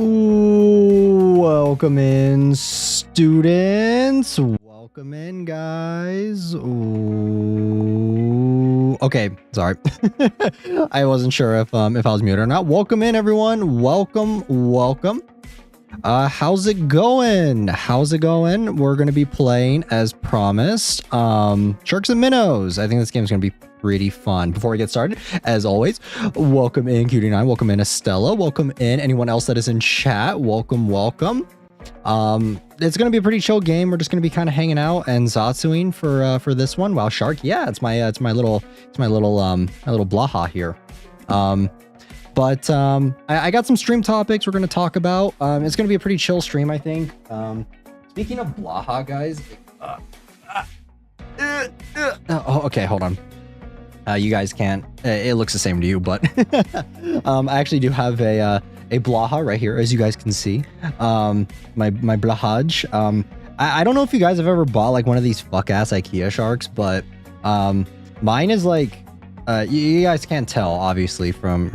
Ooh, welcome in, students. Welcome in, guys. Ooh. Okay, sorry. I wasn't sure if I was muted or not. Welcome in, everyone. Welcome. How's it going? We're gonna be playing, as promised, Sharks and Minnows. I think this game's gonna be pretty fun. Before we get started, as always, welcome in Cutie9, welcome in Estella, welcome in anyone else that is in chat. Welcome. It's gonna be a pretty chill game. We're just gonna be kind of hanging out and Zatsuing for this one. Wow, Shark, yeah, it's my little blaha here. But I got some stream topics we're gonna talk about. It's gonna be a pretty chill stream, I think. Speaking of blaha, guys, oh, okay, hold on. You guys can't. It looks the same to you, but I actually do have a blaha right here, as you guys can see. My blahaj. I don't know if you guys have ever bought like one of these fuck ass IKEA sharks, but mine is like you guys can't tell obviously from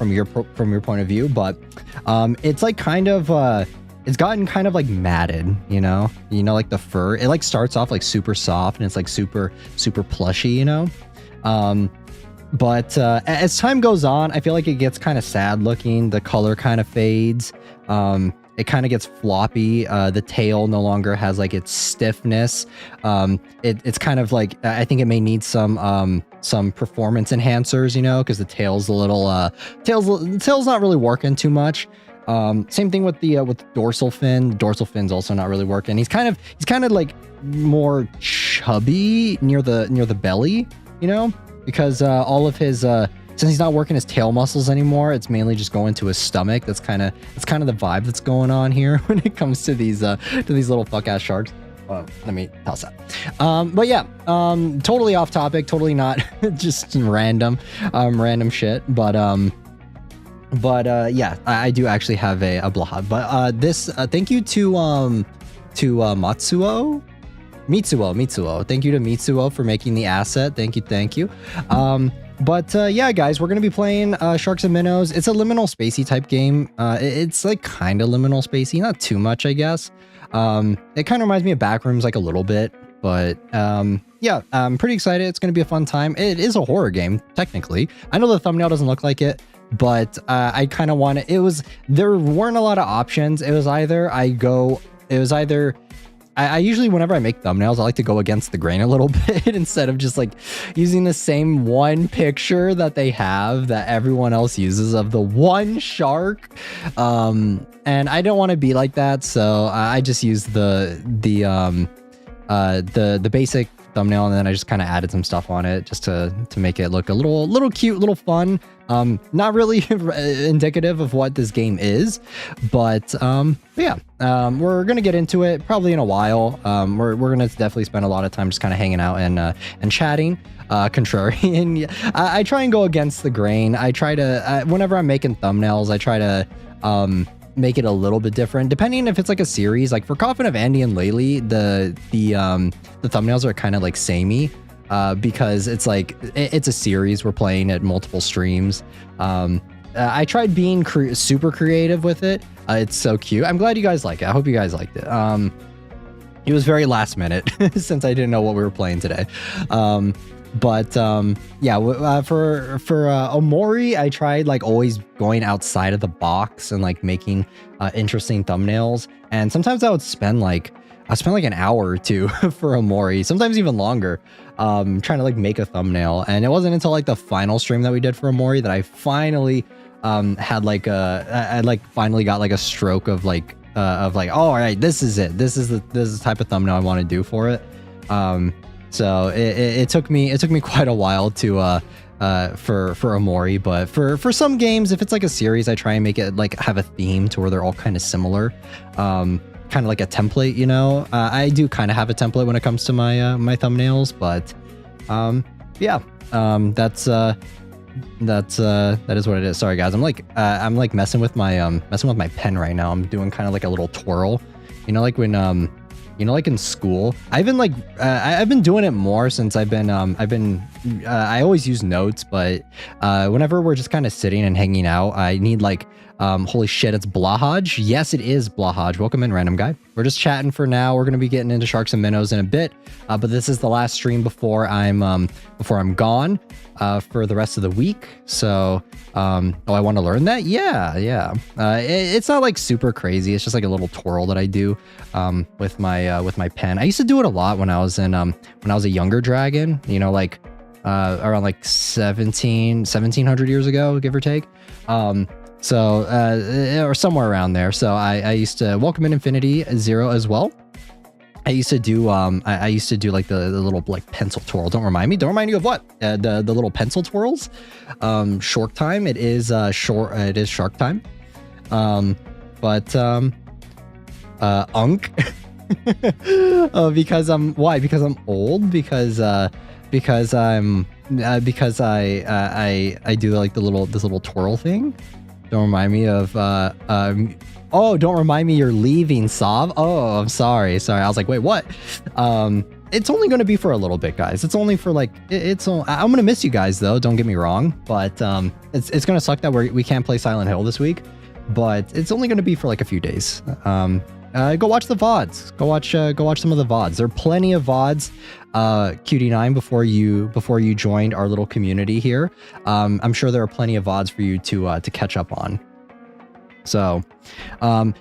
your point of view, but it's like kind of it's gotten kind of like matted, you know, like the fur. It like starts off like super soft and it's like super plushy, you know. But as time goes on, I feel like it gets kind of sad looking. The color kind of fades. It kind of gets floppy. The tail no longer has like its stiffness. It's kind of like, I think it may need some performance enhancers, you know, because the tail's a little tail's not really working too much. Same thing with the dorsal fin. The dorsal fin's also not really working. He's kind of like more chubby near the belly, you know, because all of his since he's not working his tail muscles anymore, it's mainly just going to his stomach. That's kind of the vibe that's going on here when it comes to these little fuck ass sharks. Let me toss that. But yeah, totally off topic, totally not just random shit. But yeah, I do actually have a blaha. But this thank you to Mitsuo. Thank you to Mitsuo for making the asset. Thank you. But yeah, guys, we're gonna be playing Sharks and Minnows. It's a liminal spacey type game. It's like kind of liminal spacey, not too much, I guess. It kind of reminds me of Backrooms like a little bit, but yeah, I'm pretty excited. It's gonna be a fun time. It is a horror game, technically. I know the thumbnail doesn't look like it, but I kind of want it. There weren't a lot of options. It was either I usually, whenever I make thumbnails, I like to go against the grain a little bit instead of just like using the same one picture that they have that everyone else uses of the one shark. And I don't want to be like that, so I just use the basic thumbnail, and then I just kind of added some stuff on it just to make it look a little cute, little fun. Not really indicative of what this game is, but yeah, we're gonna get into it probably in a while. We're gonna definitely spend a lot of time just kind of hanging out and chatting. Contrarian, I try and go against the grain. I try to whenever I'm making thumbnails, I try to make it a little bit different, depending if it's like a series. Like for Coffin of Andy and Laylee, the thumbnails are kind of like samey. Because it's like it's a series we're playing at multiple streams. I tried being super creative with it, It's so cute. I'm glad you guys like it. I hope you guys liked it. It was very last minute since I didn't know what we were playing today. Yeah, for Omori, I tried like always going outside of the box and like making interesting thumbnails. And sometimes I would spend like an hour or two for Omori, sometimes even longer, trying to like make a thumbnail. And it wasn't until like the final stream that we did for Omori that I finally had like I finally got like a stroke of like oh, all right, this is it. This is the type of thumbnail I want to do for it. So it took me quite a while to for Omori, but for some games, if it's like a series, I try and make it like have a theme to where they're all kind of similar, kind of like a template, you know. I do kind of have a template when it comes to my my thumbnails, but yeah, that is what it is. Sorry guys, I'm like messing with my pen right now. I'm doing kind of like a little twirl, you know, like when you know, like in school, I've been doing it more since I always use notes, but whenever we're just kind of sitting and hanging out, I need like, holy shit, it's Blahaj. Yes, it is Blahaj. Welcome in, random guy. We're just chatting for now. We're going to be getting into Sharks and Minnows in a bit, but this is the last stream before I'm gone for the rest of the week. So, oh, I want to learn that. Yeah. It's not like super crazy. It's just like a little twirl that I do with my pen. I used to do it a lot when I was a younger dragon, you know, like around like 1700 years ago, give or take. Or somewhere around there. So I used to welcome in Infinity Zero as well. I used to do I used to do like the little like pencil twirl. Don't remind me of what? The little pencil twirls. Shark time. It is shark time. Unk. Because I'm old, because I do like this little twirl thing. Don't remind me of oh, don't remind me you're leaving, Sav. Oh, I'm sorry. I was like, wait, what? It's only going to be for a little bit, guys. It's only for like I'm going to miss you guys though, don't get me wrong, but it's going to suck that we can't play Silent Hill this week, but it's only going to be for like a few days. Go watch the VODs. Go watch some of the VODs. There are plenty of VODs, QD9, before you joined our little community here. I'm sure there are plenty of VODs for you to catch up on. So,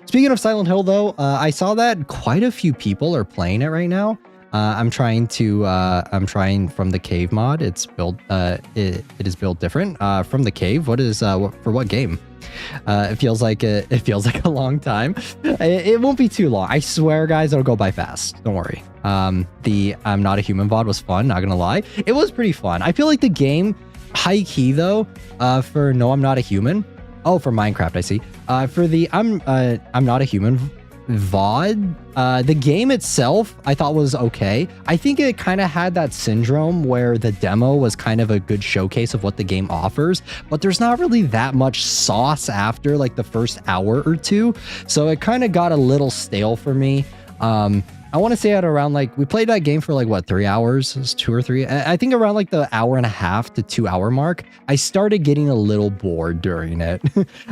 speaking of Silent Hill though, I saw that quite a few people are playing it right now. I'm trying from the cave mod. It's built, it is built different, from the cave. For what game? It feels like a long time. It won't be too long. I swear, guys, it'll go by fast. Don't worry. The I'm Not a Human VOD was fun. Not gonna lie, it was pretty fun. I feel like the game, high key though, for No, I'm Not a Human. Oh, for Minecraft, I see. For the I'm Not a Human VOD, the game itself I thought was okay. I think it kind of had that syndrome where the demo was kind of a good showcase of what the game offers, but there's not really that much sauce after like the first hour or two, so it kind of got a little stale for me. I want to say at around like, we played that game for like what, 3 hours? It was 2 or 3. I think around like the 1.5 to 2 hour mark, I started getting a little bored during it.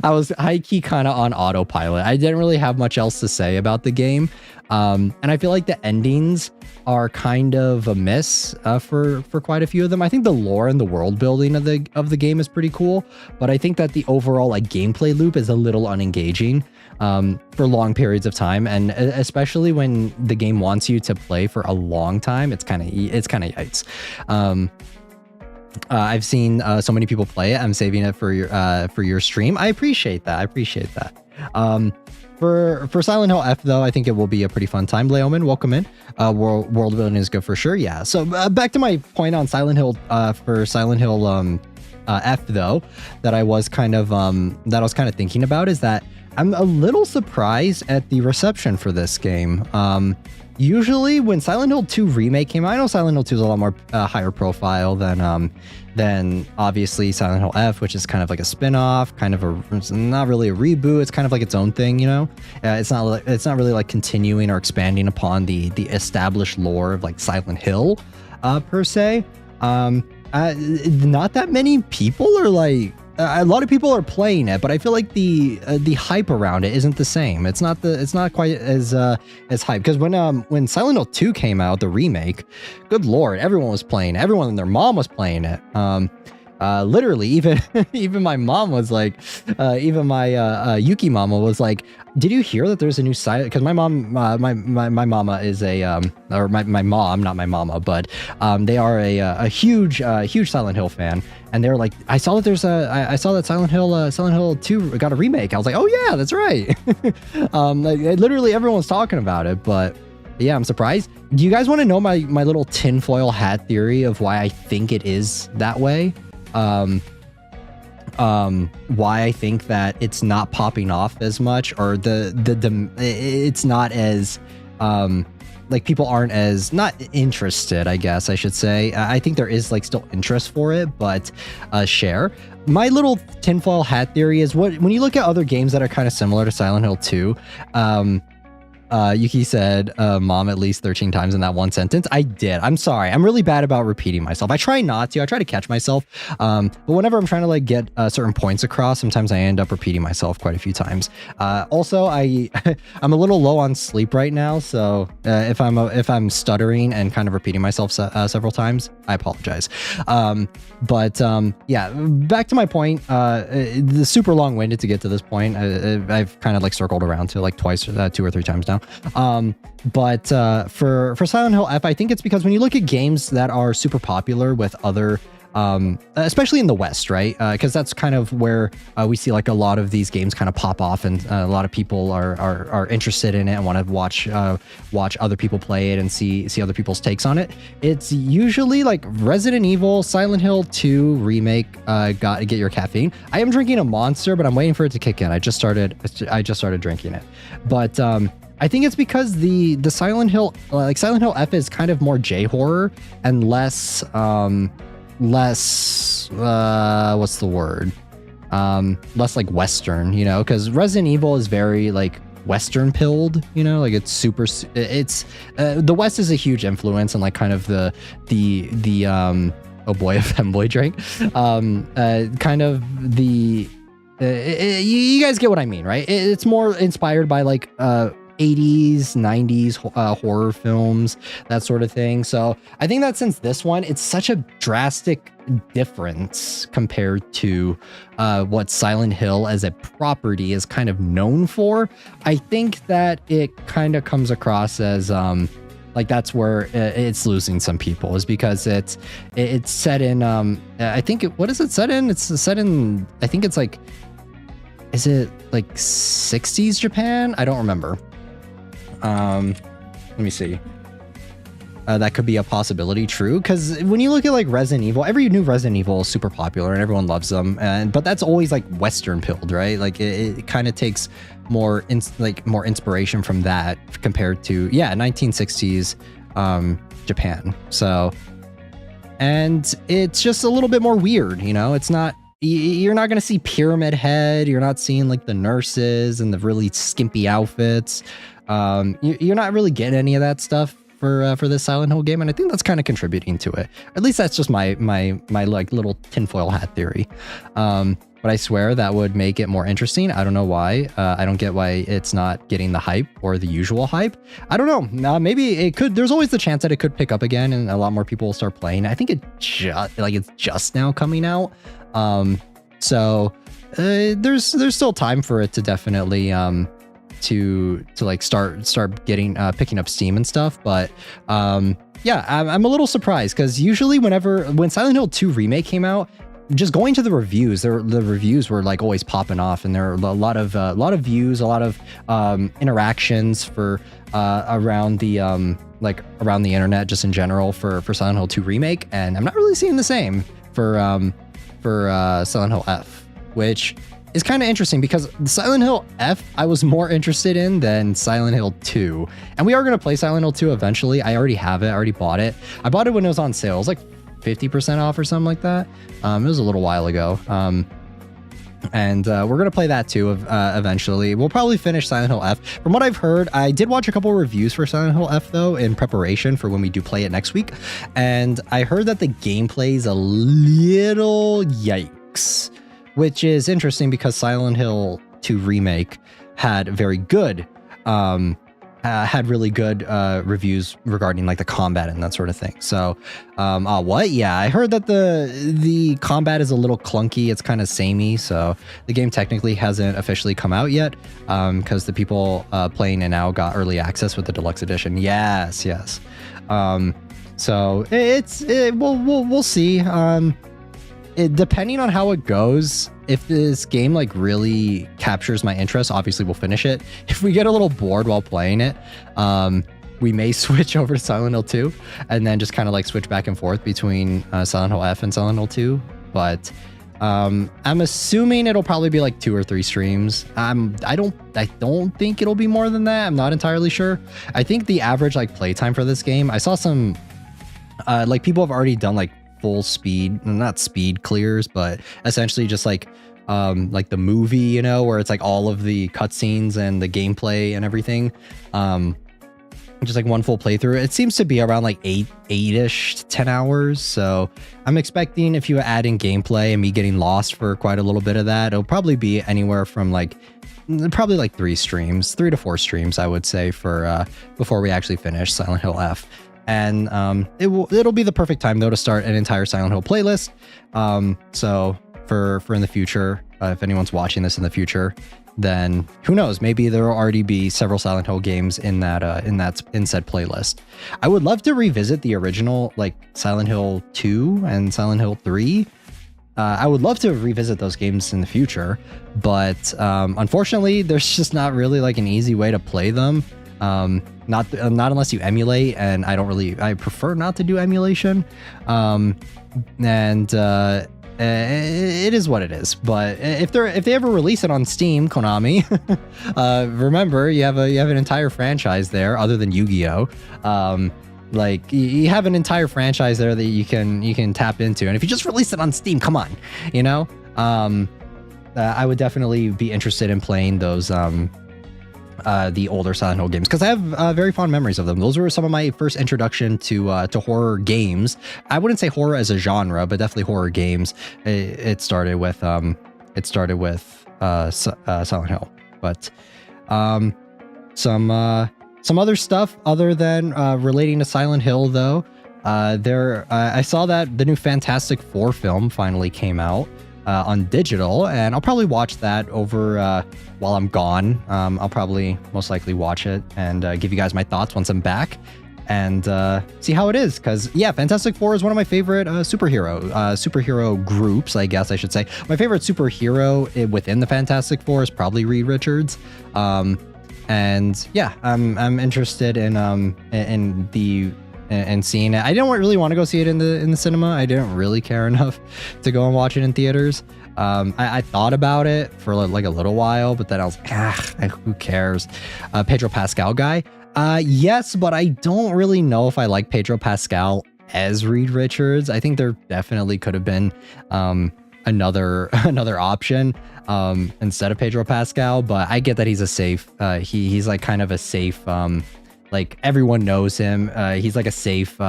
I was high key kind of on autopilot. I didn't really have much else to say about the game. And I feel like the endings are kind of a miss for quite a few of them. I think the lore and the world building of the game is pretty cool, but I think that the overall like gameplay loop is a little unengaging for long periods of time, and especially when the game wants you to play for a long time, it's kind of yikes. I've seen so many people play it. I'm saving it for your stream. I appreciate that. For Silent Hill F though, I think it will be a pretty fun time. Leoman, welcome in. World building is good for sure. Yeah. So back to my point on Silent Hill. For Silent Hill F though, that I was kind of thinking about is that I'm a little surprised at the reception for this game. Usually when Silent Hill 2 Remake came out, I know Silent Hill 2 is a lot more higher profile than obviously Silent Hill F, which is kind of like a spin-off, it's not really a reboot. It's kind of like its own thing, you know? It's not really like continuing or expanding upon the established lore of like Silent Hill per se. Not that many people are like a lot of people are playing it, but I feel like the hype around it isn't the same. It's not quite as hype, because when Silent Hill 2 came out, the remake, good lord, everyone was playing it. Everyone and their mom was playing it. Literally, even my mom was like, even my Yuki mama was like, did you hear that there's a new Silent? Because my mom, my mama is a or my mom, not my mama, but they are a huge Silent Hill fan, and they're like, I saw that there's I saw that Silent Hill 2 got a remake. I was like, oh yeah, that's right. Literally everyone's talking about it, but yeah, I'm surprised. Do you guys want to know my little tinfoil hat theory of why I think it is that way? Why I think that it's not popping off as much, or it's not as like people aren't as not interested, I guess I should say. I think there is like still interest for it, but share. My little tinfoil hat theory is when you look at other games that are kind of similar to Silent Hill 2, Yuki said mom at least 13 times in that one sentence. I did. I'm sorry. I'm really bad about repeating myself. I try not to. I try to catch myself. But whenever I'm trying to like get certain points across, sometimes I end up repeating myself quite a few times. Also, I'm a little low on sleep right now, so if I'm stuttering and kind of repeating myself several times, I apologize. Yeah, back to my point. The super long-winded to get to this point. I've kind of like circled around to like twice, 2 or 3 times now. For Silent Hill F, I think it's because when you look at games that are super popular with other especially in the West, right? Because that's kind of where we see like a lot of these games kind of pop off, and a lot of people are interested in it and want to watch other people play it and see other people's takes on it. It's usually like Resident Evil, Silent Hill 2 remake, Get Your Caffeine. I am drinking a Monster, but I'm waiting for it to kick in. I just started drinking it, but I think it's because the Silent Hill, like Silent Hill F, is kind of more J horror and less what's the word? Less like Western, you know, because Resident Evil is very like Western pilled, you know, like it's super, it's the West is a huge influence, and like kind of the oh boy, a femboy drink, kind of the you guys get what I mean, right? It's more inspired by like 80s, 90s horror films, that sort of thing. So I think that since this one, it's such a drastic difference compared to what Silent Hill as a property is kind of known for. I think that it kind of comes across as like that's where it's losing some people, is because it's set in I think what is it set in? It's set in, I think it's like, is it like 60s Japan? I don't remember. Let me see. That could be a possibility, true, because when you look at like Resident Evil, every new Resident Evil is super popular and everyone loves them, but that's always like Western pilled, right? Like it kind of takes more more inspiration from that compared to 1960s Japan. So, and it's just a little bit more weird, you know. It's not, you're not going to see Pyramid Head, you're not seeing like the nurses and the really skimpy outfits. You're not really getting any of that stuff for this Silent Hill game, and I think that's kind of contributing to it. At least that's just my like little tinfoil hat theory. But I swear that would make it more interesting. I don't know why. I don't get why it's not getting the hype or the usual hype. I don't know. Maybe it could. There's always the chance that it could pick up again, and a lot more people will start playing. I think it's just now coming out. So there's still time for it to definitely to like start getting picking up steam and stuff, but yeah, I'm a little surprised, because usually when Silent Hill 2 remake came out, just going to the reviews, the reviews were like always popping off, and there were a lot of views, a lot of interactions for around the internet just in general for Silent Hill 2 remake, and I'm not really seeing the same for Silent Hill F, which is kind of interesting, because Silent Hill F I was more interested in than Silent Hill 2. And we are going to play Silent Hill 2 eventually. I already have it. I already bought it. I bought it when it was on sale. It was like 50% off or something like that. It was a little while ago. And we're going to play that too eventually. We'll probably finish Silent Hill F. From what I've heard, I did watch a couple reviews for Silent Hill F though in preparation for when we do play it next week. And I heard that the gameplay is a little yikes. which is interesting because Silent Hill 2 Remake had very good, had really good reviews regarding like the combat and that sort of thing. So, what? Yeah, I heard that the combat is a little clunky. It's kind of samey. So the game technically hasn't officially come out yet, because the people playing it now got early access with the deluxe edition. Yes, yes. So we'll see. Depending on how it goes, if this game like really captures my interest, obviously we'll finish it. If we get a little bored while playing it, we may switch over to Silent Hill 2 and then just kind of like switch back and forth between Silent Hill F and Silent Hill 2. But I'm assuming it'll probably be like 2 or 3 streams. I don't think it'll be more than that. I'm not entirely sure. I think the average like playtime for this game, I saw some like people have already done like full speed, not speed clears, but essentially just like the movie, you know, where it's like all of the cutscenes and the gameplay and everything. Just like one full playthrough. It seems to be around like 8-ish to 10 hours. So I'm expecting if you add in gameplay and me getting lost for quite a little bit of that, it'll probably be anywhere from like probably like 3 to 4 streams, I would say, for before we actually finish Silent Hill F. And it'll be the perfect time though to start an entire Silent Hill playlist. So for in the future, if anyone's watching this in the future, then who knows? Maybe there will already be several Silent Hill games in said playlist. I would love to revisit the original like Silent Hill 2 and Silent Hill 3. I would love to revisit those games in the future, but unfortunately, there's just not really like an easy way to play them. Not unless you emulate, and I prefer not to do emulation. It is what it is. But if they ever release it on Steam, Konami, remember you have an entire franchise there other than Yu-Gi-Oh. Like you have an entire franchise there that you can tap into, and if you just release it on Steam, come on, you know. I would definitely be interested in playing those the older Silent Hill games, because I have very fond memories of them. Those were some of my first introduction to horror games. I wouldn't say horror as a genre, but definitely horror games. It started with Silent Hill, but some other stuff other than relating to Silent Hill though. I saw that the new Fantastic Four film finally came out on digital, and I'll probably watch that over while I'm gone. I'll probably most likely watch it and give you guys my thoughts once I'm back and see how it is, because yeah, Fantastic Four is one of my favorite superhero groups, I guess I should say. My favorite superhero within the Fantastic Four is probably Reed Richards. And yeah, I'm interested in seeing it. I didn't really want to go see it in the cinema. I didn't really care enough to go and watch it in theaters. I thought about it for like a little while, but then I was like, who cares? Pedro Pascal guy. Yes, but I don't really know if I like Pedro Pascal as Reed Richards. I think there definitely could have been another option instead of Pedro Pascal, but I get that he's a safe he's like kind of a safe like everyone knows him. He's like a safe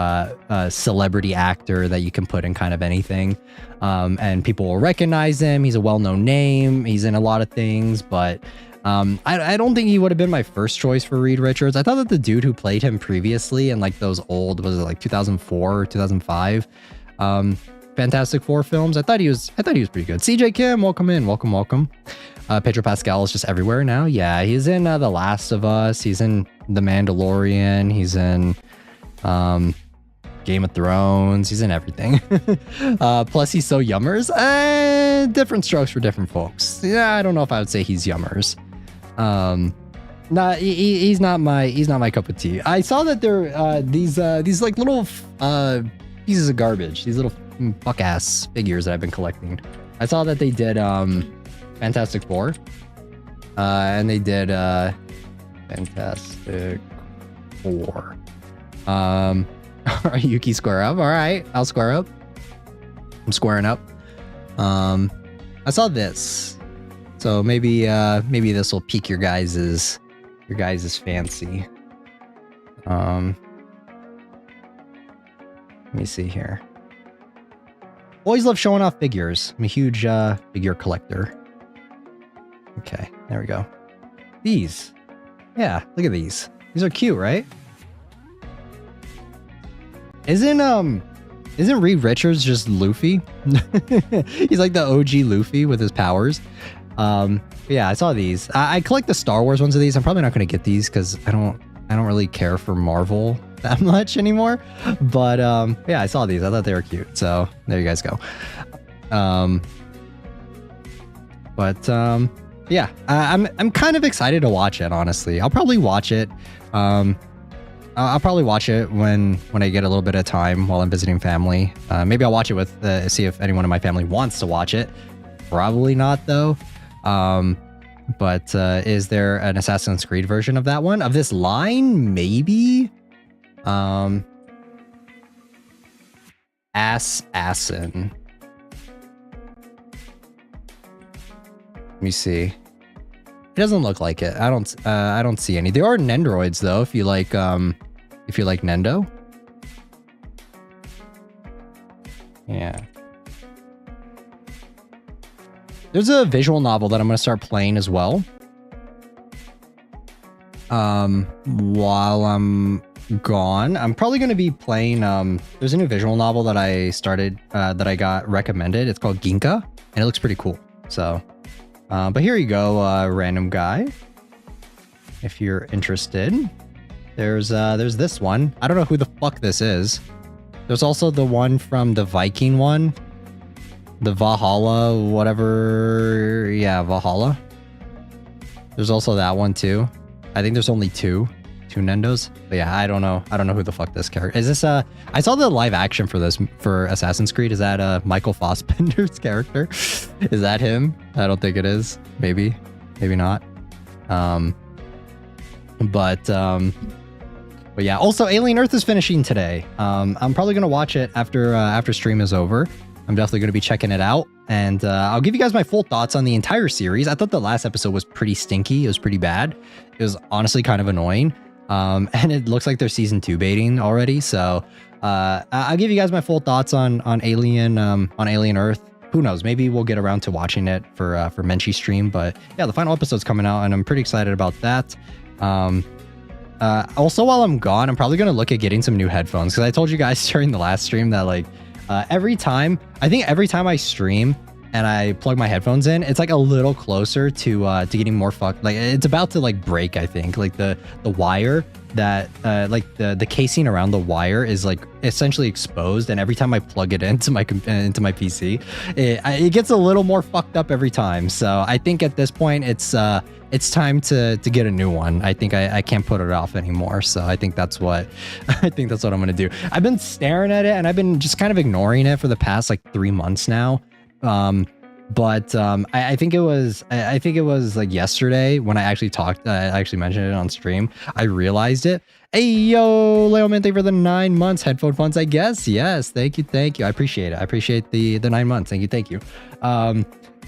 celebrity actor that you can put in kind of anything, and people will recognize him. He's a well-known name. He's in a lot of things, but I don't think he would have been my first choice for Reed Richards. I thought that the dude who played him previously in like those old, was it like 2004 or 2005 Fantastic Four films, I thought he was pretty good. CJ Kim, welcome in, welcome. Pedro Pascal is just everywhere now. Yeah, he's in The Last of Us. He's in The Mandalorian. He's in Game of Thrones. He's in everything. Plus, he's so yummers. Different strokes for different folks. Yeah, I don't know if I would say he's yummers. He's not my cup of tea. I saw that there these like little pieces of garbage. These little fuck ass figures that I've been collecting. I saw that they did Fantastic Four, and they did Fantastic Four. Yuki square up. All right, I'll square up. I'm squaring up. I saw this, so maybe this will pique your guys's fancy. Let me see here. Always love showing off figures. I'm a huge figure collector. Okay, there we go. These. Yeah, look at these. These are cute, right? Isn't Reed Richards just Luffy? He's like the OG Luffy with his powers. Yeah, I saw these. I collect the Star Wars ones of these. I'm probably not going to get these because I don't really care for Marvel that much anymore. But yeah, I saw these. I thought they were cute. So there you guys go. Yeah, I'm kind of excited to watch it. Honestly, I'll probably watch it. I'll probably watch it when I get a little bit of time while I'm visiting family. Maybe I'll watch it with see if anyone in my family wants to watch it. Probably not though. But is there an Assassin's Creed version of that one? Of this line? Maybe? Assassin. Let me see. It doesn't look like it. I don't see any. There are Nendoroids though, if you like Nendo. Yeah. There's a visual novel that I'm going to start playing as well. While I'm gone, I'm probably going to be playing, there's a new visual novel that I started, that I got recommended. It's called Ginka, and it looks pretty cool. So, but here you go, random guy. If you're interested, there's this one. I don't know who the fuck this is. There's also the one from the Viking one. The Valhalla, whatever. Yeah, Valhalla. There's also that one too. I think there's only two Nendos. But yeah, I don't know who the fuck this character is. This I saw the live action for this for Assassin's Creed. Is that Michael Fassbender's character? Is that him? I don't think it is. Maybe not. But yeah. Also, Alien Earth is finishing today. I'm probably gonna watch it after stream is over. I'm definitely going to be checking it out, and I'll give you guys my full thoughts on the entire series. I thought the last episode was pretty stinky. It was pretty bad. It was honestly kind of annoying, and it looks like they're season 2 baiting already. So I'll give you guys my full thoughts on Alien Earth. Who knows? Maybe we'll get around to watching it for Menchie stream. But yeah, the final episode's coming out, and I'm pretty excited about that. Also, while I'm gone, I'm probably going to look at getting some new headphones, because I told you guys during the last stream that like. Every time I stream and I plug my headphones in, it's like a little closer to getting more fucked. Like it's about to like break. I think like the wire that like the casing around the wire is like essentially exposed, and every time I plug it into my PC, it gets a little more fucked up every time. So I think at this point it's time to get a new one. I think I can't put it off anymore. So I think that's what I'm gonna do. I've been staring at it and I've been just kind of ignoring it for the past like 3 months now. But I think it was like yesterday when I actually mentioned it on stream. I realized it. Hey yo, Leo man, thank you for the 9 months headphone funds, I guess. Yes, thank you. I appreciate it. I appreciate the 9 months. Thank you.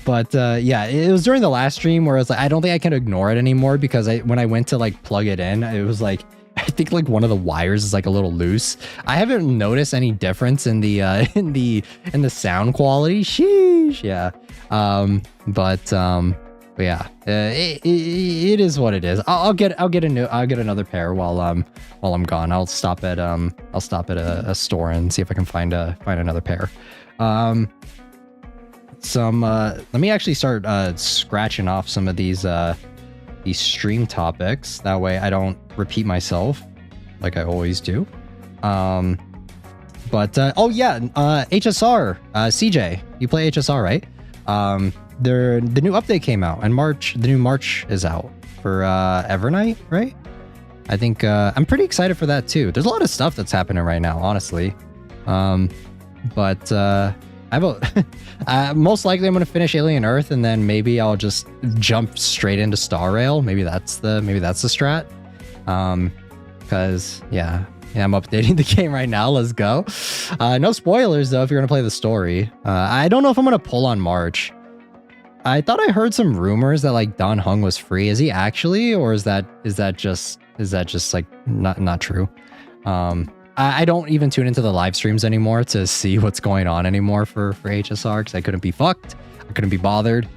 But yeah, it was during the last stream where I was like, I don't think I can ignore it anymore, because when I went to like plug it in, it was like, I think like one of the wires is like a little loose. I haven't noticed any difference in the in the sound quality. Sheesh. Yeah. But yeah, it is what it is. I'll get another pair while I'm gone. I'll stop at a store and see if I can find another pair. Let me actually start scratching off some of these stream topics. That way I don't repeat myself like I always do. But oh yeah, HSR, CJ, you play HSR, right? The new update came out, and the new March is out for Evernight, right? I think I'm pretty excited for that too. There's a lot of stuff that's happening right now, honestly. But I have most likely I'm gonna finish Alien Earth, and then maybe I'll just jump straight into Star Rail. Maybe that's the strat. Because yeah, I'm updating the game right now. Let's go. No spoilers though if you're gonna play the story. I don't know if I'm gonna pull on March. I thought I heard some rumors that like Don Hung was free. Is he actually, or is that just like not true? I don't even tune into the live streams anymore to see what's going on anymore for HSR because I couldn't be fucked. I couldn't be bothered.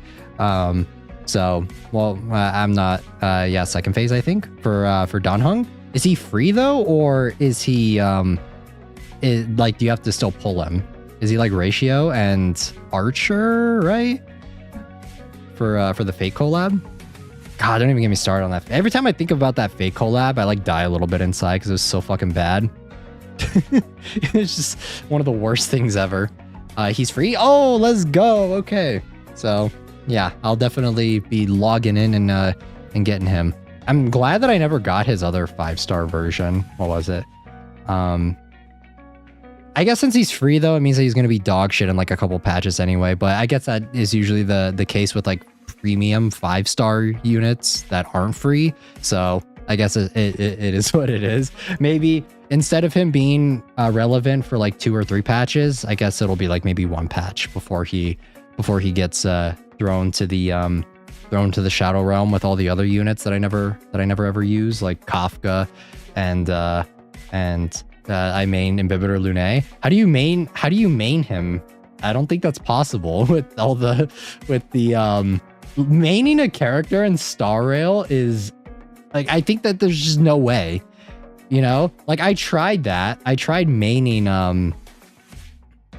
So, well, I'm not. Yeah, second phase, I think, for Danhung. Is he free though, or is he like, do you have to still pull him? Is he like ratio and archer, right? For the fake collab? God, don't even get me started on that. Every time I think about that fake collab, I like die a little bit inside because it was so fucking bad. It's just one of the worst things ever. He's free. Oh, let's go. Okay. So yeah, I'll definitely be logging in and getting him. I'm glad that I never got his other 5-star version. What was it? I guess since he's free though, it means that he's going to be dog shit in like a couple patches anyway. But I guess that is usually the case with like premium 5-star units that aren't free. So I guess it is what it is. Maybe instead of him being relevant for like 2 or 3 patches, I guess it'll be like maybe 1 patch before he gets thrown to the Shadow Realm with all the other units that I never ever use, like Kafka and I main Imbibitor Lune. How do you main him? I don't think that's possible with the maining a character in Star Rail is like, I think that there's just no way, you know? Like I tried that. I tried maining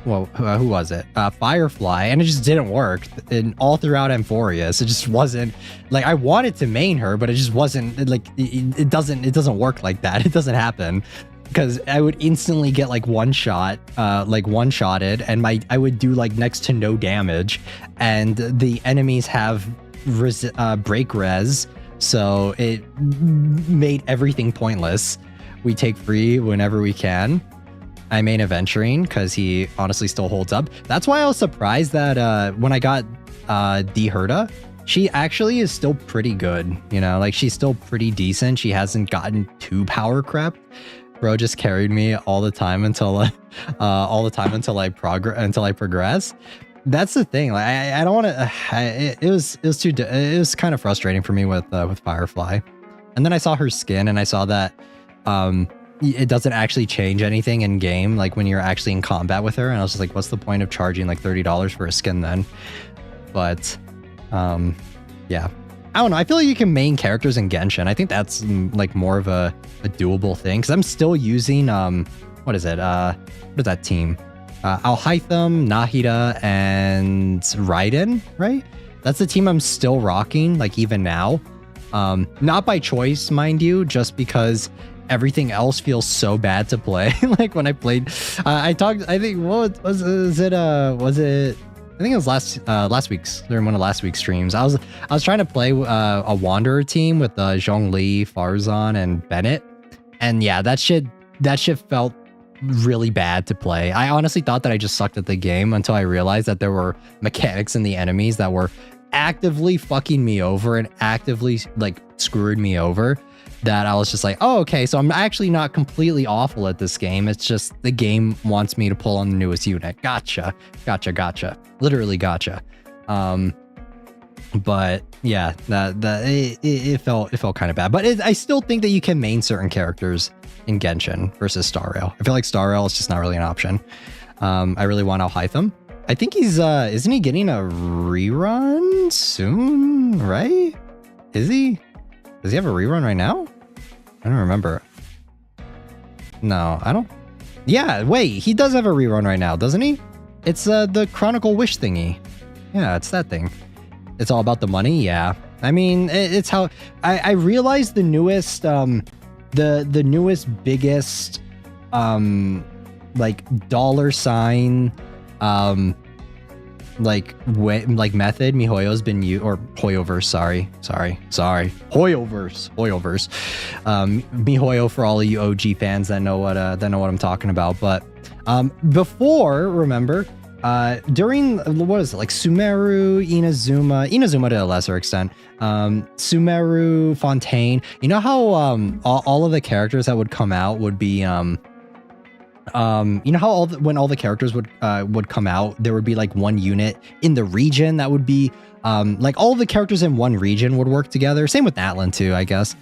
well, who was it? Firefly, and it just didn't work. And all throughout Amphorius, it just wasn't like, I wanted to main her, but it just wasn't like, it doesn't work like that. It doesn't happen. Because I would instantly get like one-shotted, and I would do like next to no damage, and the enemies have break res, so it made everything pointless. We take free whenever we can. I main Aventurine because he honestly still holds up. That's why I was surprised that when I got D Herda, she actually is still pretty good. You know, like she's still pretty decent. She hasn't gotten too power crept. Bro just carried me all the time until I progress. That's the thing. Like I don't want to. It was kind of frustrating for me with Firefly, and then I saw her skin and I saw that it doesn't actually change anything in game. Like when you're actually in combat with her, and I was just like, what's the point of charging like $30 for a skin then? But yeah. I don't know. I feel like you can main characters in Genshin. I think that's like more of a doable thing because I'm still using what is it? What is that team? Alhaitham, Nahida, and Raiden, right? That's the team I'm still rocking, like even now. Not by choice, mind you, just because everything else feels so bad to play. Like when I played, I think what was it? I think it was last week's, during one of last week's streams. I was trying to play a Wanderer team with Zhongli, Farzan, and Bennett, and yeah, that shit felt really bad to play. I honestly thought that I just sucked at the game until I realized that there were mechanics in the enemies that were actively fucking me over and actively like screwed me over. That I was just like, oh, okay, so I'm actually not completely awful at this game. It's just the game wants me to pull on the newest unit. Gotcha. Literally gotcha. But yeah, it felt kind of bad. But I still think that you can main certain characters in Genshin versus Star Rail. I feel like Star Rail is just not really an option. I really want Alhaitham. I think he's isn't he getting a rerun soon, right? Is he? Does he have a rerun right now? I don't remember. No, I don't. Yeah, wait, he does have a rerun right now, doesn't he? It's the Chronicle Wish thingy. Yeah, it's that thing. It's all about the money. Yeah, I mean, it's how I realized the newest, the newest biggest, like $, like method Mihoyo's been or Hoyoverse, sorry Hoyoverse Mihoyo for all of you OG fans that know what I'm talking about. But before, remember, during what is it, like Sumeru, Inazuma to a lesser extent, Sumeru, Fontaine, you know how all of the characters that would come out would be you know how when all the characters would come out, there would be like one unit in the region that would be like all the characters in one region would work together. Same with Atlan too, I guess.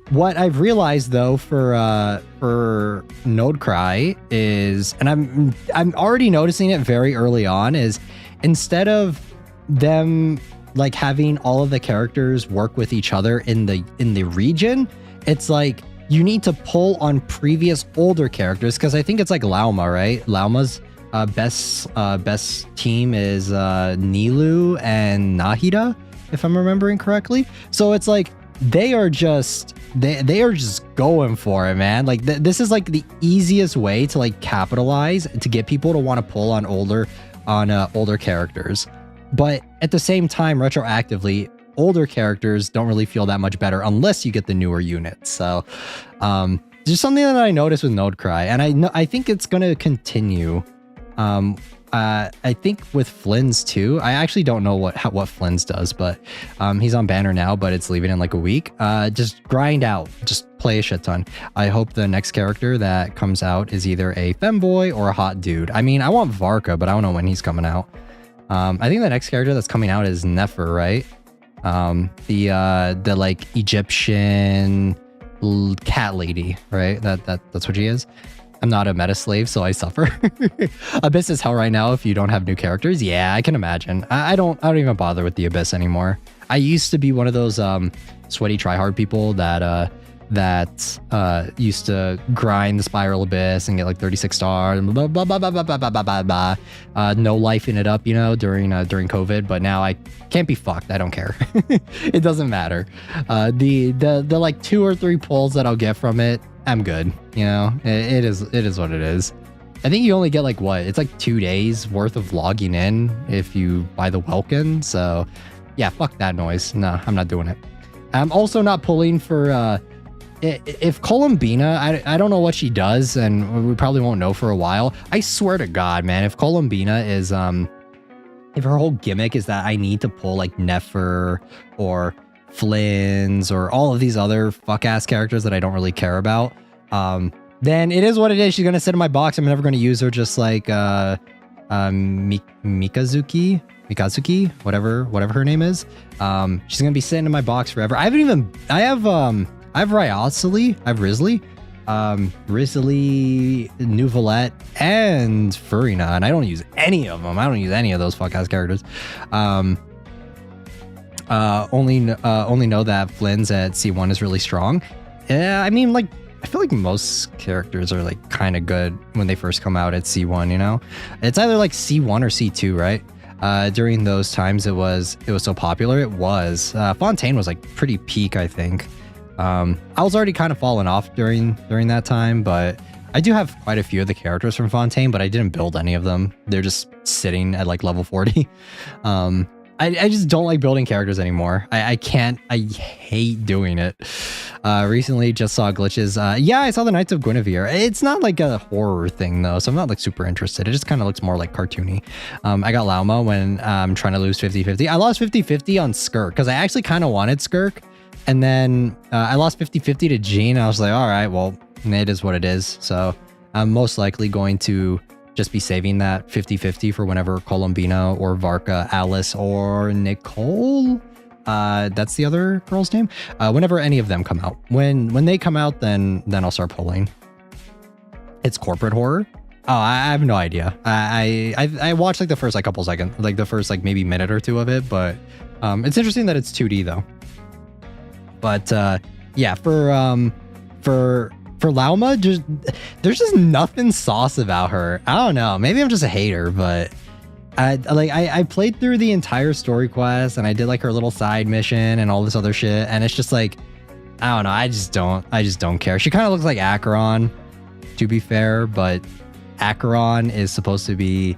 what I've realized though for Node Cry is, and I'm already noticing it very early on, is instead of them like having all of the characters work with each other in the region, it's like you need to pull on previous older characters, because I think it's like Lauma, right? Lauma's best team is Nilu and Nahida, if I'm remembering correctly. So it's like they are just going for it, man. Like this is like the easiest way to like capitalize to get people to want to pull on older characters. But at the same time, retroactively, older characters don't really feel that much better unless you get the newer units. So just something that I noticed with Node Cry, and I think it's going to continue. I think with Flynn's too. I actually don't know what Flynn's does, but he's on banner now, but it's leaving in like a week. Just grind out, just play a shit ton. I hope the next character that comes out is either a femboy or a hot dude. I mean, I want Varka, but I don't know when he's coming out. I think the next character that's coming out is Nefer, right? The like Egyptian cat lady, right? That's what she is. I'm not a meta slave, so I suffer. Abyss is hell right now if you don't have new characters. Yeah, I can imagine. I don't even bother with the Abyss anymore. I used to be one of those sweaty tryhard people that used to grind the Spiral Abyss and get like 36 stars and blah blah blah blah blah blah blah blah blah. No life in it up, you know, during COVID. But now I can't be fucked. I don't care. It doesn't matter. The like 2 or 3 pulls that I'll get from it, I'm good. You know, it is what it is. I think you only get like what? It's like 2 days worth of logging in if you buy the Welkin. So yeah, fuck that noise. No, I'm not doing it. I'm also not pulling for if Columbina, I don't know what she does, and we probably won't know for a while. I swear to God, man, if Columbina is if her whole gimmick is that I need to pull like Nefer or Flynn's or all of these other fuck ass characters that I don't really care about, then it is what it is. She's gonna sit in my box. I'm never gonna use her, just like Mikazuki, whatever her name is. She's gonna be sitting in my box forever. I have Ryosely, I have Risley, Nouvelette, and Furina, and I don't use any of them. I don't use any of those fuck ass characters. Only know that Flynn's at C1 is really strong. Yeah, I mean, like, I feel like most characters are like kind of good when they first come out at C1, you know? It's either like C1 or C2, right? During those times it was so popular. It was Fontaine was like pretty peak, I think. I was already kind of falling off during that time, but I do have quite a few of the characters from Fontaine, but I didn't build any of them. They're just sitting at like level 40. I just don't like building characters anymore. I can't. I hate doing it. Recently just saw glitches. Yeah, I saw the Knights of Guinevere. It's not like a horror thing though, so I'm not like super interested. It just kind of looks more like cartoony. I got Lauma when I'm trying to lose 50-50. I lost 50-50 on Skirk because I actually kind of wanted Skirk. And then I lost 50-50 to Jean. I was like, all right, well, it is what it is. So I'm most likely going to just be saving that 50-50 for whenever Columbina or Varka, Alice, or Nicole, that's the other girl's name, whenever any of them come out. When they come out, then I'll start pulling. It's corporate horror. Oh, I have no idea. I watched like the first like couple seconds, like the first like maybe minute or two of it, but it's interesting that it's 2D though. But yeah, for Lauma, there's just nothing sauce about her. I don't know. Maybe I'm just a hater, but I played through the entire story quest and I did like her little side mission and all this other shit, and it's just like, I don't know. I just don't care. She kind of looks like Acheron, to be fair, but Acheron is supposed to be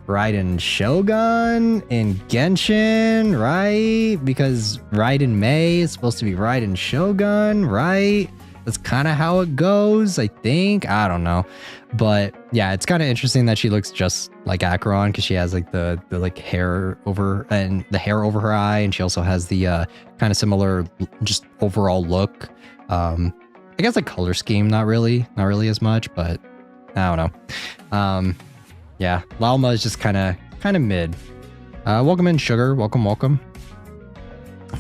Raiden Shogun in Genshin, right? Because Raiden Mei is supposed to be Raiden Shogun, right? That's kind of how it goes, I think. I don't know. But yeah, it's kind of interesting that she looks just like Acheron because she has like the like hair over her eye, and she also has the kind of similar just overall look. I guess like color scheme, not really as much, but I don't know. Yeah, Lauma is just kind of mid. Welcome in, Sugar. Welcome.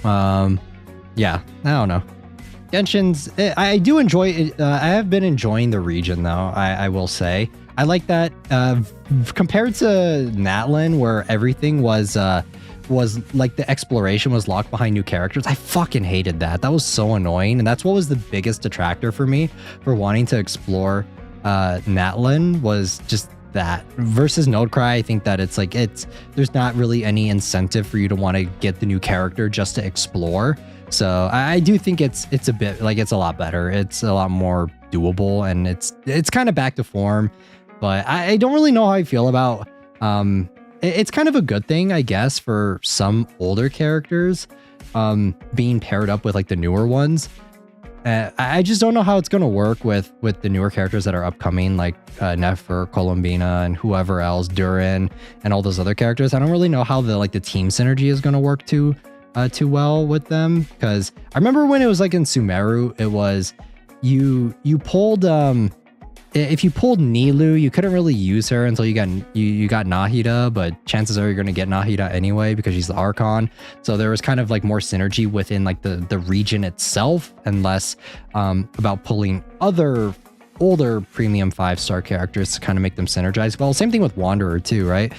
Yeah, I don't know. Genshin's, I do enjoy it. I have been enjoying the region though. I will say I like that compared to Natlan, where everything was like the exploration was locked behind new characters. I fucking hated that. That was so annoying, and that's what was the biggest detractor for me for wanting to explore Natlan, was just that. Versus Nodecry, I think that there's not really any incentive for you to want to get the new character just to explore. So I do think it's a bit like, it's a lot better. It's a lot more doable, and it's kind of back to form. But I don't really know how I feel about it's kind of a good thing, I guess, for some older characters being paired up with like the newer ones. I just don't know how it's going to work with the newer characters that are upcoming, like Nefer, Colombina, and whoever else, Durin, and all those other characters. I don't really know how the team synergy is going to work too well with them, because I remember when it was like in Sumeru, it was you pulled if you pulled Nilu, you couldn't really use her until you got Nahida, but chances are you're going to get Nahida anyway because she's the Archon. So there was kind of like more synergy within like the region itself, and less about pulling other older premium 5-star characters to kind of make them synergize well. Same thing with Wanderer too, right?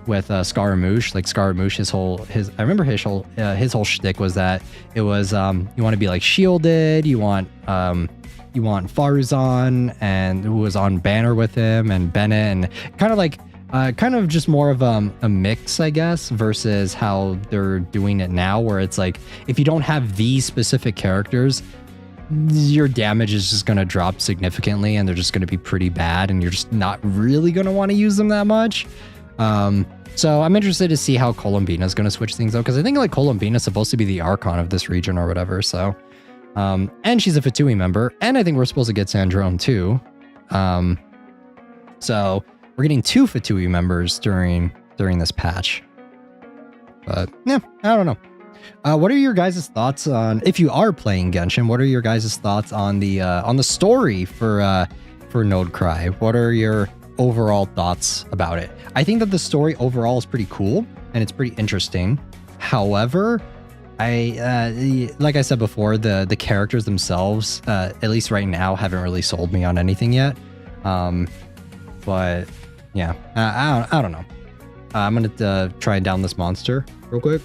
With Scaramouche, like Scaramouche, I remember his whole shtick was that it was you want to be like shielded, you want Faruzan, and who was on banner with him, and Bennett, and kind of just more of a mix, I guess, versus how they're doing it now, where it's like if you don't have these specific characters, your damage is just going to drop significantly, and they're just going to be pretty bad, and you're just not really going to want to use them that much. So I'm interested to see how Colombina is going to switch things up, because I think like Colombina is supposed to be the Archon of this region or whatever. So, and she's a Fatui member, and I think we're supposed to get Sandrone too. So we're getting 2 Fatui members during this patch. But yeah, I don't know. What are your guys' thoughts on, if you are playing Genshin, what are your guys' thoughts on the story for Nodecry? What are your overall thoughts about it? I think that the story overall is pretty cool and it's pretty interesting. However, like I said before, the characters themselves, at least right now, haven't really sold me on anything yet. But yeah, I don't know. I'm gonna try and down this monster real quick.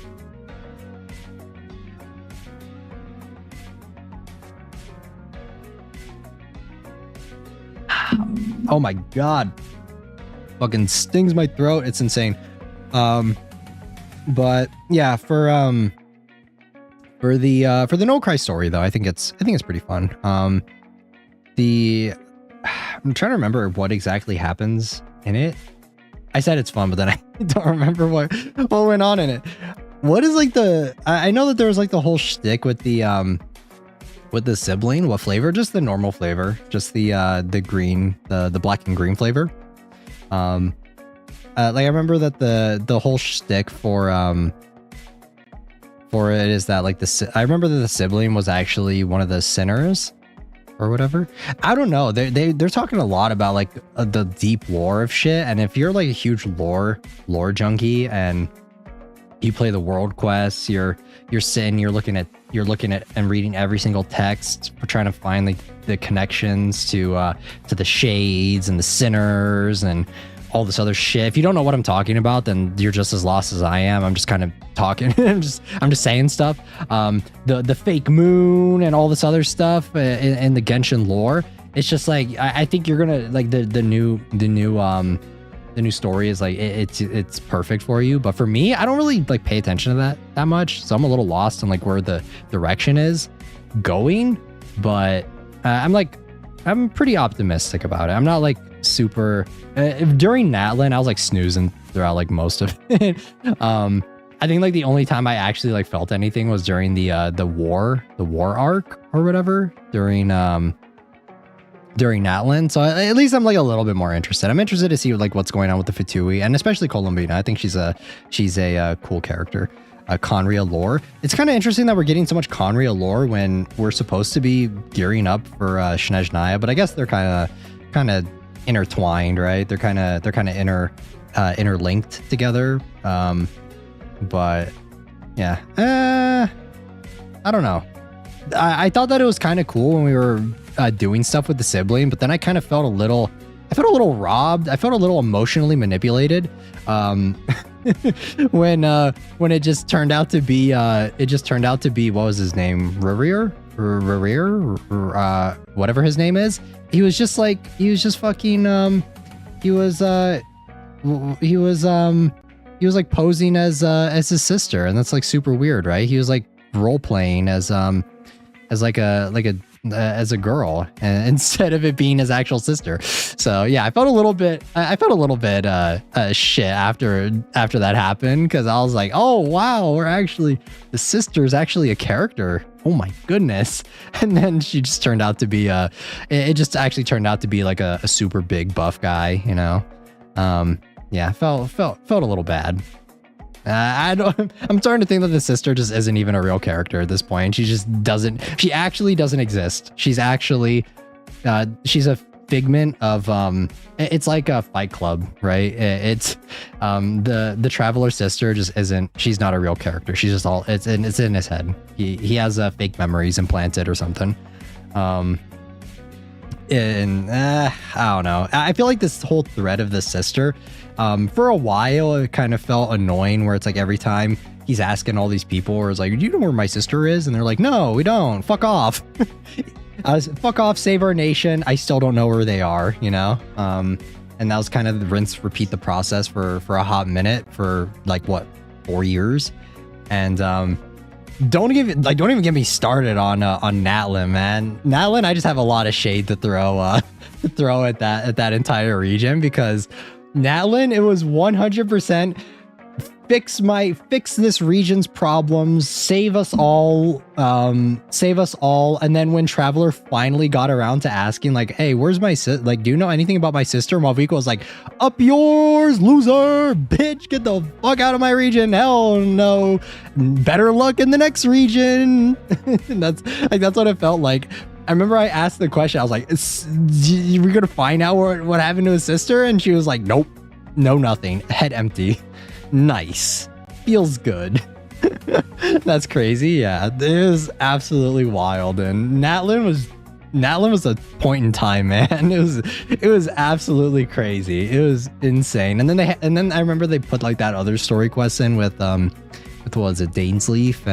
Oh my god, fucking stings my throat. It's insane. But yeah, for the Nodecry story though, I think it's pretty fun. I'm trying to remember what exactly happens in it. I said it's fun, but then I don't remember what went on in it. What is like I know that there was like the whole shtick with the sibling. What flavor? Just the normal flavor. Just the green, the black and green flavor. Like I remember that the whole shtick for it is that like I remember that the sibling was actually one of the sinners or whatever. I don't know. They're talking a lot about like the deep lore of shit. And if you're like a huge lore junkie and you play the world quests, you're sitting, you're looking at and reading every single text. We're trying to find like the connections to the shades and the sinners and all this other shit. If you don't know what I'm talking about, then you're just as lost as I am. I'm just kind of talking. I'm just saying stuff. The fake moon and all this other stuff in the Genshin lore. It's just like I think you're gonna like the new story is like it's perfect for you. But for me, I don't really like pay attention to that much. So I'm a little lost on like where the direction is going. But I'm pretty optimistic about it. I'm not like super during Natlan, I was like snoozing throughout like most of it. I think like the only time I actually like felt anything was during the war arc or whatever during Natlan. So at least I'm like a little bit more interested. I'm interested to see like what's going on with the Fatui, and especially Colombina. I think she's a cool character. Conria lore. It's kind of interesting that we're getting so much Conria lore when we're supposed to be gearing up for Snezhnaya, but I guess they're kind of intertwined, right? They're kind of interlinked together. But yeah, I don't know. I thought that it was kind of cool when we were doing stuff with the sibling, but then I kind of felt a little robbed. I felt a little emotionally manipulated when it just turned out to be what was his name, Rarier, whatever his name is. He was just fucking he was like posing as his sister, and that's like super weird, right? He was like role playing as a girl, and instead of it being his actual sister. So yeah, I felt a little bit shit after that happened, because I was like, oh wow, the sister's actually a character. Oh my goodness. And then she just turned out to be it just actually turned out to be like a super big buff guy, you know. Yeah, felt a little bad. I'm starting to think that the sister just isn't even a real character at this point. She actually doesn't exist. She's actually she's a figment of it's like a Fight Club, right? It's the traveler sister just isn't. She's not a real character. She's just all it's in his head. He has fake memories implanted or something. And I don't know. I feel like this whole thread of the sister, for a while, it kind of felt annoying, where it's like every time he's asking all these people, or it's like, do you know where my sister is? And they're like, no, we don't. Fuck off. Fuck off, save our nation. I still don't know where they are, you know? And that was kind of the rinse, repeat the process for a hot minute, for like, what, 4 years? And don't even get me started on Natlin, man. Natlin, I just have a lot of shade to throw at that entire region, because Natlin, it was 100% fix this region's problems, save us all. And then when Traveler finally got around to asking, like, hey, where's my sister? Like, do you know anything about my sister? Malviko was like, up yours, loser, bitch, get the fuck out of my region. Hell no. Better luck in the next region. That's what it felt like. I remember I asked the question. I was like, we're gonna find out what happened to his sister? And she was like, nope, no, nothing. Head empty. Nice. Feels good. That's crazy. Yeah, it was absolutely wild. And Natlin was a point in time, man. It was absolutely crazy. It was insane. And then I remember they put like that other story quest in with what was it, Dainsleaf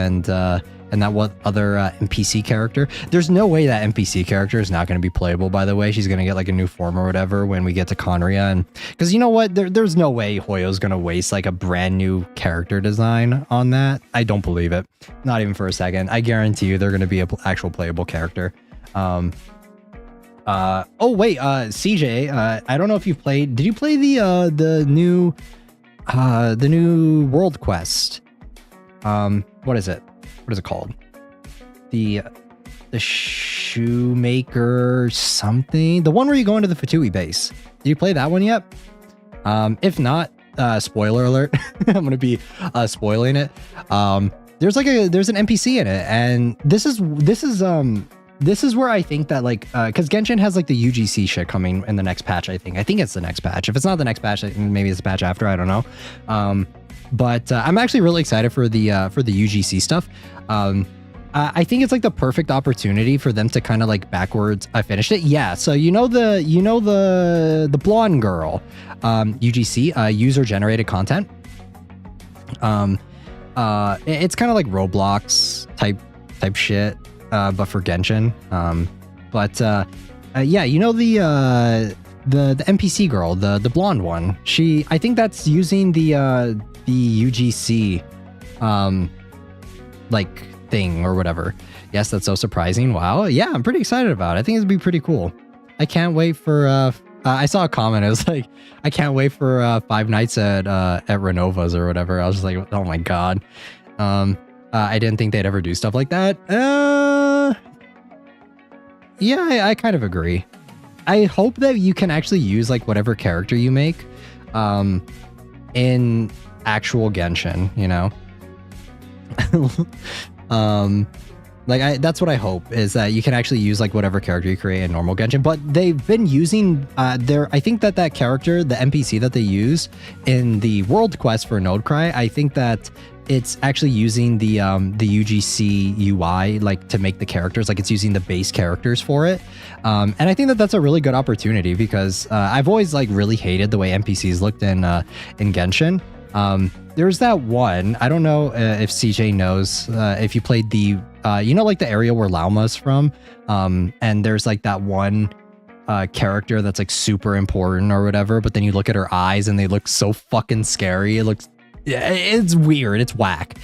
and that what other NPC character. There's no way that NPC character is not going to be playable, by the way. She's going to get like a new form or whatever when we get to Conria. And because you know what, there's no way Hoyo's going to waste like a brand new character design on that. I don't believe it. Not even for a second. I guarantee you they're going to be an actual playable character. Oh wait, CJ, I don't know if you've played, did you play the new world quest? What is it? What is it called? The shoemaker something? The one where you go into the Fatui base. Did you play that one yet? If not, spoiler alert. I'm gonna be spoiling it. There's an NPC in it, and this is where I think that like because Genshin has like the UGC shit coming in the next patch. I think it's the next patch. If it's not the next patch, maybe it's the patch after. I don't know. But I'm actually really excited for the UGC stuff. I think it's like the perfect opportunity for them to kind of like backwards. I finished it. Yeah. So the blonde girl, UGC, user generated content. It's kind of like Roblox type shit, but for Genshin. Yeah, the NPC girl, the blonde one. I think that's using the UGC like thing or whatever. Yes, that's so surprising. Wow. Yeah, I'm pretty excited about it. I think it'd be pretty cool. I can't wait for I saw a comment. It was like, I can't wait for 5 nights at Renova's or whatever. I was just like, oh my god. I didn't think they'd ever do stuff like that. Yeah, I kind of agree. I hope that you can actually use like whatever character you make in actual Genshin, you know? That's what I hope, is that you can actually use like whatever character you create in normal Genshin. But they've been using I think that character, the NPC that they use in the world quest for Node Cry, I think that it's actually using the UGC UI like to make the characters, like it's using the base characters for it. And I think that that's a really good opportunity because I've always like really hated the way NPCs looked in Genshin. There's that one, I don't know if CJ knows, if you played the you know, like the area where Lauma's from, and there's like that one character that's like super important or whatever, but then you look at her eyes and they look so fucking scary. It's weird. It's whack.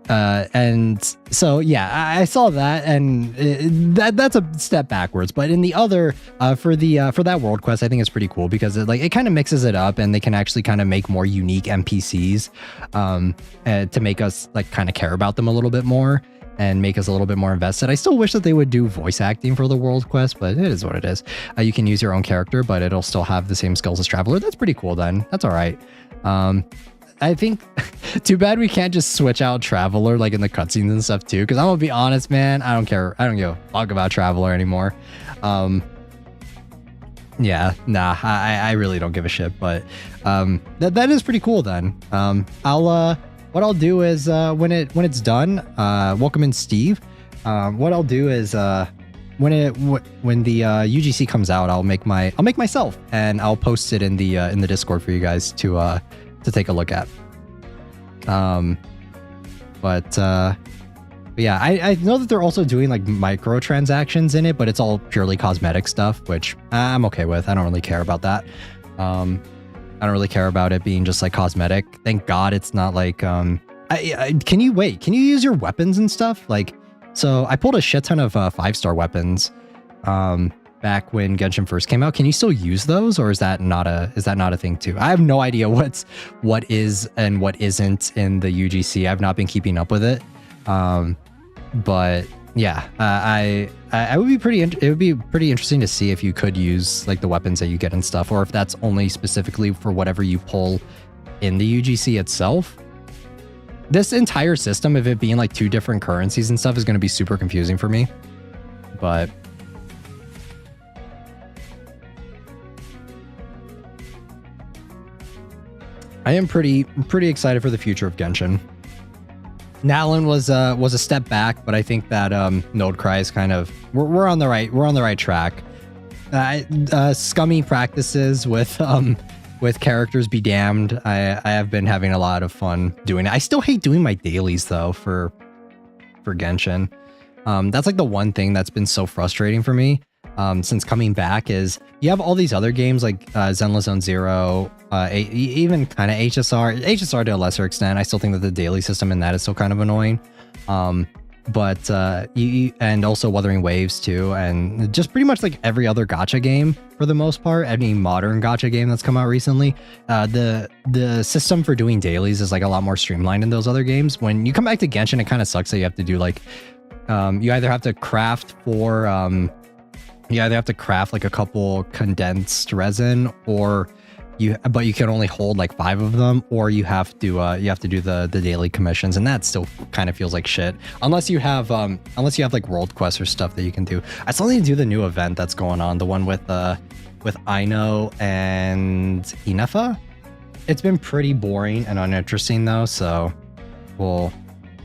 And so yeah, I saw that, and that's a step backwards. But in the other, for that world quest, I think it's pretty cool because it kind of mixes it up, and they can actually kind of make more unique NPCs, to make us like kind of care about them a little bit more and make us a little bit more invested. I still wish that they would do voice acting for the world quest, but it is what it is. You can use your own character, but it'll still have the same skills as Traveler. That's pretty cool then. That's all right. I think too bad we can't just switch out Traveler like in the cutscenes and stuff too, because I'm gonna be honest, man, I don't care. I don't give a fuck about Traveler anymore. Yeah, nah, I really don't give a shit, but that is pretty cool then. What I'll do is when it's done, welcome in Steve. What I'll do is when the UGC comes out, I'll make myself, and I'll post it in the Discord for you guys to take a look at. But yeah, I know that they're also doing like microtransactions in it, but it's all purely cosmetic stuff, which I'm okay with. I don't really care about that. I don't really care about it being just like cosmetic. Thank God it's not like can you use your weapons and stuff? Like, so I pulled a shit ton of 5-star weapons back when Genshin first came out. Can you still use those, or is that not a thing too? I have no idea what is and what isn't in the UGC. I've not been keeping up with it. But yeah, it would be pretty interesting to see if you could use like the weapons that you get and stuff, or if that's only specifically for whatever you pull in the UGC itself. This entire system of it being like 2 different currencies and stuff is going to be super confusing for me. But I am pretty excited for the future of Genshin. Nalin was a step back, but I think that Node Cry is kind of we're on the right track. Scummy practices with characters be damned. I have been having a lot of fun doing it. I still hate doing my dailies though for Genshin. That's like the one thing that's been so frustrating for me since coming back is you have all these other games like Zenless Zone Zero, even kind of HSR to a lesser extent. I still think that the daily system in that is still kind of annoying. But and also Wuthering Waves too, and just pretty much like every other gacha game for the most part, any modern gacha game that's come out recently, the system for doing dailies is like a lot more streamlined in those other games. When you come back to Genshin, it kind of sucks that you have to do like you either have to craft like a couple condensed resin, or but you can only hold like 5 of them, or you have to do the daily commissions, and that still kind of feels like shit unless you have like world quests or stuff that you can do. I still need to do the new event that's going on, the one with Aino and Inefa. It's been pretty boring and uninteresting though, so we'll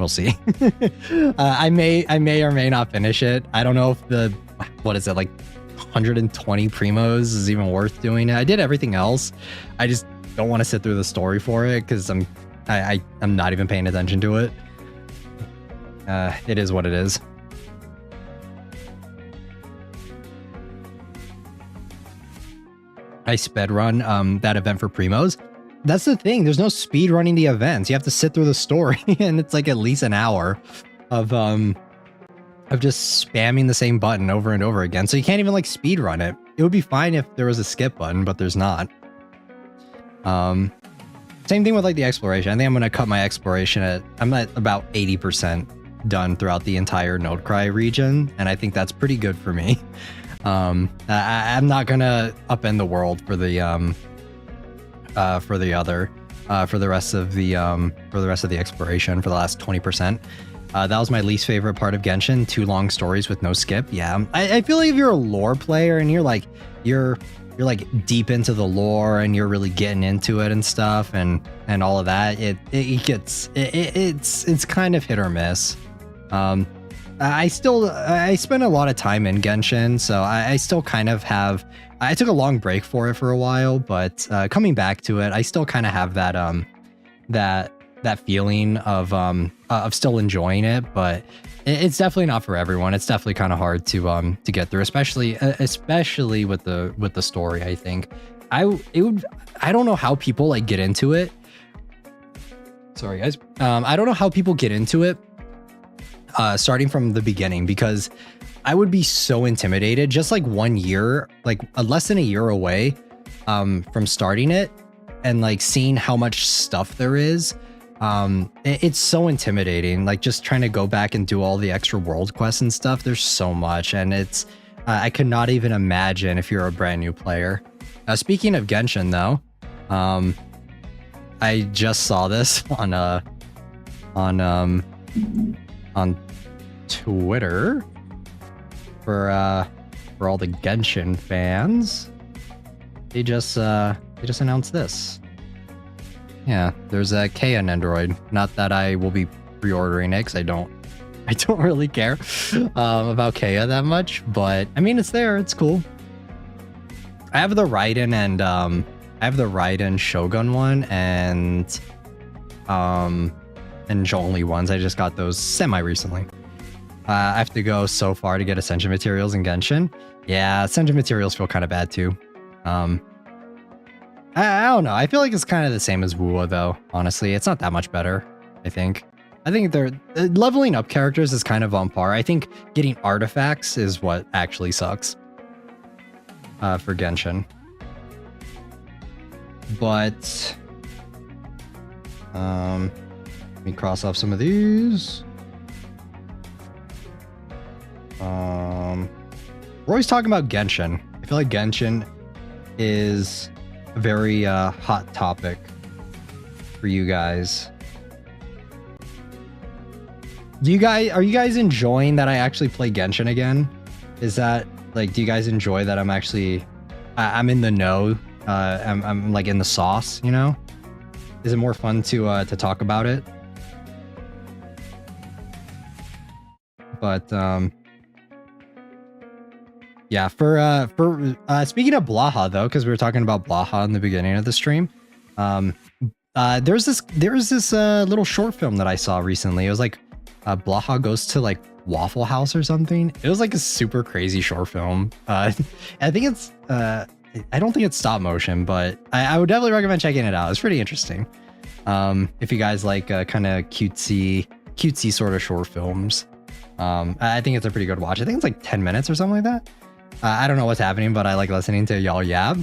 see. I may or may not finish it. I don't know if what is it, like 120 primos is even worth doing it. I did everything else. I just don't want to sit through the story for it because I'm not even paying attention to it. It is what it is. I sped run that event for primos. That's the thing. There's no speed running the events. You have to sit through the story, and it's like at least an hour of just spamming the same button over and over again. So you can't even like speed run it. It would be fine if there was a skip button, but there's not. Same thing with like the exploration. I think I'm going to cut my exploration I'm at about 80% done throughout the entire Node Cry region. And I think that's pretty good for me. I'm not going to upend the world for the rest of the exploration for the last 20%. That was my least favorite part of Genshin. 2 long stories with no skip. Yeah, I feel like if you're a lore player and you're you're like deep into the lore and you're really getting into it and stuff and all of that, it's kind of hit or miss. I spent a lot of time in Genshin, so I still kind of have. I took a long break for it for a while, but coming back to it, I still kind of have that that feeling of still enjoying it, but it's definitely not for everyone. It's definitely kind of hard to get through, especially with the story. I think I don't know how people like get into it. Sorry guys. I don't know how people get into it starting from the beginning, because I would be so intimidated just like 1 year, like less than a year away from starting it and like seeing how much stuff there is. It's so intimidating, like just trying to go back and do all the extra world quests and stuff. There's so much, and it's I could not even imagine if you're a brand new player. Speaking of Genshin though, I just saw this on Twitter for all the Genshin fans. They just announced this. Yeah, there's a Kea Nendoroid. Not that I will be pre-ordering it, because I don't really care about Kea that much, but I mean, it's there. It's cool. I have the Raiden and Shogun one and Zhongli ones. I just got those semi recently. I have to go so far to get Ascension materials in Genshin. Yeah, Ascension materials feel kind of bad too. I don't know. I feel like it's kind of the same as Wuwa though. Honestly, it's not that much better. I think they're leveling up characters is kind of on par. I think getting artifacts is what actually sucks for Genshin. But let me cross off some of these. We're always talking about Genshin. I feel like Genshin is a very hot topic for you guys. Are you guys enjoying that I actually play Genshin again? Is that like, do you guys enjoy that I'm actually I'm in the know? I'm like in the sauce, you know? Is it more fun to talk about it? But yeah, for speaking of Blaha though, because we were talking about Blaha in the beginning of the stream, there's this little short film that I saw recently. It was like Blaha goes to like Waffle House or something. It was like a super crazy short film. I think it's I don't think it's stop motion, but I would definitely recommend checking it out. It's pretty interesting. If you guys like kind of cutesy sort of short films. I think it's a pretty good watch. I think it's like 10 minutes or something like that. I don't know what's happening, but I like listening to y'all yap.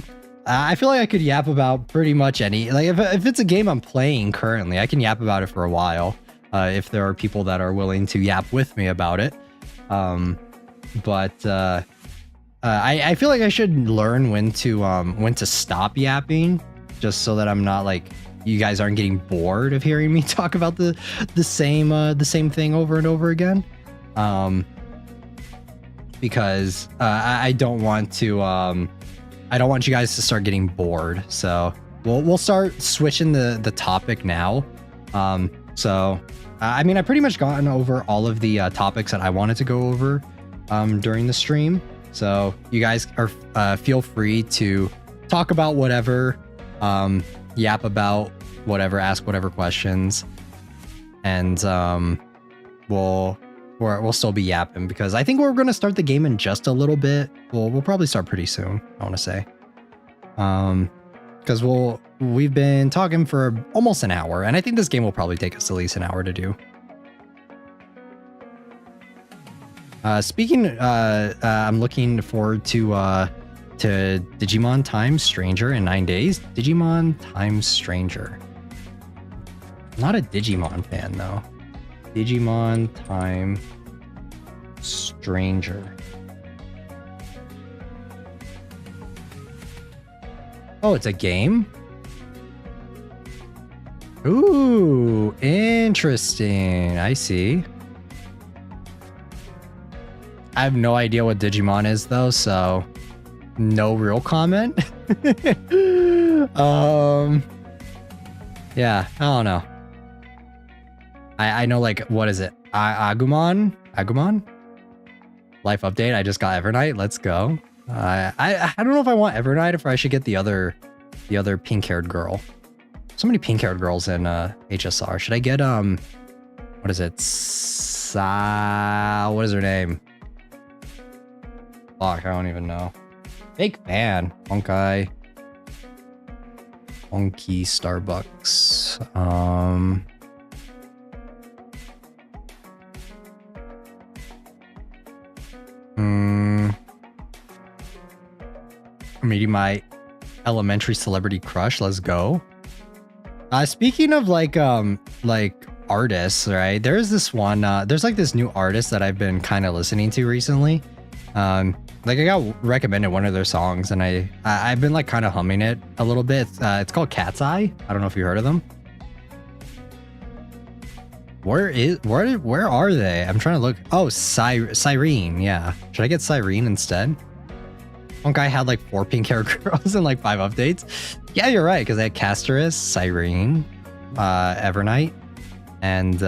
I feel like I could yap about pretty much any, like if it's a game I'm playing currently, I can yap about it for a while. If there are people that are willing to yap with me about it. I feel like I should learn when to stop yapping, just so that I'm not like, you guys aren't getting bored of hearing me talk about the same thing over and over again. Because I don't want you guys to start getting bored. So we'll start switching the topic now. I mean, I've pretty much gotten over all of the topics that I wanted to go over during the stream. So you guys are feel free to talk about whatever, yap about whatever, ask whatever questions, and we'll still be yapping, because I think we're going to start the game in just a little bit. We'll probably start pretty soon, I want to say. Because we've been talking for almost an hour, and I think this game will probably take us at least an hour to do. I'm looking forward to Digimon Time Stranger in 9 days. Digimon Time Stranger. I'm not a Digimon fan though. Digimon Time Stranger. Oh, it's a game? Ooh, interesting. I see. I have no idea what Digimon is though, so no real comment. Yeah, I don't know. I know, like, what is it? Agumon? Life update. I just got Evernight. Let's go. I don't know if I want Evernight or if I should get the other pink-haired girl. So many pink-haired girls in HSR. Should I get what is it? What is her name? Fuck, I don't even know. Fake fan. Honkai. Honky Starbucks. I'm meeting my elementary celebrity crush. Let's go. Speaking of like artists, right? There's this one. There's like this new artist that I've been kind of listening to recently. Like I got recommended one of their songs, and I've been like kind of humming it a little bit. It's called Cat's Eye. I don't know if you heard of them. Where are they? I'm trying to look. Oh, Cyrene. Yeah. Should I get Cyrene instead? One guy had like 4 pink hair girls and like 5 updates. Yeah, you're right, because they had Casterus, Cyrene, Evernight, and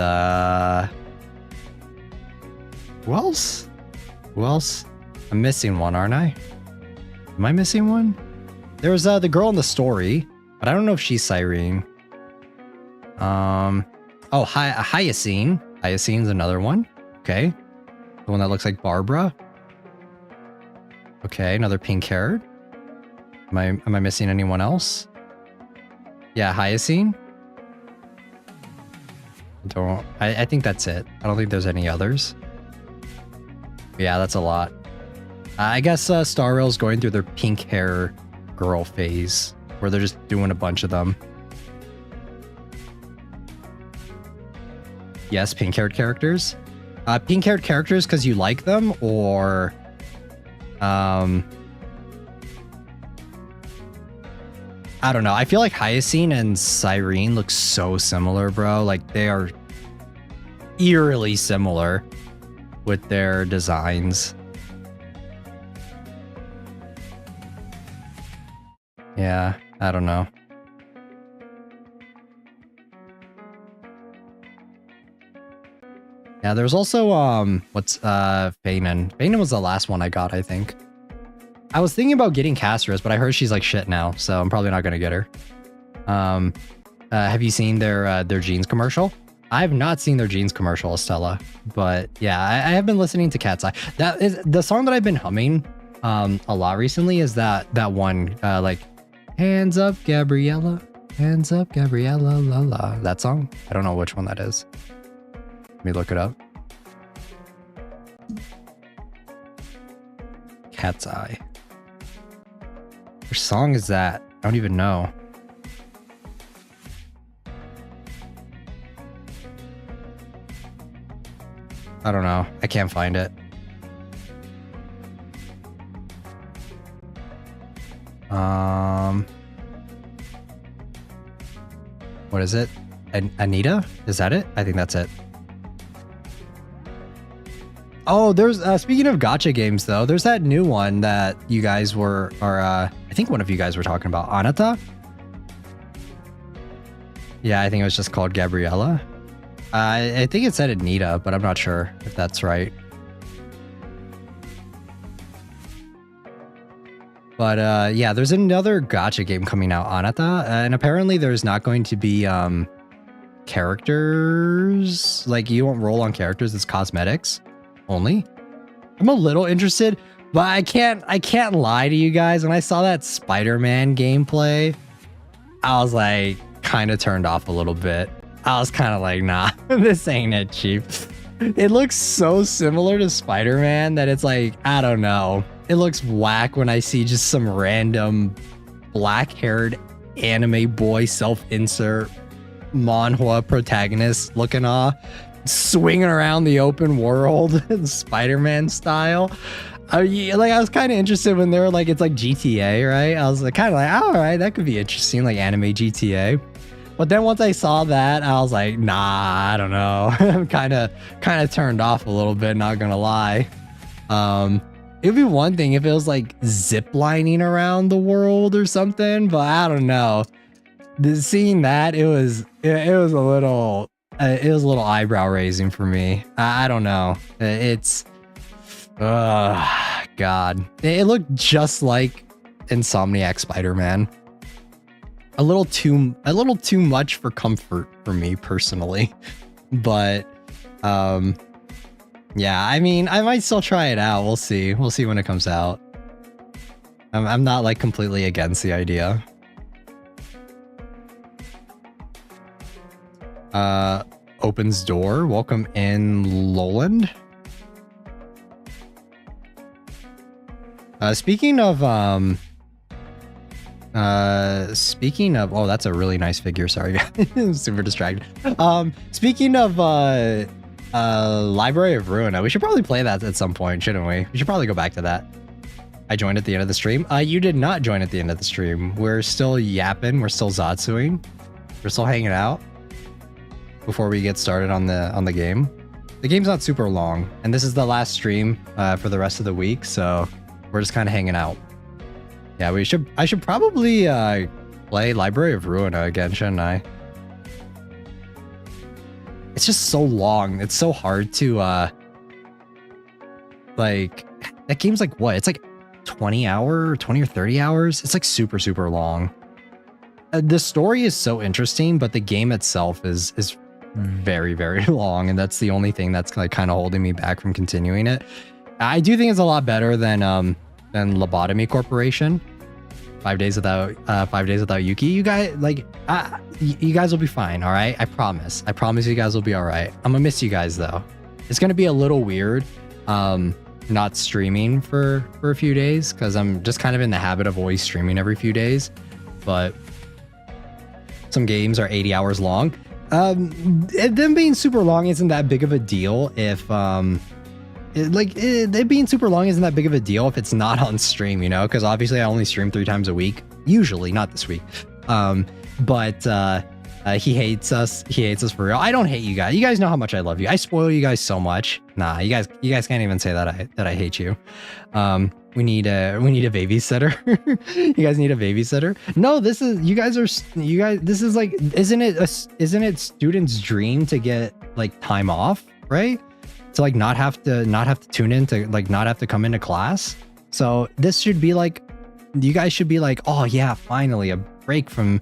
who else? Who else? I'm missing one, aren't I? Am I missing one? There was the girl in the story, but I don't know if she's Cyrene. Oh, Hyacine. Hyacine's another one. Okay. The one that looks like Barbara. Okay, another pink haired. Am I missing anyone else? Yeah, Hyacine. I think that's it. I don't think there's any others. Yeah, that's a lot. I guess Star Rail's going through their pink hair girl phase, where they're just doing a bunch of them. Yes, pink-haired characters. Pink-haired characters because you like them, or I don't know. I feel like Hyacine and Cyrene look so similar, bro. Like they are eerily similar with their designs. Yeah, I don't know. Yeah, there's also what's Feynman. Feynman was the last one I got, I think. I was thinking about getting Casterus, but I heard she's like shit now, so I'm probably not gonna get her. Have you seen their jeans commercial? I have not seen their jeans commercial, Estella, but yeah, I have been listening to Cat's Eye. That is the song that I've been humming a lot recently. Is that one like hands up, Gabriella, hands up, Gabriella, la la. That song? I don't know which one that is. Let me look it up. Cat's Eye. Which song is that? I don't even know. I don't know. I can't find it. What is it? Anita? Is that it? I think that's it. Oh, there's speaking of gacha games though, there's that new one that you guys were, or I think one of you guys were talking about, Anata. Yeah, I think it was just called Gabriella. I think it said Anita, but I'm not sure if that's right. But yeah, there's another gacha game coming out, Anata, and apparently there's not going to be characters. Like you won't roll on characters, it's cosmetics only. I'm a little interested, but I can't lie to you guys. When I saw that Spider-Man gameplay, I was like kind of turned off a little bit. I was kind of like, nah, this ain't it, cheap. It looks so similar to Spider-Man that it's like, I don't know. It looks whack when I see just some random black-haired anime boy self-insert manhwa protagonist looking off, swinging around the open world Spider-Man style. I was kind of interested when they were like, it's like GTA, right? I was like, kind of like, all right, that could be interesting, like anime GTA. But then once I saw that, I was like, nah, I don't know. I'm kind of turned off a little bit, not gonna lie. it'd be one thing if it was like zip lining around the world or something, but I don't know. Seeing that, it was a little eyebrow raising for me. I don't know. It's God. It looked just like Insomniac Spider-Man. A little too much for comfort for me personally. But yeah, I mean, I might still try it out. We'll see. We'll see when it comes out. I'm not like completely against the idea. Opens door. Welcome in, Lowland. Speaking of, oh, that's a really nice figure. Sorry, I'm super distracted. Speaking of, Library of Ruina, we should probably play that at some point, shouldn't we? We should probably go back to that. I joined at the end of the stream. You did not join at the end of the stream. We're still yapping. We're still zatsuing. We're still hanging out before we get started on the game. The game's not super long, and this is the last stream for the rest of the week, so we're just kind of hanging out. Yeah, I should probably play Library of Ruina again, shouldn't I? It's just so long. It's so hard to like, that game's like what? It's like 20 or 30 hours. It's like super long. The story is so interesting, but the game itself is very long, and that's the only thing that's like kind of holding me back from continuing it. I do think it's a lot better than Lobotomy Corporation. 5 days without Yuki. You guys like you guys will be fine, all right? I promise you guys will be all right. I'm gonna miss you guys though. It's gonna be a little weird not streaming for a few days, because I'm just kind of in the habit of always streaming every few days, but some games are 80 hours long. Them being super long isn't that big of a deal if it being super long isn't that big of a deal if it's not on stream, you know, because obviously I only stream 3 times a week, usually, not this week. But he hates us for real. I don't hate you guys. You guys know how much I love you. I spoil you guys so much. Nah, you guys can't even say that I hate you. We need a babysitter. You guys need a babysitter? No, this is this is like, isn't it students' dream to get like time off, right? To like not have to tune in, to like not have to come into class. So this should be like, you guys should be like, oh yeah, finally a break from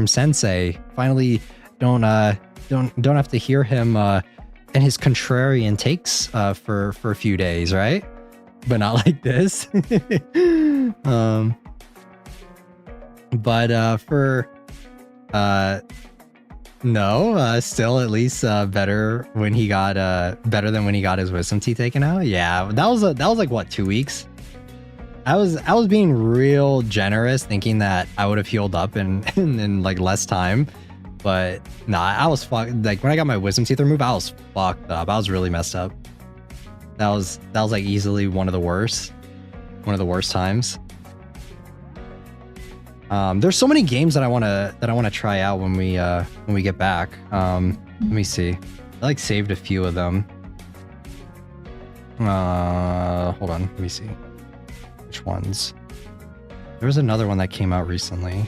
sensei. Finally don't have to hear him and his contrarian takes for a few days, right? But not like this. No, still at least better when he got better than when he got his wisdom teeth taken out. Yeah, that was like what, 2 weeks? I was being real generous, thinking that I would have healed up in like less time, but nah, I was fucked. Like when I got my wisdom teeth removed, I was fucked up. I was really messed up. That was like easily one of the worst times. There's so many games that I want to try out when we get back. Let me see. I like saved a few of them. Hold on. Let me see. Which ones? There was another one that came out recently.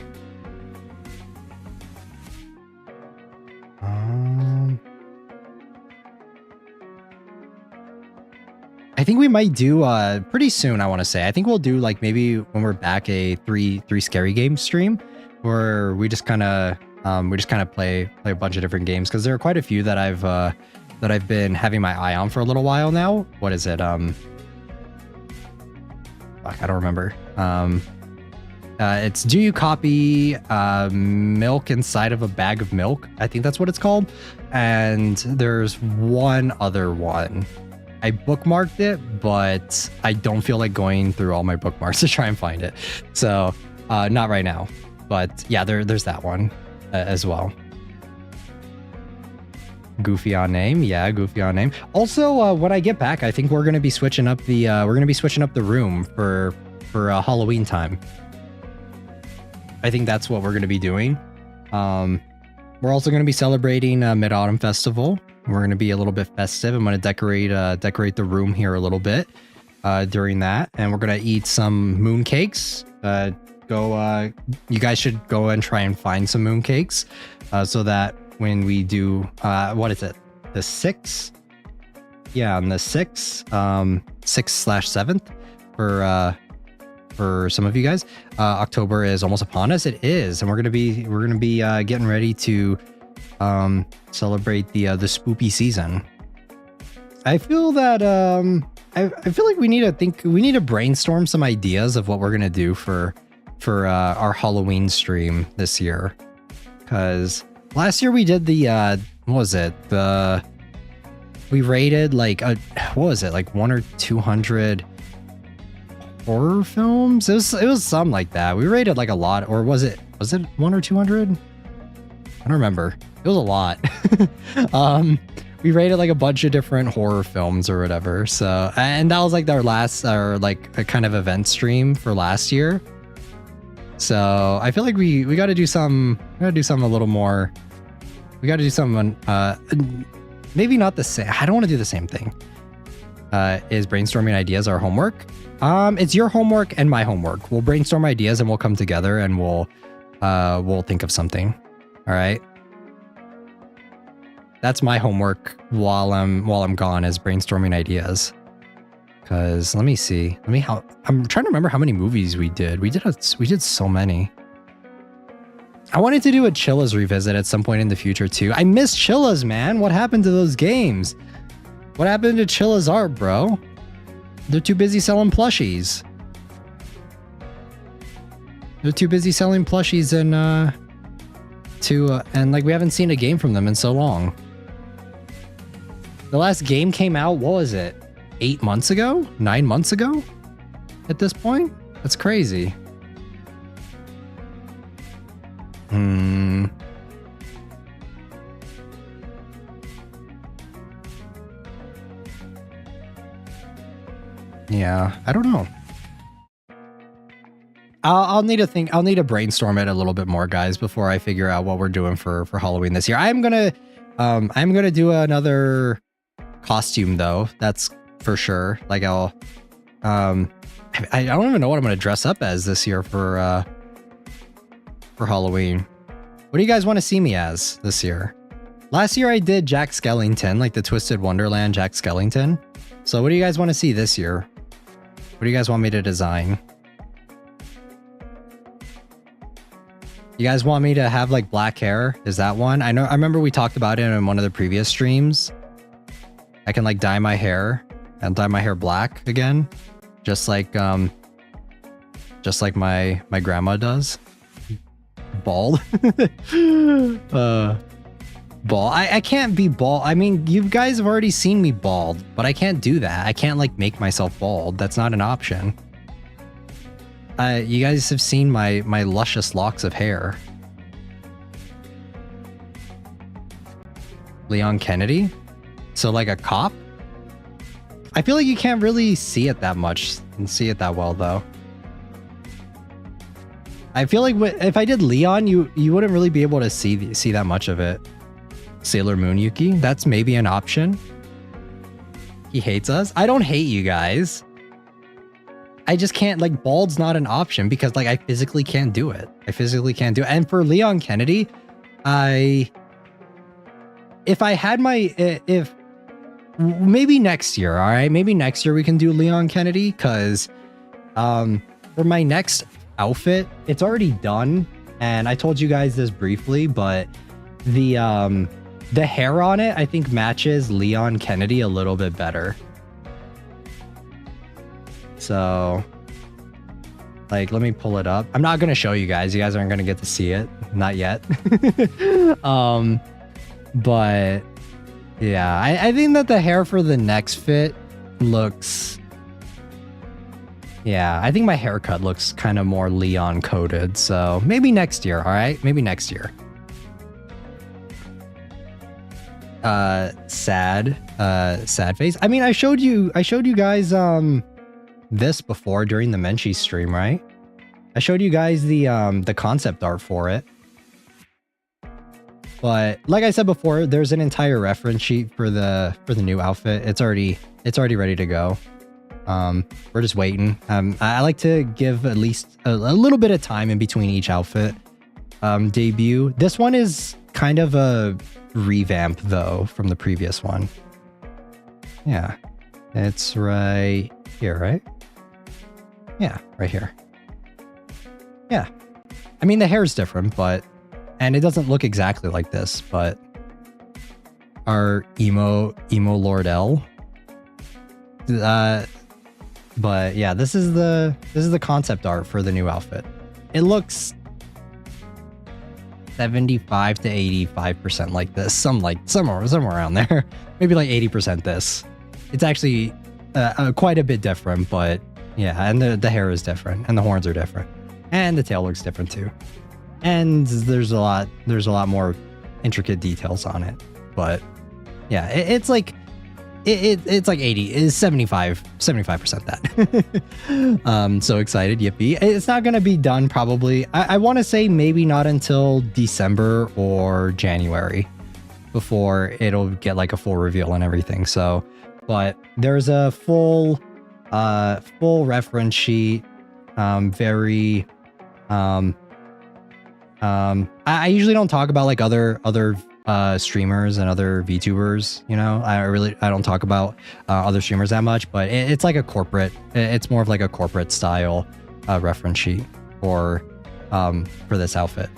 I think we might do pretty soon, I want to say. I think we'll do like maybe when we're back a three scary games stream, where we just kind of play a bunch of different games, because there are quite a few that I've been having my eye on for a little while now. What is it? Fuck, I don't remember. It's Do You Copy Milk Inside of a Bag of Milk? I think that's what it's called. And there's one other one. I bookmarked it, but I don't feel like going through all my bookmarks to try and find it. So not right now. But yeah, there's that one as well. Goofy on name. Yeah, goofy on name. Also, when I get back, I think we're gonna be switching up the room for Halloween time. I think that's what we're gonna be doing. We're also gonna be celebrating Mid-Autumn Festival. We're gonna be a little bit festive. I'm gonna decorate the room here a little bit. during that, and we're gonna eat some moon cakes. You guys should go and try and find some moon cakes, so that when we do, what is it? The 6th? Yeah, on the 6th, 6/7th for some of you guys. October is almost upon us. It is, and we're gonna be getting ready to celebrate the spoopy season. I feel that I feel like we need to brainstorm some ideas of what we're gonna do for our Halloween stream this year, because last year we did the what was it, we rated like what was it, like 100 or 200 horror films. It was something like that. We rated like a lot, or was it 1 or 200? I don't remember. It was a lot. We rated like a bunch of different horror films or whatever. So, and that was like our last, or like a kind of event stream for last year. So I feel like we got to do some, a little more. We got to do something. Maybe not the same. I don't want to do the same thing. Is brainstorming ideas our homework? It's your homework and my homework. We'll brainstorm ideas and we'll come together and we'll think of something. All right. That's my homework while I'm gone, is brainstorming ideas. Cause let me see. I'm trying to remember how many movies we did. We did so many. I wanted to do a Chilla's revisit at some point in the future too. I miss Chilla's, man. What happened to those games? What happened to Chilla's art, bro? They're too busy selling plushies. And like we haven't seen a game from them in so long. The last game came out, what was it? 8 months ago? 9 months ago? At this point? That's crazy. Yeah, I don't know. I'll need to brainstorm it a little bit more, guys, before I figure out what we're doing for Halloween this year. I'm gonna do another costume though. That's for sure. Like I don't even know what I'm gonna dress up as this year for Halloween. What do you guys want to see me as this year? Last year I did Jack Skellington, like the Twisted Wonderland Jack Skellington. So what do you guys want to see this year? What do you guys want me to design? You guys want me to have like black hair? Is that one? I remember we talked about it in one of the previous streams. I can like dye my hair and dye my hair black again. Just like my grandma does. Bald. Bald. I can't be bald. I mean, you guys have already seen me bald, but I can't do that. I can't like make myself bald. That's not an option. You guys have seen my luscious locks of hair. Leon Kennedy? So like a cop? I feel like you can't really see it that much and see it that well though. I feel like if I did Leon, you wouldn't really be able to see that much of it. Sailor Moon Yuki? That's maybe an option. He hates us? I don't hate you guys. I just can't, like, bald's not an option because, like, I physically can't do it. And for Leon Kennedy, maybe next year, all right? Maybe next year we can do Leon Kennedy because for my next outfit, it's already done. And I told you guys this briefly, but the hair on it, I think matches Leon Kennedy a little bit better. So, like, let me pull it up. I'm not going to show you guys. You guys aren't going to get to see it. Not yet. But yeah, I think that the hair for the next fit looks... Yeah, I think my haircut looks kind of more Leon coded. So maybe next year, all right? Maybe next year. Sad face. I mean, I showed you guys this before during the Menchie stream, right? I showed you guys the concept art for it. But like I said before, there's an entire reference sheet for the new outfit. It's already ready to go. We're just waiting. I like to give at least a little bit of time in between each outfit debut. This one is kind of a revamp though from the previous one. Yeah, it's right here, right? Yeah, right here. Yeah, I mean the hair is different, and it doesn't look exactly like this, but our emo Lord L. But yeah, this is the concept art for the new outfit. It looks 75 to 85% like this. Somewhere around there. Maybe like 80% this. It's actually quite a bit different, but yeah, and the hair is different, and the horns are different, and the tail looks different too. And there's a lot more intricate details on it, but yeah, it's like 75% that. So excited, yippee. It's not gonna be done probably. I want to say maybe not until December or January before it'll get like a full reveal and everything. So, but there's a full reference sheet. I usually don't talk about like other streamers and other VTubers, you know. I don't talk about other streamers that much, but it's like a corporate, it's more of like a corporate style reference sheet for this outfit.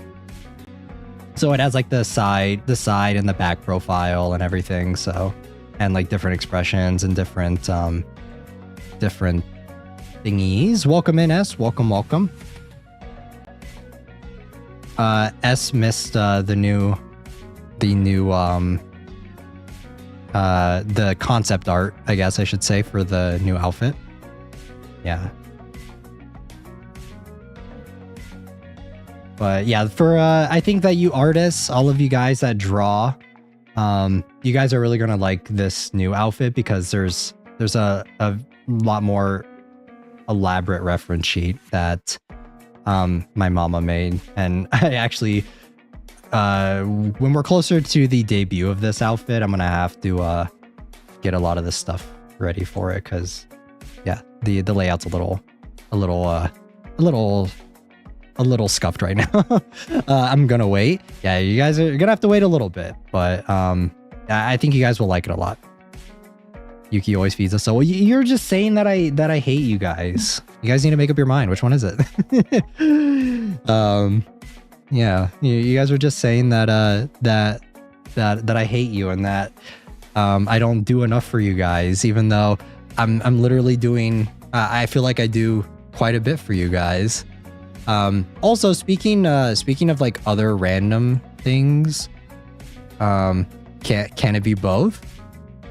So it has like the side and the back profile and everything, so, and like different expressions and different thingies. Welcome in, S. Welcome. S missed the concept art, I guess I should say, for the new outfit. Yeah. But yeah, for I think that you artists, all of you guys that draw, you guys are really gonna like this new outfit because there's a lot more elaborate reference sheet that my mama made, and I actually when we're closer to the debut of this outfit, I'm gonna have to get a lot of this stuff ready for it, because yeah, the layout's a little scuffed right now. I'm gonna wait. Yeah, you guys are gonna have to wait a little bit, but I think you guys will like it a lot. Yuki always feeds us. So you're just saying that I hate you guys. You guys need to make up your mind. Which one is it? Yeah, you guys were just saying that I hate you and that I don't do enough for you guys, even though I'm literally doing. I feel like I do quite a bit for you guys. Also, speaking of like other random things, can it be both?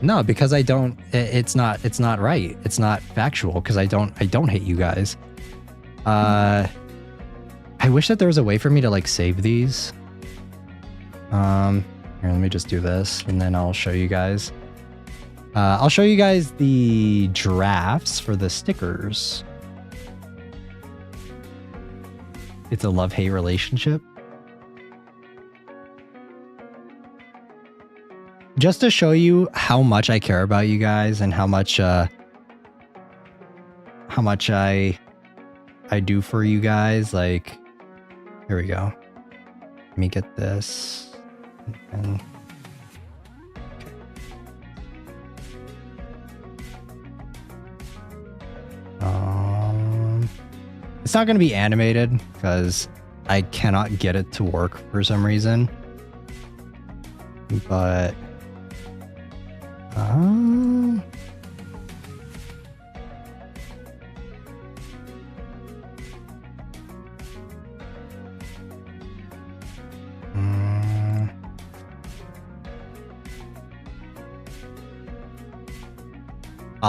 No, because I don't. It's not right. It's not factual because I don't hate you guys. I wish that there was a way for me to like save these. Here, let me just do this and then I'll show you guys. I'll show you guys the drafts for the stickers. It's a love-hate relationship. Just to show you how much I care about you guys and how much I do for you guys. Like, here we go. Let me get this. And it's not going to be animated because I cannot get it to work for some reason. But oh,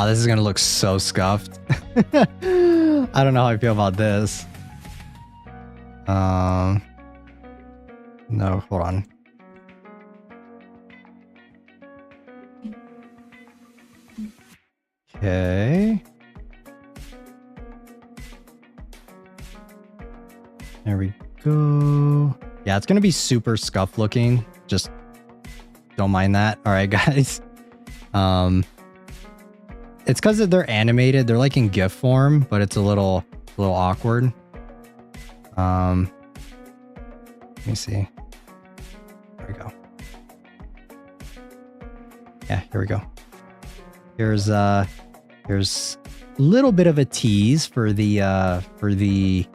this is gonna look so scuffed. I don't know how I feel about this. No, hold on. Okay. There we go. Yeah, it's gonna be super scuffed looking. Just don't mind that. All right, guys. It's because they're animated. They're like in GIF form, but it's a little awkward. Let me see. There we go. Yeah, here we go. Here's a little bit of a tease for the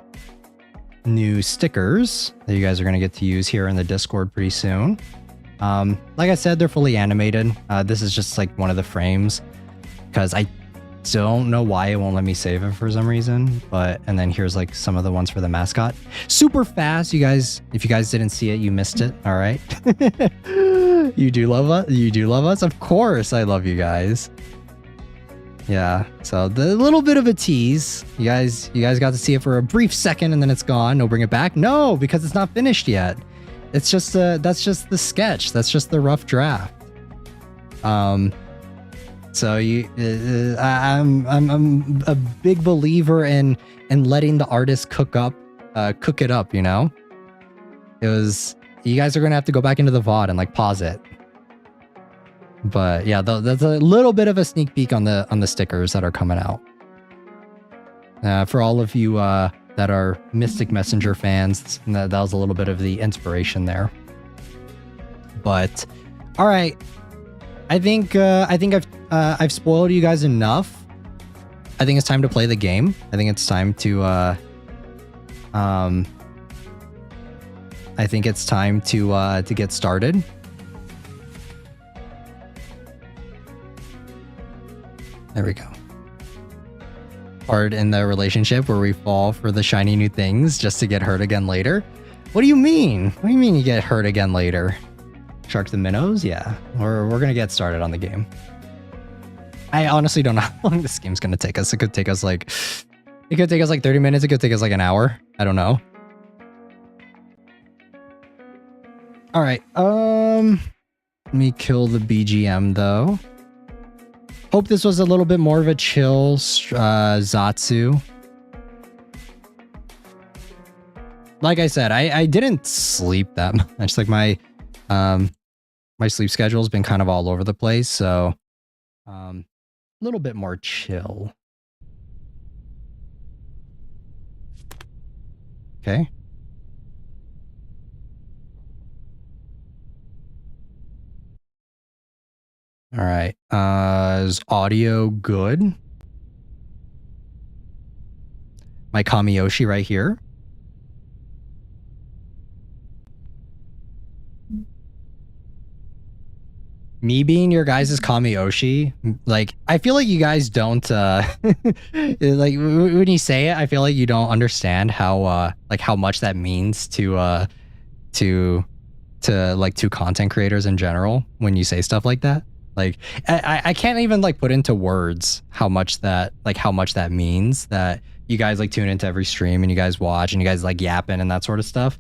new stickers that you guys are gonna get to use here in the Discord pretty soon. Like I said, they're fully animated. This is just like one of the frames because I don't know why it won't let me save it for some reason. And then here's like some of the ones for the mascot. Super fast, you guys. If you guys didn't see it, you missed it. All right. You do love us. You do love us. Of course, I love you guys. Yeah. So the little bit of a tease. You guys got to see it for a brief second, and then it's gone. No, bring it back. No, because it's not finished yet. It's just that's just the sketch. That's just the rough draft. So I'm a big believer in letting the artist cook it up. You know, you guys are gonna have to go back into the VOD and like pause it. But yeah, that's a little bit of a sneak peek on the stickers that are coming out. For all of you that are Mystic Messenger fans, that was a little bit of the inspiration there. But all right, I think I've spoiled you guys enough. I think it's time to play the game. I think it's time to get started. There we go. Part in the relationship where we fall for the shiny new things just to get hurt again later. What do you mean? What do you mean you get hurt again later? Sharks and Minnows? Yeah. We're gonna get started on the game. I honestly don't know how long this game's gonna take us. It could take us like 30 minutes. It could take us like an hour. I don't know. All right. Let me kill the BGM though. Hope this was a little bit more of a chill Zatsu. Like I said, I didn't sleep that much. Like my sleep schedule's been kind of all over the place, so a little bit more chill. Okay. All right. Is audio good? My Kamiyoshi right here. Me being your guys' Kamiyoshi, like, I feel like you guys don't, like, when you say it, I feel like you don't understand how, like, how much that means to content creators in general when you say stuff like that. Like, I can't even, like, put into words how much that means, that you guys, like, tune into every stream and you guys watch and you guys, like, yapping and that sort of stuff.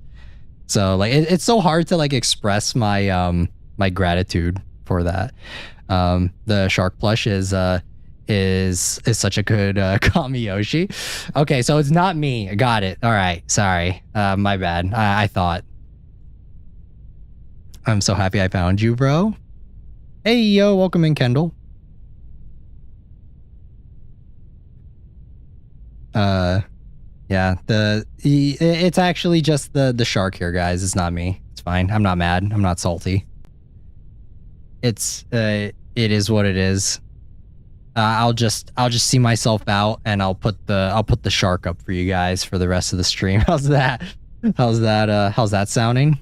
So, like, it's so hard to, like, express my, my gratitude for that. The shark plush is such a good Kamiyoshi. Okay, so it's not me. Got it. All right. Sorry. My bad. I thought. I'm so happy I found you, bro. Hey, yo, welcome in, Kendall. Yeah, it's actually just the shark here, guys. It's not me. It's fine. I'm not mad. I'm not salty. It is what it is. I'll just see myself out and I'll put the shark up for you guys for the rest of the stream. How's that? How's that sounding?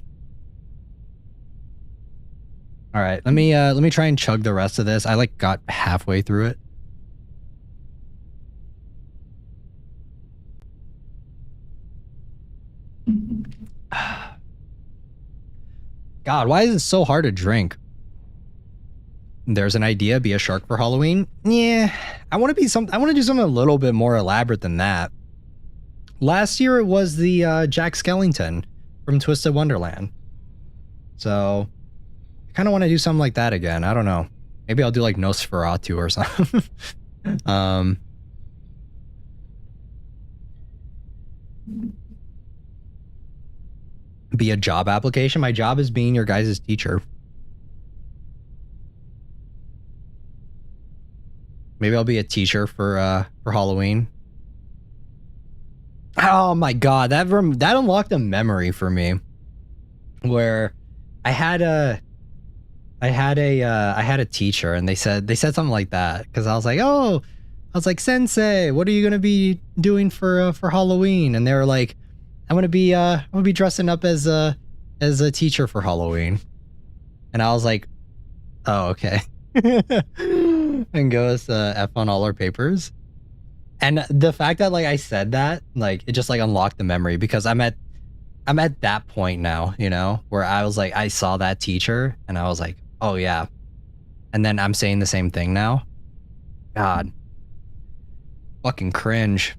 All right, let me try and chug the rest of this. I like got halfway through it. God, why is it so hard to drink? There's an idea, be a shark for Halloween. Yeah, I want to do something a little bit more elaborate than that. Last year it was the Jack Skellington from Twisted Wonderland. So I kind of want to do something like that again. I don't know. Maybe I'll do like Nosferatu or something. Be a job application. My job is being your guys' teacher. Maybe I'll be a teacher for Halloween. Oh my god, that unlocked a memory for me where I had a teacher and they said something like that because I was like, Sensei, what are you gonna be doing for Halloween? And they were like, I'm gonna be dressing up as a teacher for Halloween. And I was like, oh, okay. And goes F on all our papers. And the fact that like I said that, like it just like unlocked the memory because I'm at that point now, you know, where I was like, I saw that teacher and I was like, oh yeah. And then I'm saying the same thing now. God. Fucking cringe.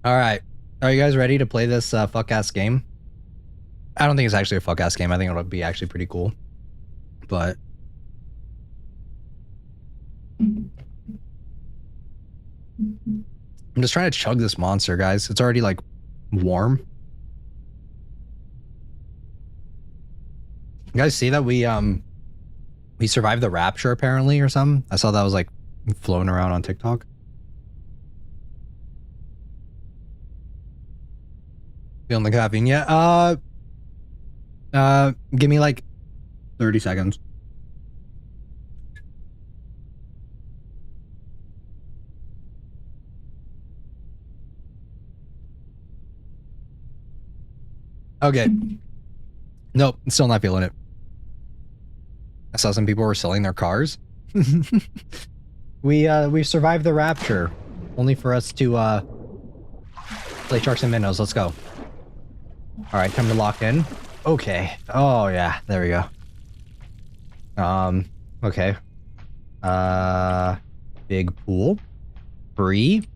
All right. Are you guys ready to play this fuck-ass game? I don't think it's actually a fuck-ass game. I think it'll be actually pretty cool. But... I'm just trying to chug this monster, guys. It's already, like, warm. You guys see that we survived the rapture, apparently, or something? I saw that was, like, floating around on TikTok. Feeling the caffeine? Yeah, give me like 30 seconds. Okay. Nope, still not feeling it. I saw some people were selling their cars. We survived the rapture. Only for us to play Sharks and Minnows. Let's go. Alright, time to lock in. Okay. Oh yeah, there we go. Okay. Big pool. Free.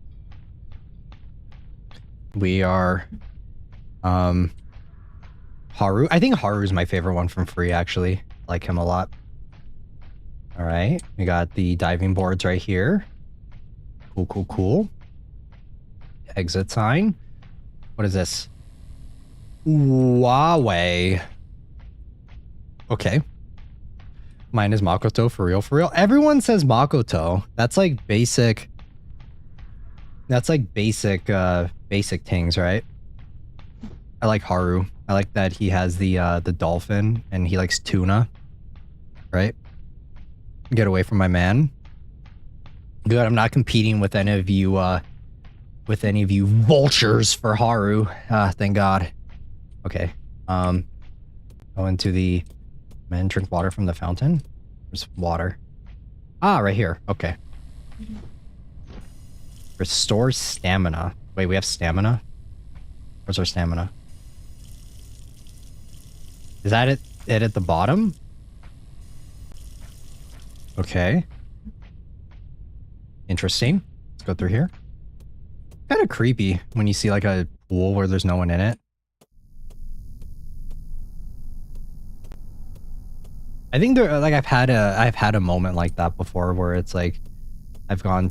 We are Haru. I think Haru's my favorite one from Free, actually. I like him a lot. Alright. We got the diving boards right here. Cool, cool, cool. Exit sign. What is this? Huawei. Okay. Mine is Makoto, for real, for real. Everyone says Makoto. That's like basic. That's like basic things, right? I like Haru. I like that he has the dolphin and he likes tuna. Right? Get away from my man. Good, I'm not competing with any of you vultures for Haru. Thank God. Okay. Go into the men, drink water from the fountain. There's water. Ah, right here. Okay. Restores stamina. Wait, we have stamina? Where's our stamina? Is that it at the bottom? Okay. Interesting. Let's go through here. Kind of creepy when you see like a pool where there's no one in it. I think there, like I've had a moment like that before where it's like I've gone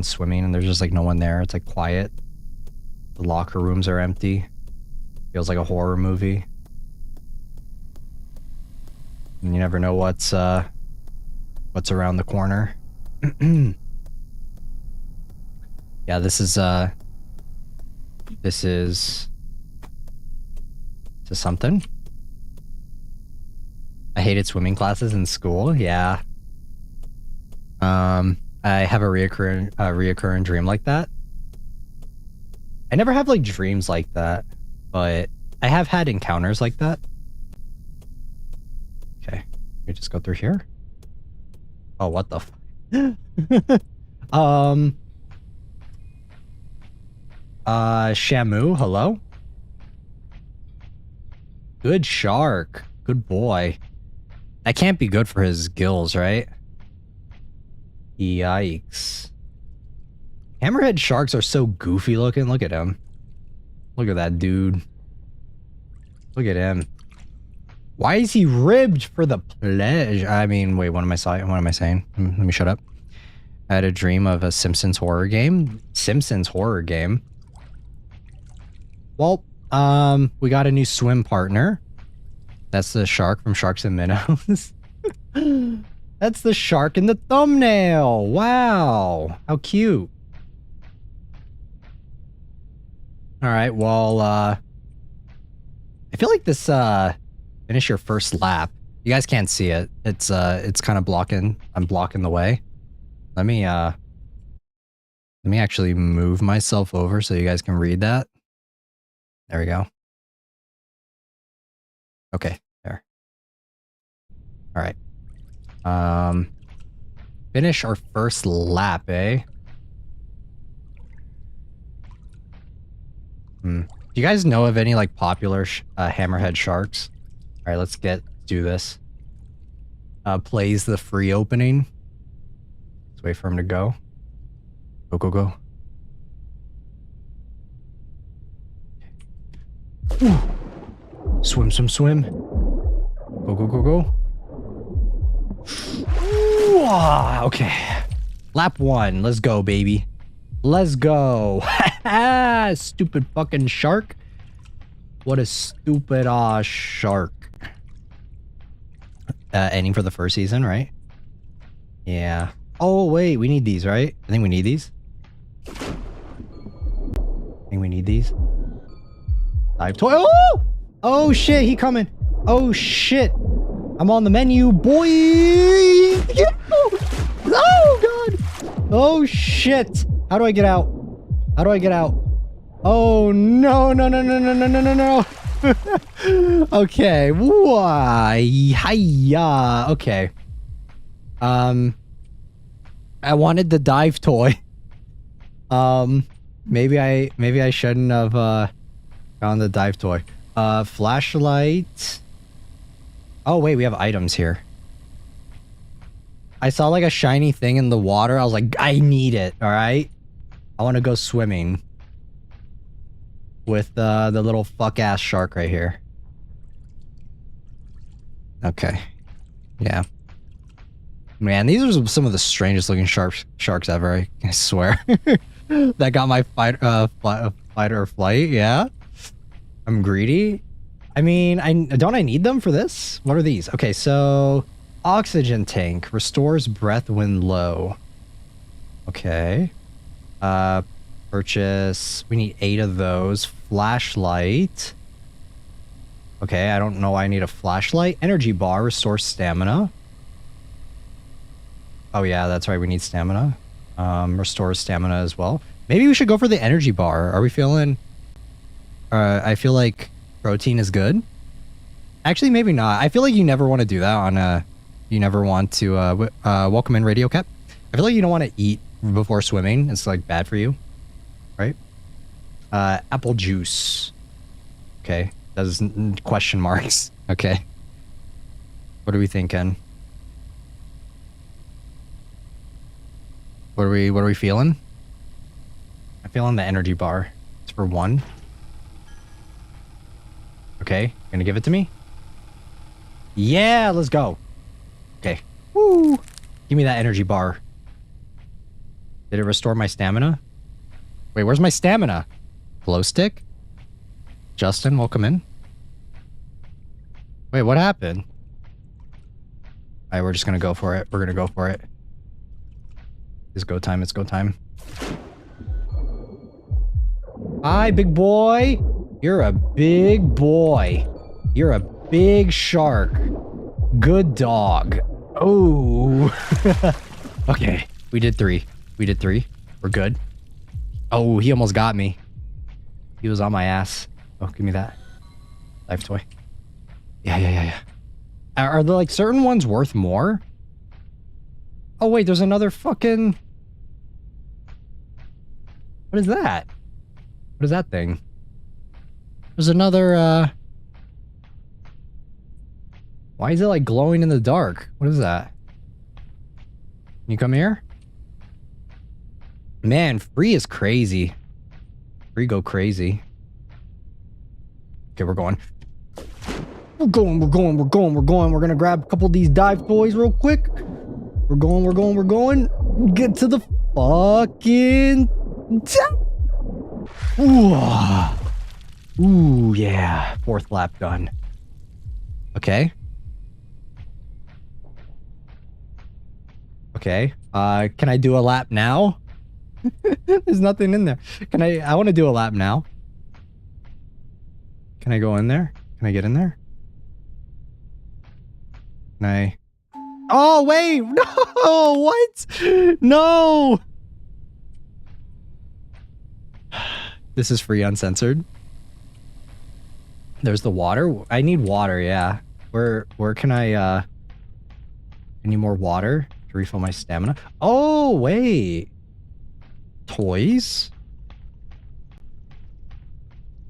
swimming and there's just like no one there. It's like quiet. The locker rooms are empty. Feels like a horror movie. And you never know what's around the corner. Yeah, this is something. I hated swimming classes in school. Yeah. I have a reoccurring dream like that. I never have like dreams like that, but I have had encounters like that. Okay, we just go through here. Oh, what the Shamu, hello? Good shark. Good boy. That can't be good for his gills, right? Yikes. Hammerhead sharks are so goofy looking. Look at him. Look at that dude. Look at him. Why is he ribbed for the pleasure? I mean, wait, what am I saying? Let me shut up. I had a dream of a Simpsons horror game. Simpsons horror game. Well, we got a new swim partner. That's the shark from Sharks and Minnows. That's the shark in the thumbnail. Wow. How cute. All right, well, I feel like this, finish your first lap. You guys can't see it. It's kind of blocking, I'm blocking the way. Let me actually move myself over so you guys can read that. There we go. Okay, there. All right. Finish our first lap, eh? Do you guys know of any like popular hammerhead sharks? All right, let's do this. Plays the free opening. Let's wait for him to go. Go, go, go. Ooh. Swim, swim, swim. Go, go, go, go. Ooh, okay. Lap 1. Let's go, baby. Let's go. Stupid fucking shark. What a stupid shark. Ending for the first season, right? Yeah. Oh, wait. We need these, right? I think we need these. Dive toy. Oh! Oh, shit. He coming. Oh, shit. I'm on the menu, boy. Yeah. Oh, God. Oh, shit. How do I get out? How do I get out? Oh, no, no, no, no, no, no, no, no, no. Okay. Why? Hiya. Okay. I wanted the dive toy. Maybe I shouldn't have found the dive toy. Flashlight. Oh wait, we have items here. I saw like a shiny thing in the water. I was like, I need it. All right. I want to go swimming with the little fuck ass shark right here. Okay. Yeah. Man, these are some of the strangest looking sharks ever. I swear. That got my fight or flight. Yeah. I'm greedy. I mean, don't I need them for this? What are these? Okay, so oxygen tank restores breath when low. Okay. Purchase. We need 8 of those. Flashlight. Okay, I don't know why I need a flashlight. Energy bar restores stamina. Oh yeah, that's right. We need stamina. Restores stamina as well. Maybe we should go for the energy bar. Are we feeling? I feel like protein is good. Actually, maybe not. I feel like you never want to do that on you never want to welcome in Radio Cap. I feel like you don't want to eat before swimming. It's like bad for you, right? Apple juice. Okay, that's question marks. Okay. What are we thinking? What are we feeling? I'm feeling the energy bar. It's for 1. Okay, gonna give it to me? Yeah, let's go. Okay. Woo! Give me that energy bar. Did it restore my stamina? Wait, where's my stamina? Glow stick? Justin, welcome in. Wait, what happened? Alright, we're just gonna go for it. We're gonna go for it. It's go time, it's go time. Hi, big boy. You're a big boy. You're a big shark. Good dog. Oh. Okay, we did 3. We did 3. We're good. Oh, he almost got me. He was on my ass. Oh, give me that. Life toy. Yeah. Are there like certain ones worth more? Oh wait, there's another fucking... What is that? What is that thing? There's another, Why is it like glowing in the dark? What is that? Can you come here? Man, free is crazy. Free go crazy. Okay, we're going. We're going. We're gonna grab a couple of these dive toys real quick. We're going. Get to the fucking top. Ooh, yeah. 4th lap done. Okay. Okay. Can I do a lap now? There's nothing in there. I want to do a lap now. Can I go in there? Can I get in there? Can I? Oh, wait! No! What? No! This is free uncensored. There's the water. I need water, yeah. Where can I, any more water to refill my stamina? Oh, wait. Toys?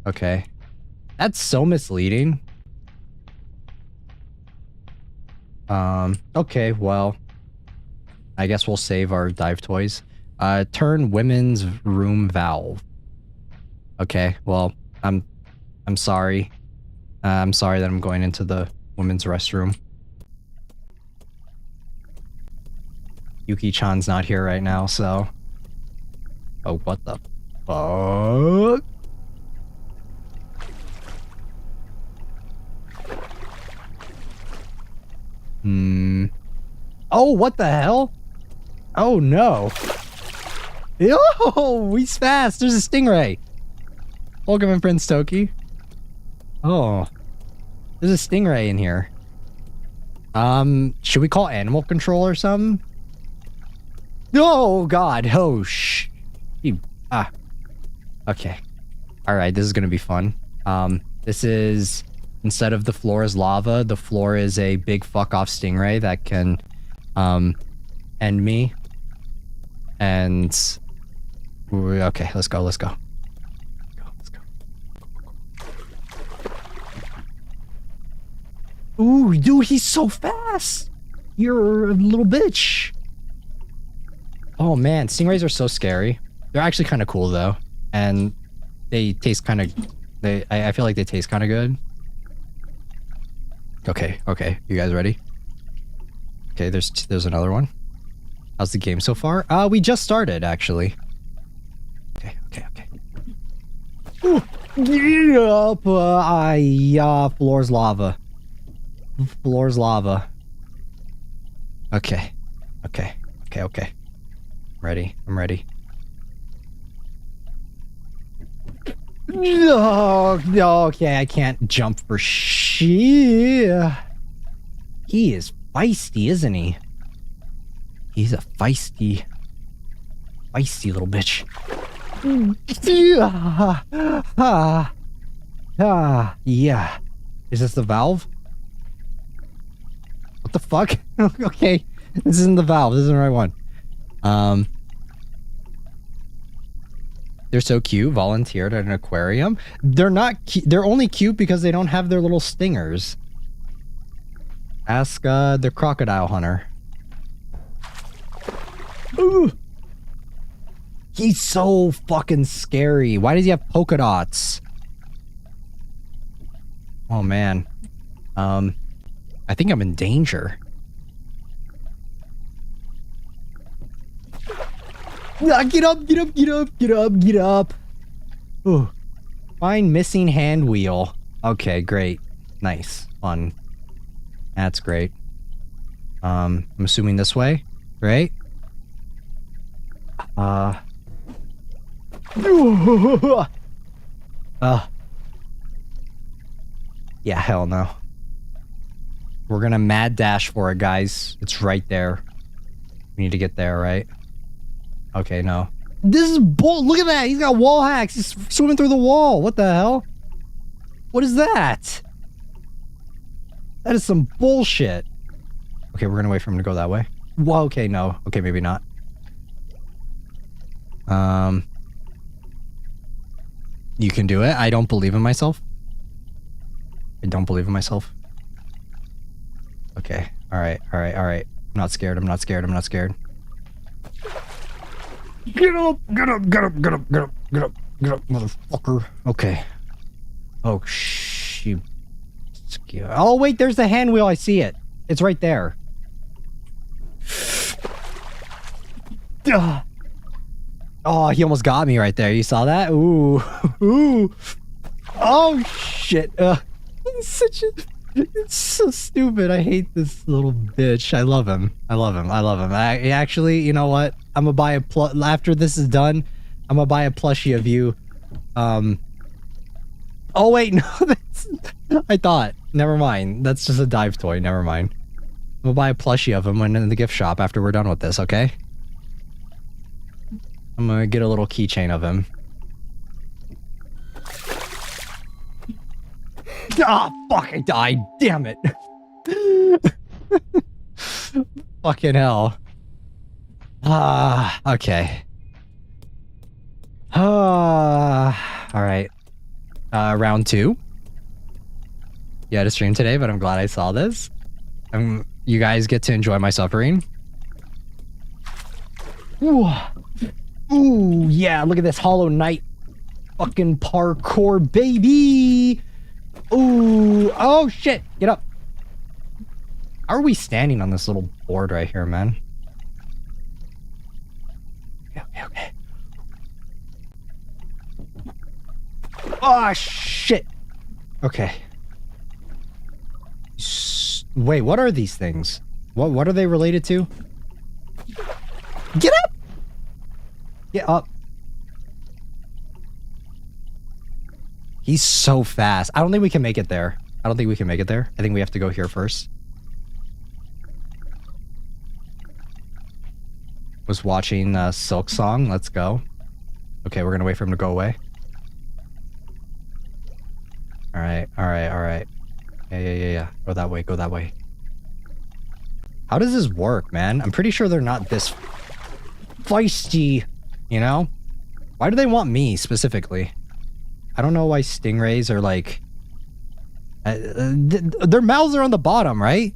Okay. That's so misleading. Okay, well, I guess we'll save our dive toys. Turn women's room valve. Okay, well, I'm sorry. I'm sorry that I'm going into the women's restroom. Yuki-chan's not here right now, so... Oh, what the fuck? Oh, what the hell? Oh, no. Yo, he's fast. There's a stingray. Welcome in, Prince Toki. Oh, there's a stingray in here. Should we call animal control or something? Oh, God. Oh, Okay. All right, this is gonna be fun. This is, instead of the floor is lava, the floor is a big fuck off stingray that can, end me. And, okay, let's go. Let's go. Ooh, dude, he's so fast. You're a little bitch. Oh man, stingrays are so scary. They're actually kind of cool though, and they taste kind of. I feel like they taste kind of good. Okay, you guys ready? Okay, there's another one. How's the game so far? We just started actually. Okay. Ooh, get up! Floor's lava. Floor's lava. Okay. I'm ready. No, okay, I can't jump for shit. He is feisty, isn't he? He's a feisty little bitch. Yeah. Is this the valve? What the fuck? Okay, this isn't the valve. This isn't the right one. They're so cute. Volunteered at an aquarium. They're not. They're only cute because they don't have their little stingers. Ask the crocodile hunter. Ooh. He's so fucking scary. Why does he have polka dots? Oh man. I think I'm in danger. Get up. Ooh. Find missing hand wheel. Okay, great. Nice. Fun. That's great. I'm assuming this way, right? Yeah, hell no. We're gonna mad dash for it, guys. It's right there. We need to get there, right? Okay, no. This is bull. Look at that. He's got wall hacks. He's swimming through the wall. What the hell? What is that? That is some bullshit. Okay, we're gonna wait for him to go that way. Whoa, okay, no. Okay, maybe not. You can do it. I don't believe in myself. Okay. Alright. I'm not scared. Get up, motherfucker. Okay. Oh, shoot. Oh, wait, there's the hand wheel. I see it. It's right there. Oh, he almost got me right there. You saw that? Ooh. Oh, shit. He's such a... It's so stupid. I hate this little bitch. I love him. I love him. I love him. I actually, you know what? I'm gonna buy a after this is done, I'm gonna buy a plushie of you. Oh wait, no, that's I thought. Never mind. That's just a dive toy. Never mind. I'm gonna buy a plushie of him when in the gift shop after we're done with this, okay? I'm gonna get a little keychain of him. Ah, fuck, I died. Damn it. Fucking hell. Ah, okay. Ah, alright. Round 2. You had a stream today, but I'm glad I saw this. You guys get to enjoy my suffering. Ooh. Ooh, yeah, look at this Hollow Knight fucking parkour, baby! Ooh, oh shit, get up. How are we standing on this little board right here, man? Okay. Oh, shit. Okay. Wait, what are these things? What are they related to? Get up! Get up. He's so fast. I don't think we can make it there. I think we have to go here first. Was watching Silk Song. Let's go. Okay, we're gonna wait for him to go away. Alright. Yeah. Go that way. How does this work, man? I'm pretty sure they're not this feisty, you know? Why do they want me specifically? I don't know why stingrays are like... their mouths are on the bottom, right?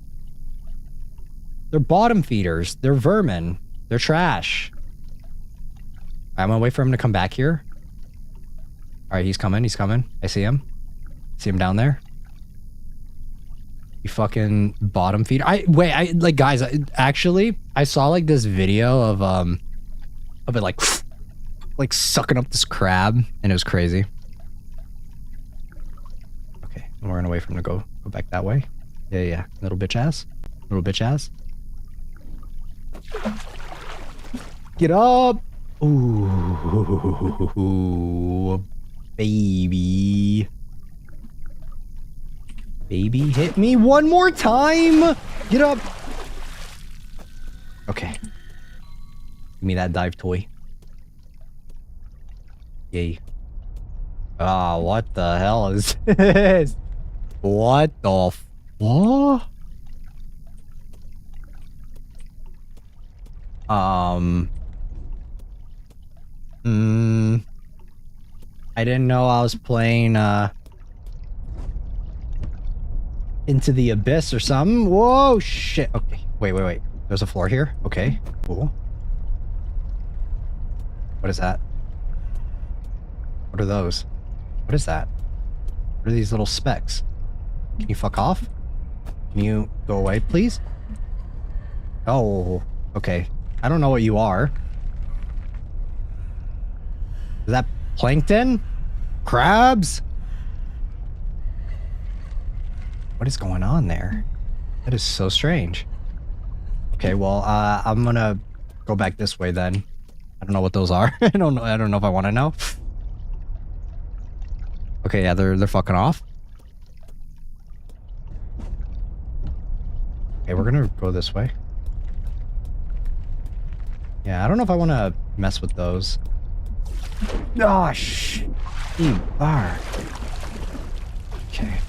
They're bottom feeders. They're vermin. They're trash. I'm gonna wait for him to come back here. Alright, he's coming. I see him. See him down there? You fucking bottom feeder. Guys, actually, I saw like this video of it like sucking up this crab, and it was crazy. Okay, and we're gonna wait for him to go back that way. Yeah. Little bitch ass. Get up! Ooh, baby. Baby, hit me one more time! Get up! Okay. Give me that dive toy. Yay. Ah, what the hell is this? What the what? I didn't know I was playing, Into the Abyss or something. Whoa, shit. Okay, wait. There's a floor here. Okay, cool. What is that? What are those? What is that? What are these little specks? Can you fuck off? Can you go away, please? Oh, okay. I don't know what you are. Is that plankton? Crabs? What is going on there? That is so strange. Okay, well, I'm gonna go back this way then. I don't know what those are. I don't know if I want to know. Okay, yeah, they're fucking off. Okay, we're gonna go this way. Yeah, I don't know if I want to mess with those. Gosh, you are. Okay.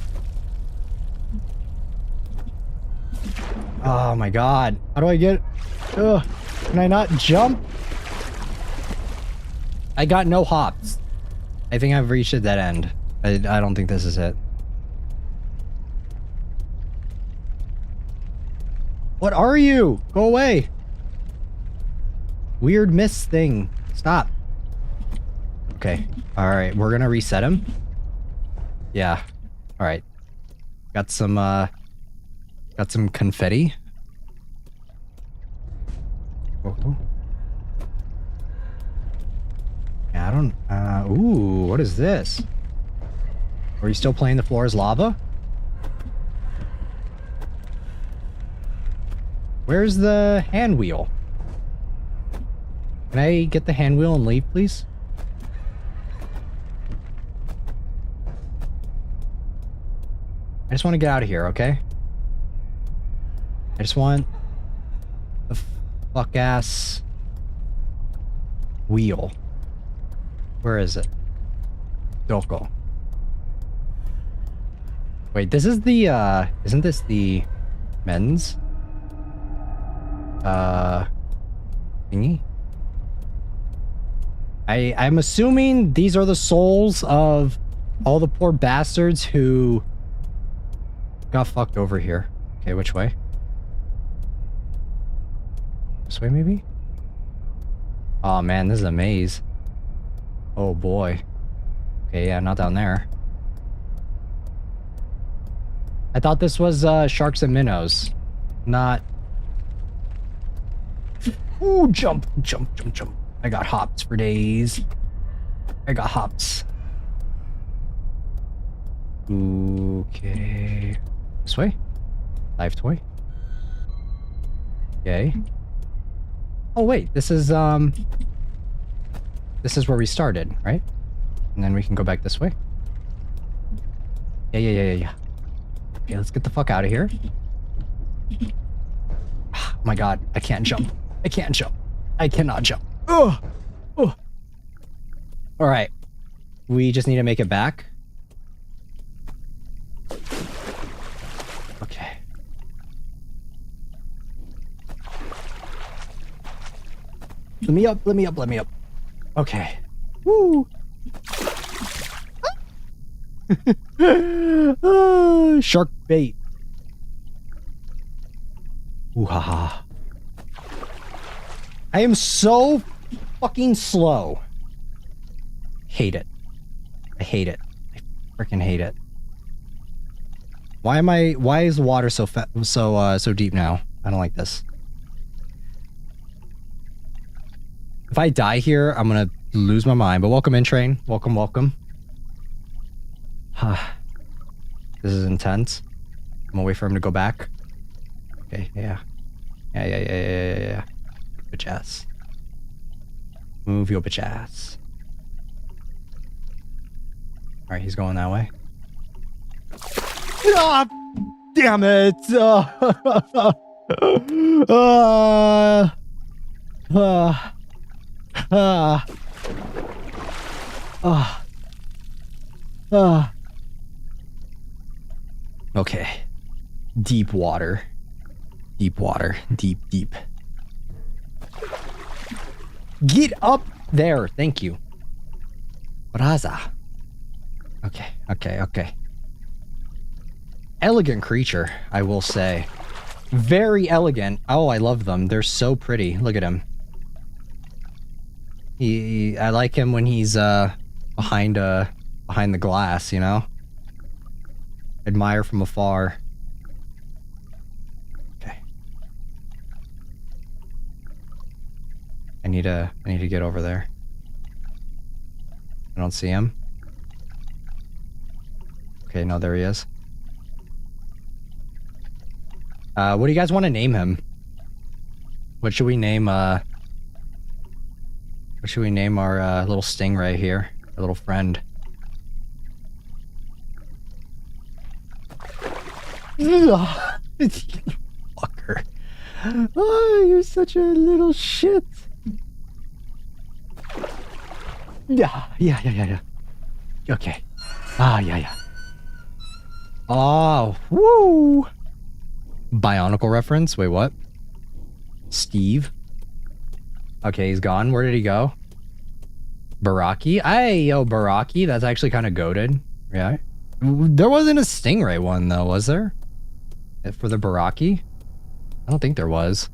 Oh my god. How do I get... Ugh. Can I not jump? I got no hops. I think I've reached a dead end. I don't think this is it. What are you? Go away. Weird mist thing. Stop. Okay. Alright, we're gonna reset him. Yeah. Alright. Got some confetti. Oh. Yeah, I don't... ooh, what is this? Are you still playing The Floor is Lava? Where's the hand wheel? Can I get the hand wheel and leave, please? I just want to get out of here, okay? I just want the fuck-ass wheel. Where is it? Doko. Wait, this is the, isn't this the men's? Thingy? I'm assuming these are the souls of all the poor bastards who got fucked over here. Okay, which way? This way, maybe? Oh man, this is a maze. Oh boy. Okay, yeah, not down there. I thought this was Sharks and Minnows, not... Ooh, jump, jump, jump, jump. I got hops for days. I got hops. Okay. This way? Live toy? Okay. Oh wait, this is where we started, right? And then we can go back this way. Yeah. Okay, let's get the fuck out of here. Oh my god, I can't jump. I can't jump. I cannot jump. Oh. All right. We just need to make it back. Okay. Let me up, let me up, let me up. Okay. Woo. Shark bait. Ooh ha ha. I am so fucking slow. Hate it. I hate it. I freaking hate it. Why is the water so deep now? I don't like this. If I die here, I'm gonna lose my mind. But welcome in, train. Welcome, welcome. This is intense. I'm gonna wait for him to go back. Okay, yeah. Yeah. Bitch ass. Move your bitch ass. Alright, he's going that way. Ah, damn it! Okay. Deep water. Deep water. Deep, deep. Get up there. Thank you. Braza. Okay. Elegant creature, I will say. Very elegant. Oh, I love them. They're so pretty. Look at him. I like him when he's behind the glass, you know? Admire from afar. Okay. I need to get over there. I don't see him. Okay, no, there he is. What do you guys want to name him? What should we name what should we name our little stingray here? Our little friend. Fucker. Oh, you're such a little shit. Yeah. Okay. Yeah. Oh, woo! Bionicle reference? Wait, what? Steve? Okay, he's gone. Where did he go? Baraki? Yo, Baraki. That's actually kind of goated. Yeah. There wasn't a Stingray one, though, was there? For the Baraki? I don't think there was.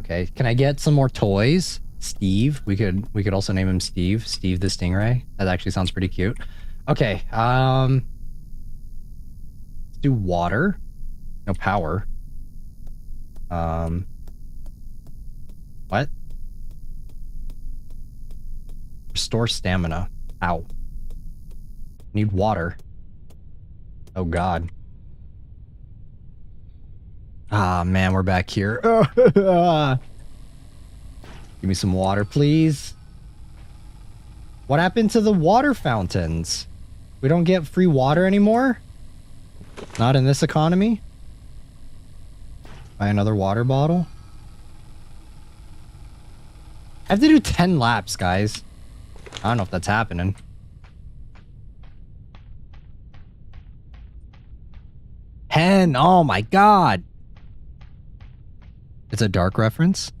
Okay, can I get some more toys? Steve? We could also name him Steve. Steve the Stingray. That actually sounds pretty cute. Okay, let's do water. No power. What? Restore stamina. Ow. Need water. Oh god. Ah, man, we're back here. Give me some water, please. What happened to the water fountains? We don't get free water anymore? Not in this economy? Buy another water bottle? I have to do 10 laps, guys. I don't know if that's happening. Oh my god! It's a dark reference?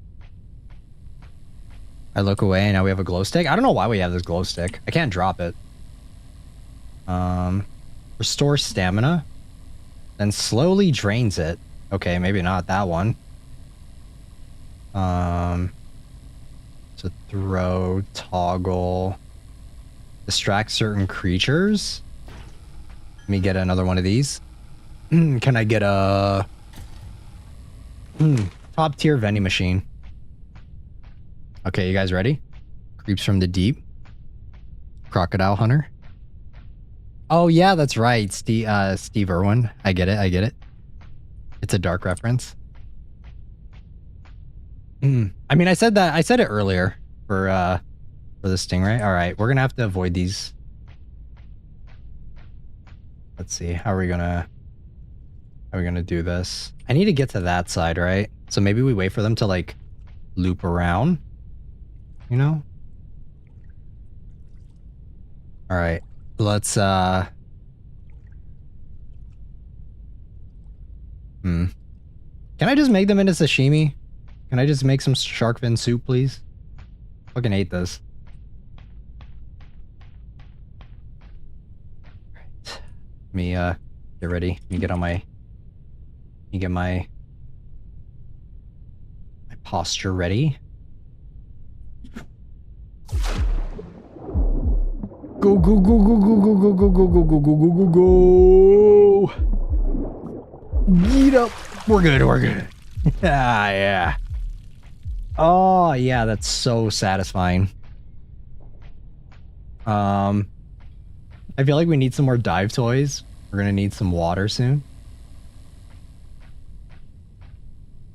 I look away and now we have a glow stick. I don't know why we have this glow stick. I can't drop it. Restore stamina. Then slowly drains it. Okay, maybe not that one. So throw, toggle. Distract certain creatures. Let me get another one of these. Can I get a... top tier vending machine. Okay, you guys ready? Creeps from the deep. Crocodile hunter. Oh yeah, that's right. Steve Irwin. I get it. It's a dark reference. I mean, I said it earlier for the stingray. All right, we're gonna have to avoid these. Let's see. How are we gonna do this? I need to get to that side, right? So maybe we wait for them to like loop around. You know? All right. Let's Can I just make them into sashimi? Can I just make some shark fin soup, please? Fucking hate this. Right. Let me get ready. Let me get on my my posture ready. Go, go, go, go, go, go, go, go, go, go, go, go, go, go, go. Get up. We're good. Yeah. Oh, yeah, that's so satisfying. I feel like we need some more dive toys. We're gonna need some water soon.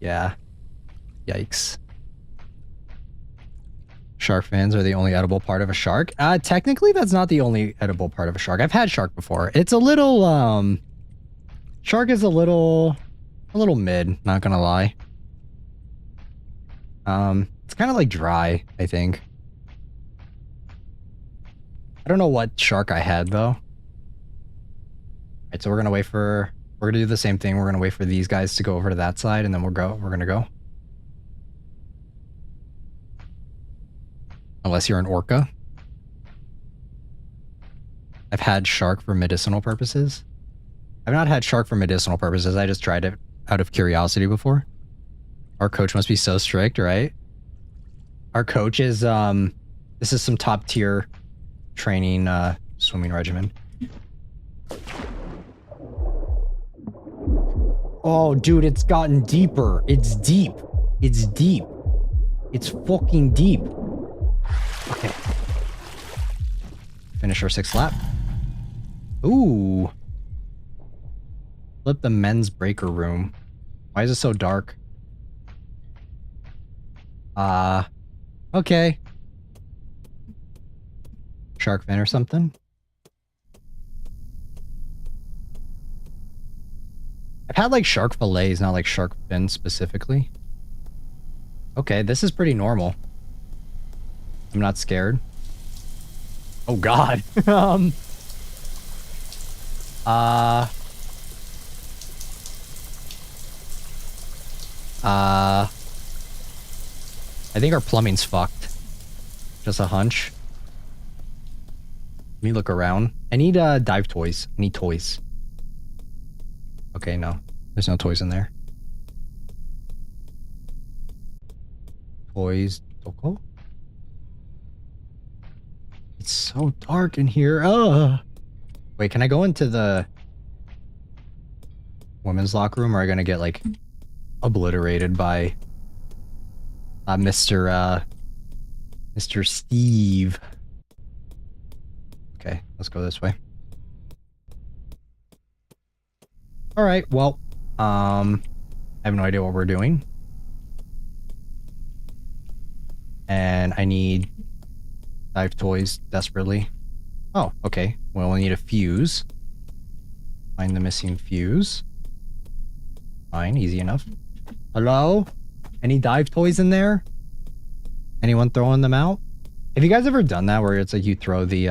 Yeah. Yikes. Shark fins are the only edible part of a shark. Technically, that's not the only edible part of a shark. I've had shark before. It's a little, shark is a little mid, not gonna lie. It's kind of like dry, I think. I don't know what shark I had, though. Alright, so we're gonna do the same thing. We're gonna wait for these guys to go over to that side, and then we're gonna go. Unless you're an orca. I've had shark for medicinal purposes. I've not had shark for medicinal purposes. I just tried it out of curiosity before. Our coach must be so strict, right? Our coach is, this is some top tier training, swimming regimen. Oh, dude, it's gotten deeper. It's deep. It's deep. It's fucking deep. Okay. Finish our 6th lap. Ooh. Flip the men's breaker room. Why is it so dark? Okay. Shark fin or something? I've had like shark fillets, not like shark fin specifically. Okay, this is pretty normal. I'm not scared. Oh god. I think our plumbing's fucked. Just a hunch. Let me look around. I need dive toys. I need toys. Okay, no. There's no toys in there. Toys. Doko? It's so dark in here. Wait, can I go into the women's locker room, or are I gonna get like obliterated by Mr. Steve? Okay, let's go this way. All right, well, I have no idea what we're doing. And I need dive toys desperately. Oh, okay. We only need a fuse. Find the missing fuse. Fine, easy enough. Hello? Any dive toys in there? Anyone throwing them out? Have you guys ever done that where it's like you throw the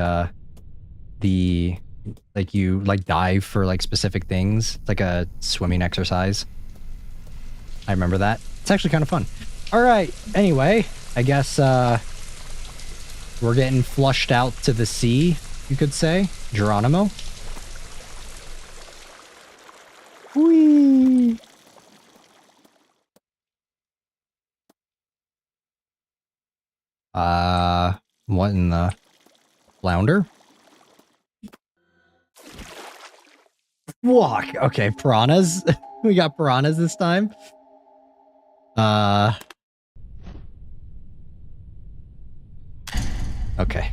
like you like dive for like specific things? It's like a swimming exercise. I remember that. It's actually kind of fun. All right. Anyway, I guess we're getting flushed out to the sea, you could say. Geronimo. Whee! What in the flounder? Walk. Okay, piranhas. We got piranhas this time. Okay.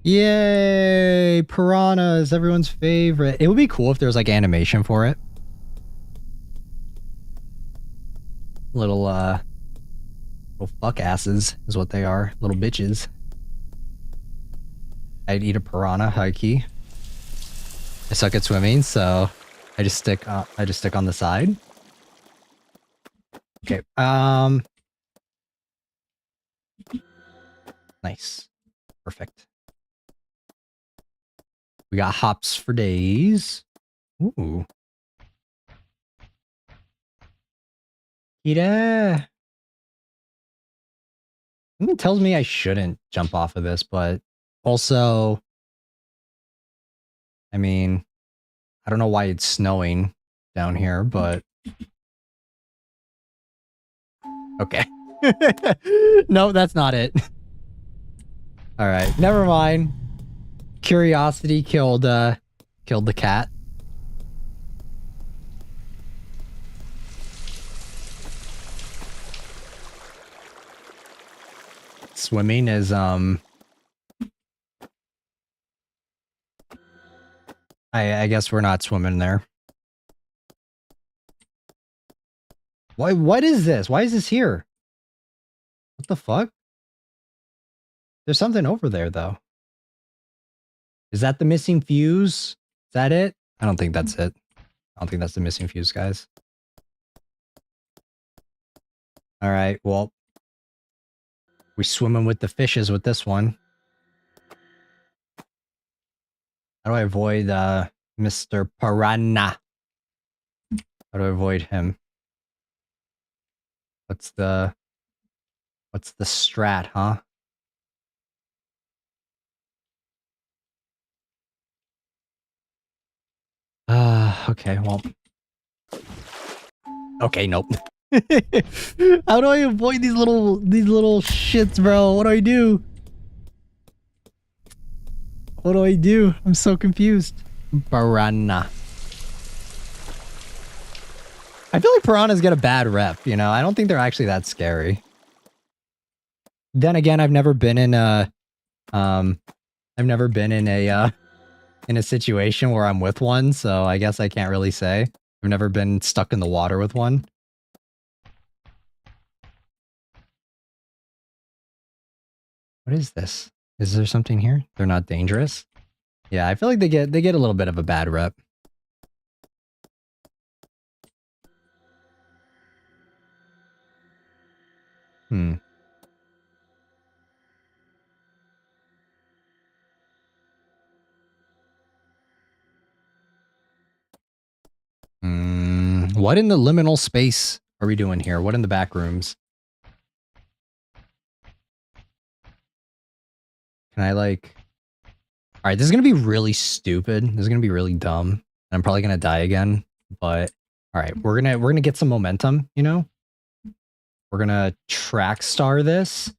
Yay! Piranhas, everyone's favorite. It would be cool if there was like animation for it. Little fuck asses is what they are. Little bitches. I'd eat a piranha, high key. I suck at swimming, so I just stick on the side. Okay. Nice. Perfect. We got hops for days. Ooh. Ida. Something tells me I shouldn't jump off of this, but also, I mean, I don't know why it's snowing down here, but okay. No, that's not it. All right, never mind. Curiosity killed the cat. Swimming is I guess we're not swimming there. What is this? Why is this here? What the fuck? There's something over there though. Is that the missing fuse? Is that it? I don't think that's it. I don't think that's the missing fuse, guys. All right, well, we're swimming with the fishes with this one. How do I avoid Mr. Piranha? How do I avoid him? What's the strat, huh? Okay, well. Okay, nope. How do I avoid these little shits, bro? What do I do? What do I do? I'm so confused. Piranha. I feel like piranhas get a bad rep, you know? I don't think they're actually that scary. Then again, I've never been in a situation where I'm with one, so I guess I can't really say. I've never been stuck in the water with one. What is this? Is there something here? They're not dangerous? Yeah, I feel like they get a little bit of a bad rep. What in the liminal space are we doing here? What in the back rooms? Can I like... Alright, this is gonna be really stupid. This is gonna be really dumb. I'm probably gonna die again, but... Alright, we're gonna get some momentum, you know? We're gonna track star this.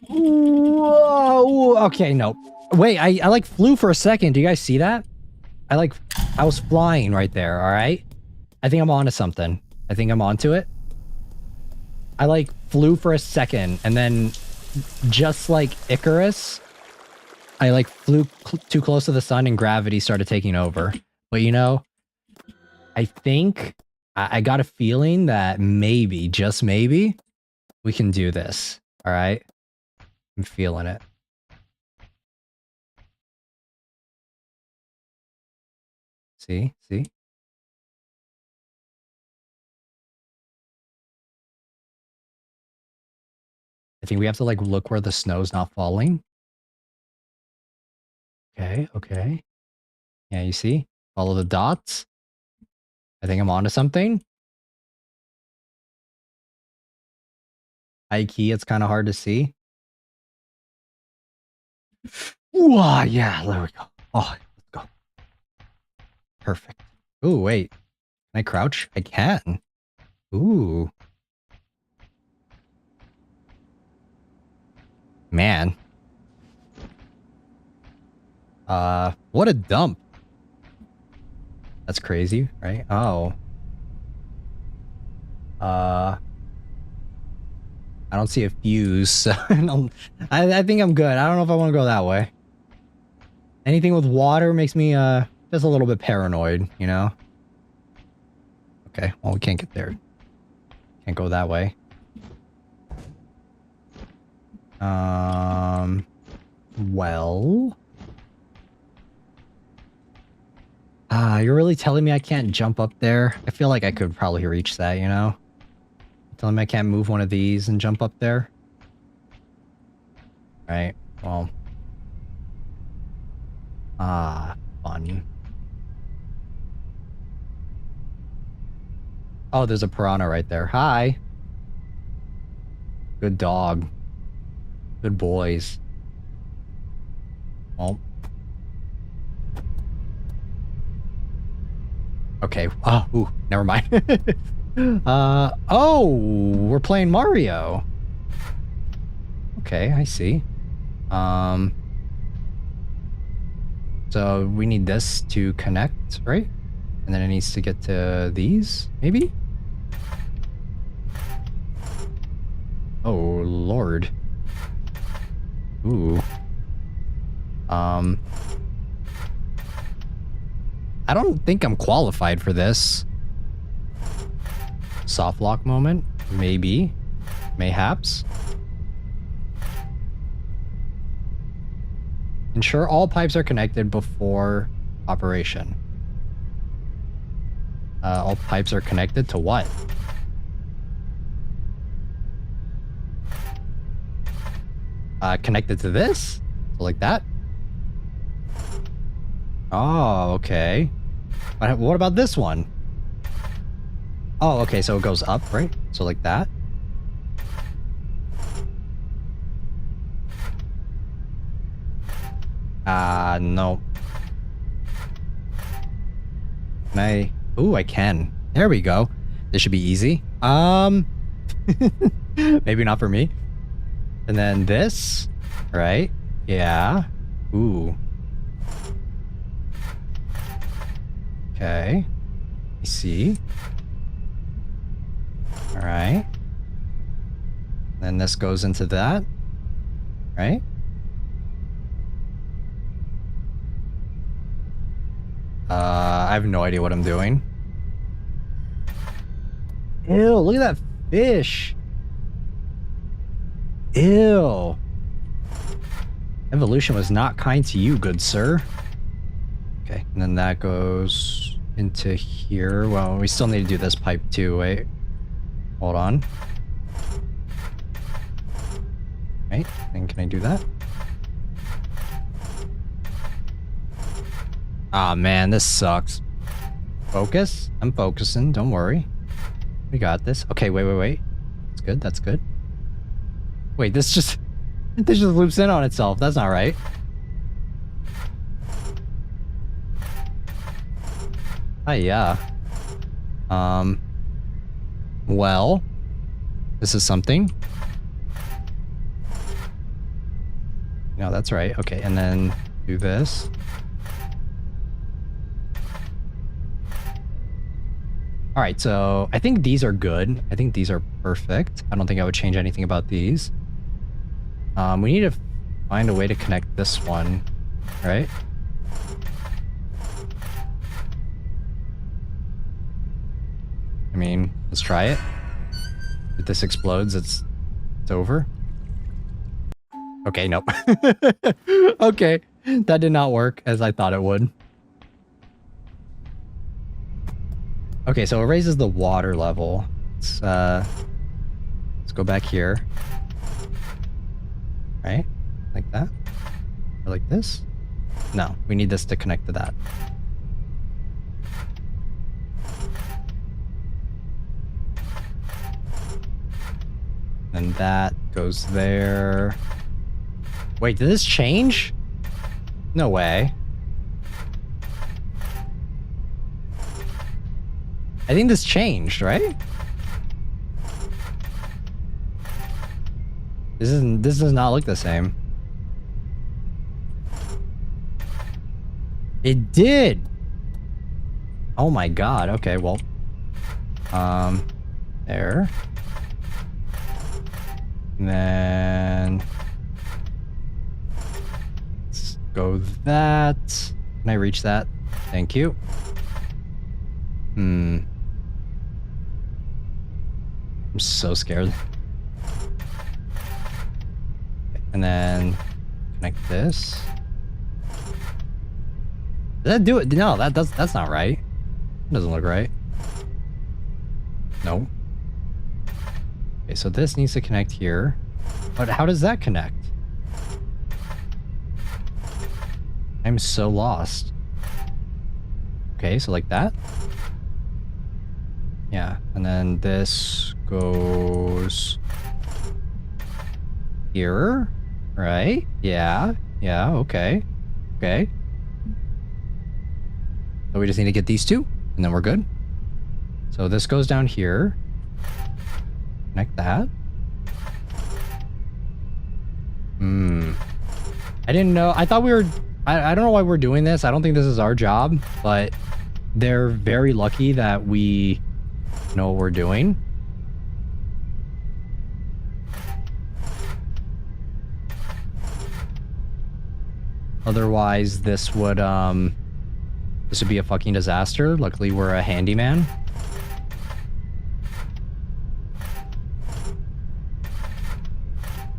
Whoa! Okay, no. Wait, I like flew for a second. Do you guys see that? I was flying right there, alright? I think I'm onto something. I think I'm onto it. I like flew for a second, and then just like Icarus, I like flew too close to the sun and gravity started taking over. But you know, I think I got a feeling that maybe, just maybe, we can do this. All right? I'm feeling it. See? See? I think we have to like look where the snow's not falling. Okay, okay. Yeah, you see? Follow the dots. I think I'm onto something. High key, it's kind of hard to see. Ooh, yeah, there we go. Oh, let's go. Perfect. Ooh, wait. Can I crouch? I can. Ooh. Man. What a dump. That's crazy, right? Oh. I don't see a fuse, so I think I'm good. I don't know if I want to go that way. Anything with water makes me, just a little bit paranoid, you know? Okay, well, we can't get there. Can't go that way. Well... you're really telling me I can't jump up there? I feel like I could probably reach that, you know? You're telling me I can't move one of these and jump up there? Right, well... fun. Oh, there's a piranha right there. Hi! Good dog. Good boys. Well... Okay. Oh, ooh, never mind. Oh, we're playing Mario. Okay, I see. So we need this to connect, right? And then it needs to get to these, maybe? Oh, Lord. Ooh. I don't think I'm qualified for this. Soft lock moment? Maybe. Mayhaps. Ensure all pipes are connected before operation. All pipes are connected to what? Connected to this? So like that? Oh, okay. What about this one? Oh, okay, so it goes up, right? So like that? No. Can I... Ooh, I can. There we go. This should be easy. Maybe not for me. And then this, right? Yeah. Ooh. Okay. I see. All right. Then this goes into that, right? I have no idea what I'm doing. Ew, look at that fish. Ew. Evolution was not kind to you, good sir. Okay, and then that goes into here. Well, we still need to do this pipe too, wait. Hold on. Right, and can I do that? Ah, man, this sucks. Focus? I'm focusing, don't worry. We got this. Okay, wait. That's good, that's good. Wait, this just loops in on itself. That's not right. Yeah. Well, this is something. No, that's right. Okay, and then do this. All right, so I think these are good. I think these are perfect. I don't think I would change anything about these. We need to find a way to connect this one, right? I mean, let's try it. If this explodes, it's over. Okay, nope. Okay, that did not work as I thought it would. Okay, so it raises the water level. Let's go back here. Right? Like that? Or like this? No, we need this to connect to that. And that goes there. Wait, did this change? No way. I think this changed, right? This does not look the same. It did. Oh my god. Okay, well. There. And then let's go that. Can I reach that? Thank you. I'm so scared. And then connect this. Did that do it? No, that's not right. It doesn't look right. No. Okay, so this needs to connect here. But how does that connect? I'm so lost. Okay, so like that? Yeah, and then this goes here, right? Yeah, okay. Okay. So we just need to get these two, and then we're good. So this goes down here. Connect that. I didn't know. I thought we were... I don't know why we're doing this. I don't think this is our job, but they're very lucky that we know what we're doing. Otherwise, this would be a fucking disaster. Luckily, we're a handyman.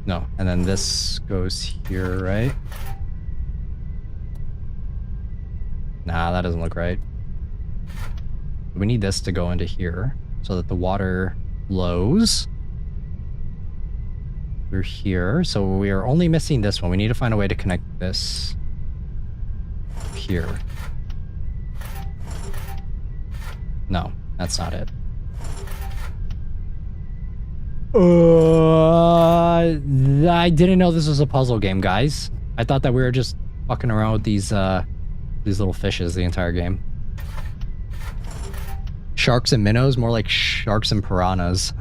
No, and then this goes here, right? Nah, that doesn't look right. We need this to go into here so that the water flows. We're here, so we are only missing this one. We need to find a way to connect this here. No, that's not it. I didn't know this was a puzzle game, guys. I thought that we were just fucking around with these little fishes the entire game. Sharks and minnows, more like sharks and piranhas.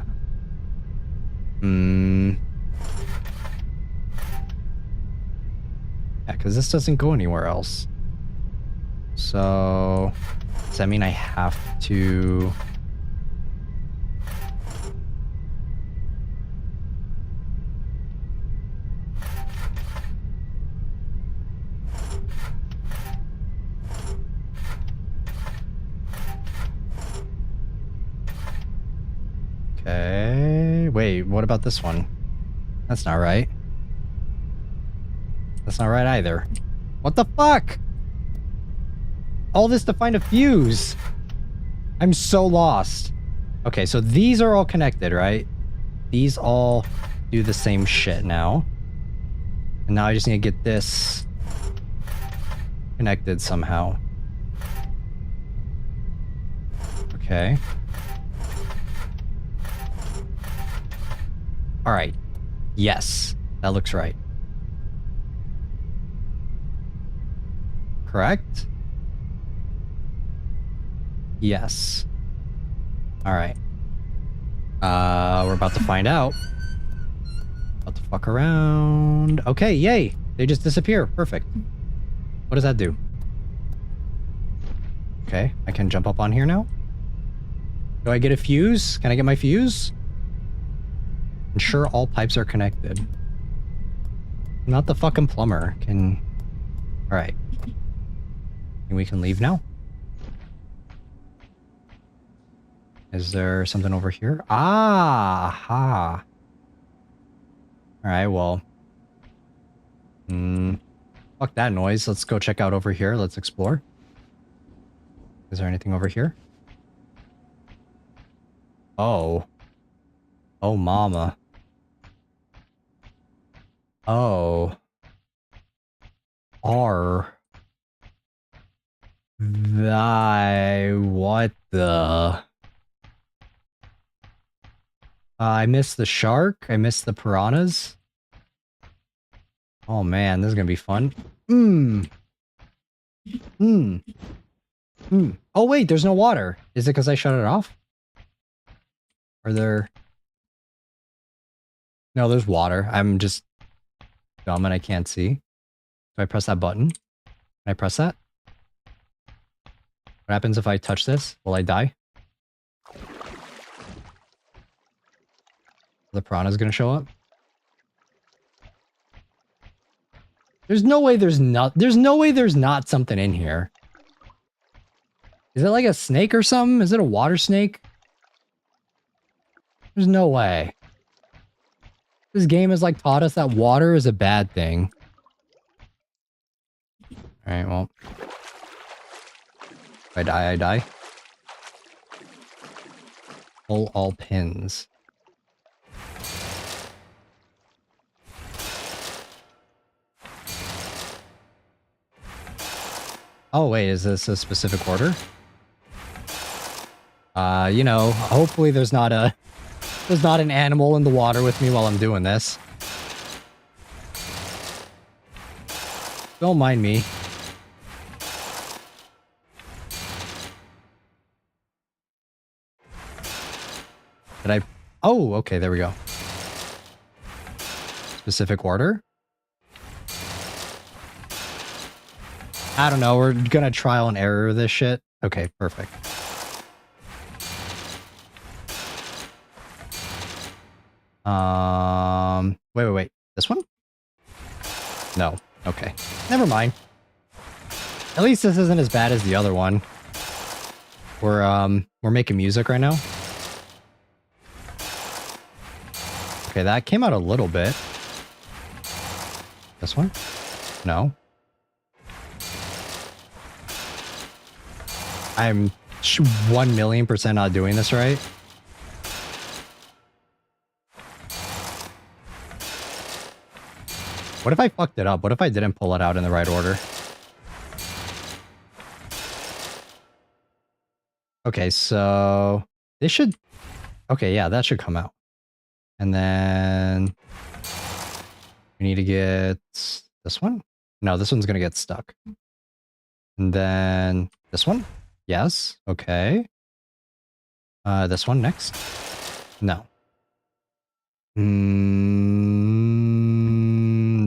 Yeah, because this doesn't go anywhere else. So, does that mean I have to... Okay, wait, what about this one? That's not right. That's not right either. What the fuck? All this to find a fuse. I'm so lost. Okay, so these are all connected, right? These all do the same shit now. And now I just need to get this connected somehow. Okay. All right. Yes, that looks right. Correct? Yes. All right. We're about to find out. About to fuck around. Okay, yay. They just disappear. Perfect. What does that do? Okay, I can jump up on here now. Do I get a fuse? Can I get my fuse? Ensure all pipes are connected. I'm not the fucking plumber. Can... Alright. We can leave now? Is there something over here? Ah, ha. Alright, well. Fuck that noise. Let's go check out over here. Let's explore. Is there anything over here? Oh. Oh, mama. Oh. R. What the? I missed the shark. I missed the piranhas. Oh man, this is gonna be fun. Oh wait, there's no water. Is it because I shut it off? Are there... No, there's water. I'm just dumb and I can't see. Do I press that button? Can I press that? What happens if I touch this? Will I die? The piranha's gonna show up? There's no way there's not something in here. Is it like a snake or something? Is it a water snake? There's no way. This game has like taught us that water is a bad thing. Alright, well. If I die, I die. Pull all pins. Oh wait, is this a specific order? You know, hopefully there's not an animal in the water with me while I'm doing this. Don't mind me. Did I... Oh, okay, there we go. Specific order? I don't know, we're gonna trial and error this shit. Okay, perfect. Wait. This one? No. Okay. Never mind. At least this isn't as bad as the other one. We're making music right now. Okay, that came out a little bit. This one? No. I'm 1,000,000% not doing this right. What if I fucked it up? What if I didn't pull it out in the right order? Okay, so this should... Okay, yeah, that should come out. And then we need to get this one. No, this one's gonna get stuck. And then this one. Yes. Okay. This one next. No.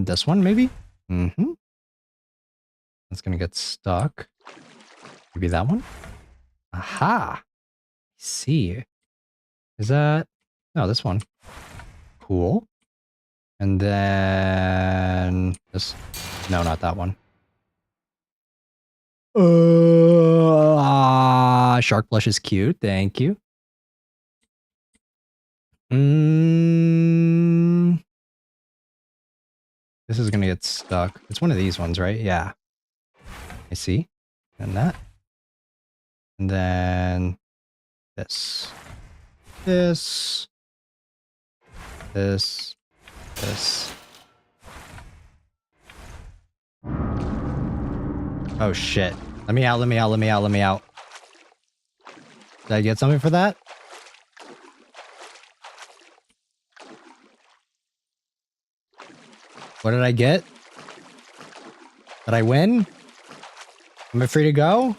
This one maybe. That's gonna get stuck. Maybe that one. Aha. See. Is that... No, this one. Cool. And then this... No, not that one. Shark blush is cute. Thank you. This is gonna get stuck. It's one of these ones, right? Yeah. I see. And that. And then this. This. This. Oh shit. Let me out. Did I get something for that? What did I get? Did I win? Am I free to go?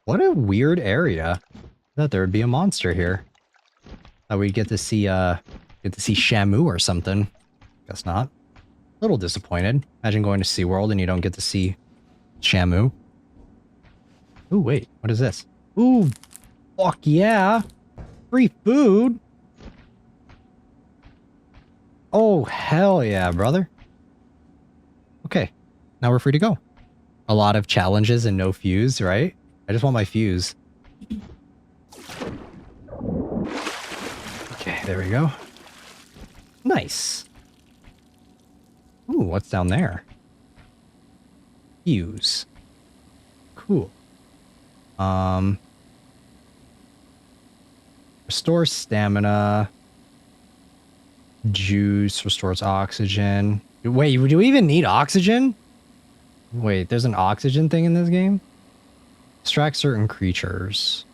What a weird area. I thought there would be a monster here. Thought we'd get to see Shamu or something. Guess not. A little disappointed. Imagine going to SeaWorld and you don't get to see Shamu. Ooh, wait. What is this? Ooh, fuck yeah. Free food. Oh, hell yeah, brother. Okay. Now we're free to go. A lot of challenges and no fuse, right? I just want my fuse. Okay, there we go. Nice. Ooh, what's down there? Fuse. Cool. Restores stamina. Juice restores oxygen. Wait, do we even need oxygen? Wait, there's an oxygen thing in this game? Extract certain creatures.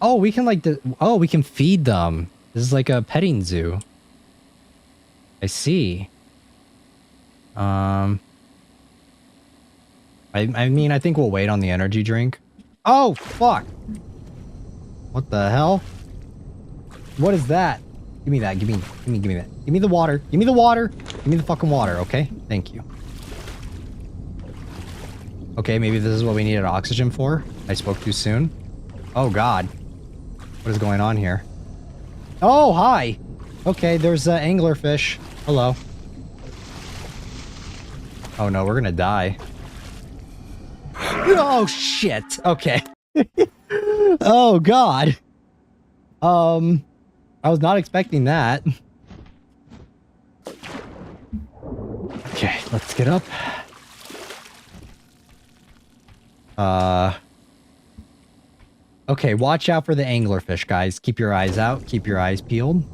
Oh, we can like oh, we can feed them. This is like a petting zoo. I see. I mean, I think we'll wait on the energy drink. Oh, fuck. What the hell? What is that? Give me that. Give me that. Give me the water. Give me the water. Give me the fucking water, okay? Thank you. Okay, maybe this is what we needed oxygen for. I spoke too soon. Oh, God. What is going on here? Oh, hi. Okay, there's anglerfish. Hello. Oh, no, we're gonna die. Oh, shit. Okay. Oh, God. I was not expecting that. Okay, let's get up. Okay, watch out for the anglerfish, guys. Keep your eyes out. Keep your eyes peeled.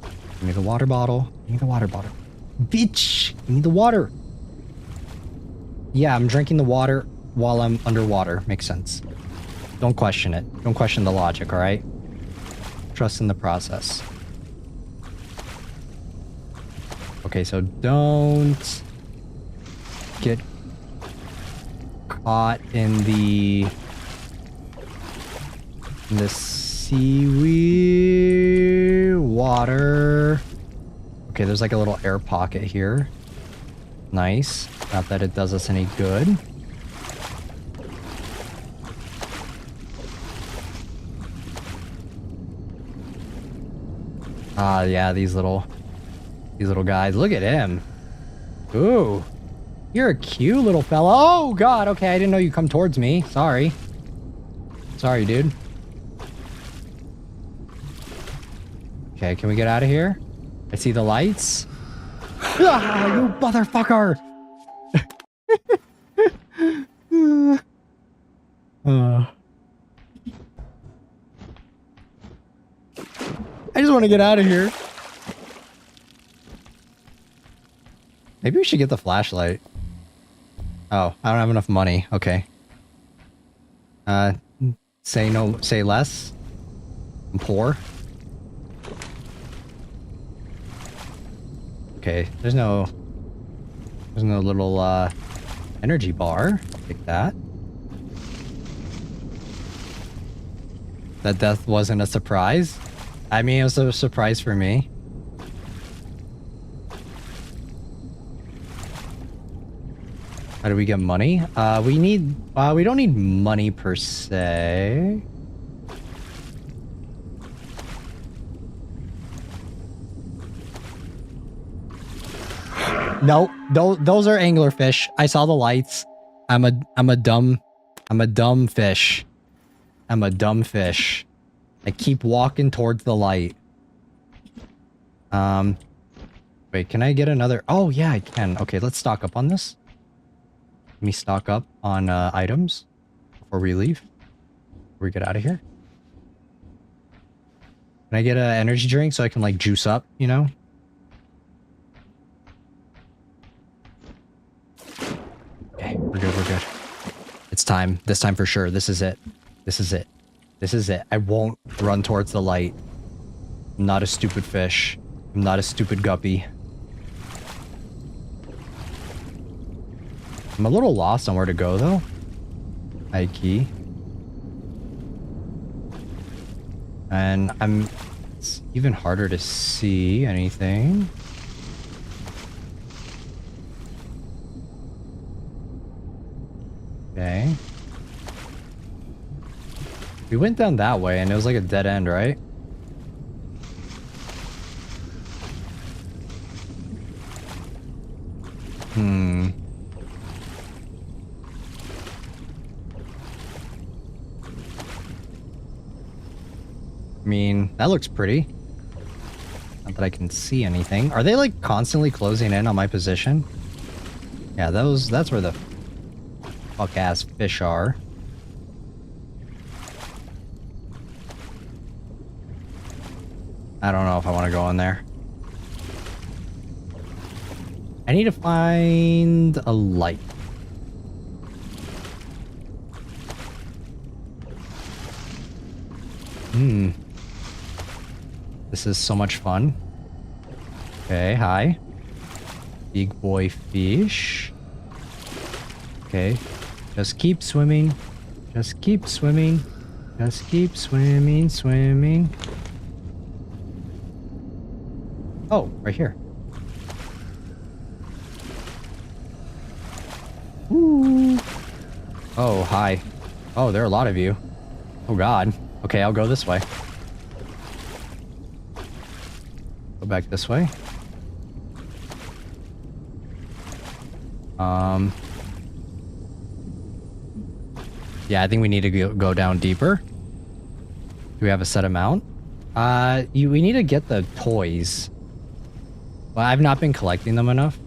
Give me the water bottle. Give me the water bottle. Bitch! Give me the water. Yeah, I'm drinking the water while I'm underwater. Makes sense. Don't question it. Don't question the logic, alright? Trust in the process. Okay, so don't get caught in the seaweed water. Okay, there's like a little air pocket here. Nice. Not that it does us any good. Ah, yeah, these little guys. Look at him. Ooh. You're a cute little fella. Oh, God. Okay, I didn't know you come towards me. Sorry. Sorry, dude. Okay, can we get out of here? I see the lights. Ah, you motherfucker! I just want to get out of here. Maybe we should get the flashlight. Oh, I don't have enough money. Okay. Say no, say less. I'm poor. Okay, there's no little energy bar. Take that. That death wasn't a surprise. I mean, it was a surprise for me. How do we get money? We don't need money per se. No, those are anglerfish. I saw the lights. I'm a dumb fish. I'm a dumb fish. I keep walking towards the light. Wait, can I get another? Oh yeah, I can. Okay, let's stock up on this. Let me stock up on items before we leave. Before we get out of here. Can I get an energy drink so I can like juice up, you know? Okay, we're good, we're good. It's time. This time for sure. This is it. This is it. This is it. I won't run towards the light. I'm not a stupid fish. I'm not a stupid guppy. I'm a little lost on where to go, though. High key. And it's even harder to see anything. Okay. We went down that way and it was like a dead end, right? mean, that looks pretty. Not that I can see anything. Are they like constantly closing in on my position? Yeah, that's where the fuck-ass fish are. I don't know if I want to go in there. I need to find a light. This is so much fun. Okay, hi. Big boy fish. Okay. Just keep swimming. Just keep swimming. Just keep swimming, swimming. Oh, right here. Ooh. Oh, hi. Oh, there are a lot of you. Oh, God. Okay, I'll go this way. Go back this way. Yeah, I think we need to go down deeper. Do we have a set amount? We need to get the toys. Well, I've not been collecting them enough.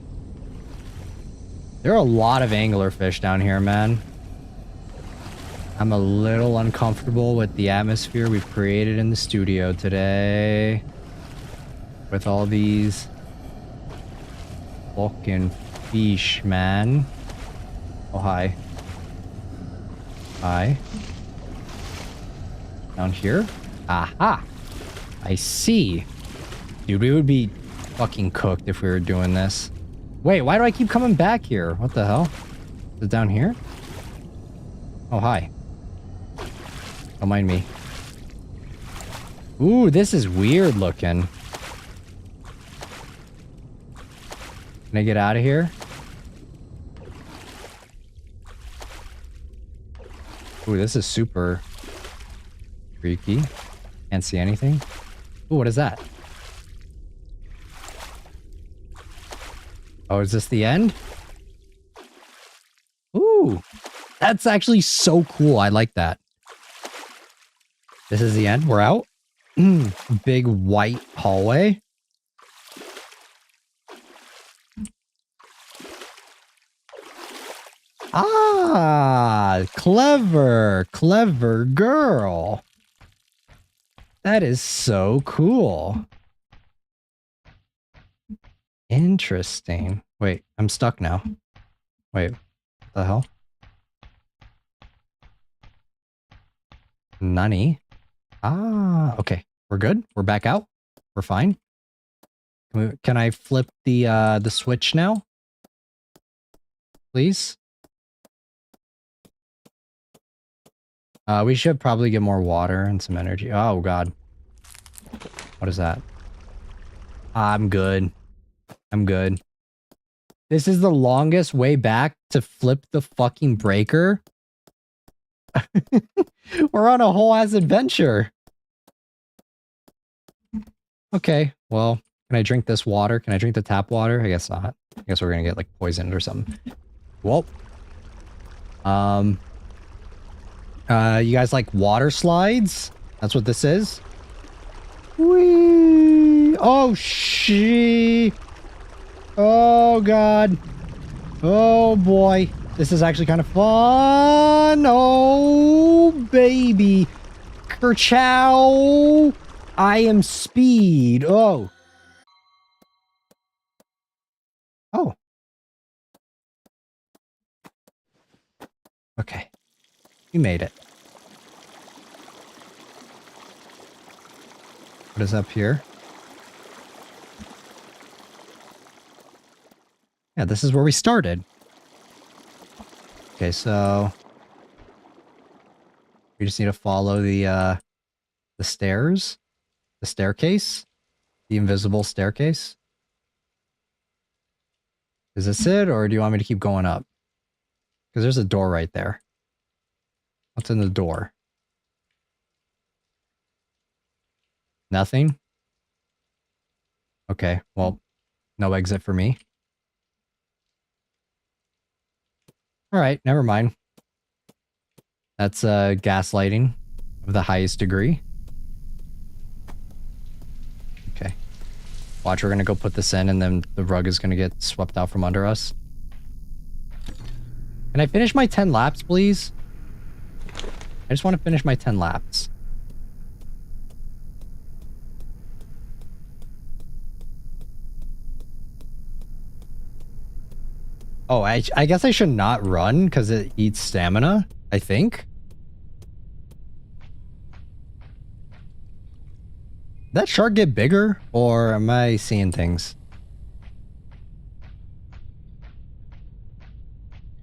There are a lot of anglerfish down here, man. I'm a little uncomfortable with the atmosphere we've created in the studio today. With all these fucking fish, man. Oh, hi. Hi. Down here? Aha! I see. Dude, we would be fucking cooked if we were doing this. Wait, why do I keep coming back here? What the hell? Is it down here? Oh, hi. Don't mind me. Ooh, this is weird looking. Can I get out of here? Ooh, this is super freaky. Can't see anything. Ooh, what is that? Oh, is this the end? Ooh, that's actually so cool. I like that. This is the end. We're out. Big white hallway. Ah, clever, clever girl. That is so cool. Interesting. Wait, I'm stuck now. Wait, what the hell? Nani? Ah, okay. We're good. We're back out. We're fine. Can I flip the switch now? Please? We should probably get more water and some energy. Oh, God. What is that? I'm good. I'm good. This is the longest way back to flip the fucking breaker. We're on a whole ass adventure. Okay, well, can I drink this water? Can I drink the tap water? I guess not. I guess we're gonna get like poisoned or something. Well, you guys like water slides? That's what this is. Whee! Oh, oh, God. Oh, boy. This is actually kind of fun. Oh, baby. Kerchow. I am speed. Oh. Oh. Okay. You made it. What is up here? Yeah, this is where we started. Okay, so we just need to follow the stairs, the staircase, the invisible staircase. Is this it, or do you want me to keep going up? Because there's a door right there. What's in the door? Nothing? Okay, well, no exit for me. Alright, never mind. That's gaslighting of the highest degree. Watch, we're gonna go put this in and then the rug is gonna get swept out from under us. Can I finish my 10 laps, please? I just want to finish my 10 laps. Oh, I guess I should not run because it eats stamina, I think. Did that shark get bigger, or am I seeing things?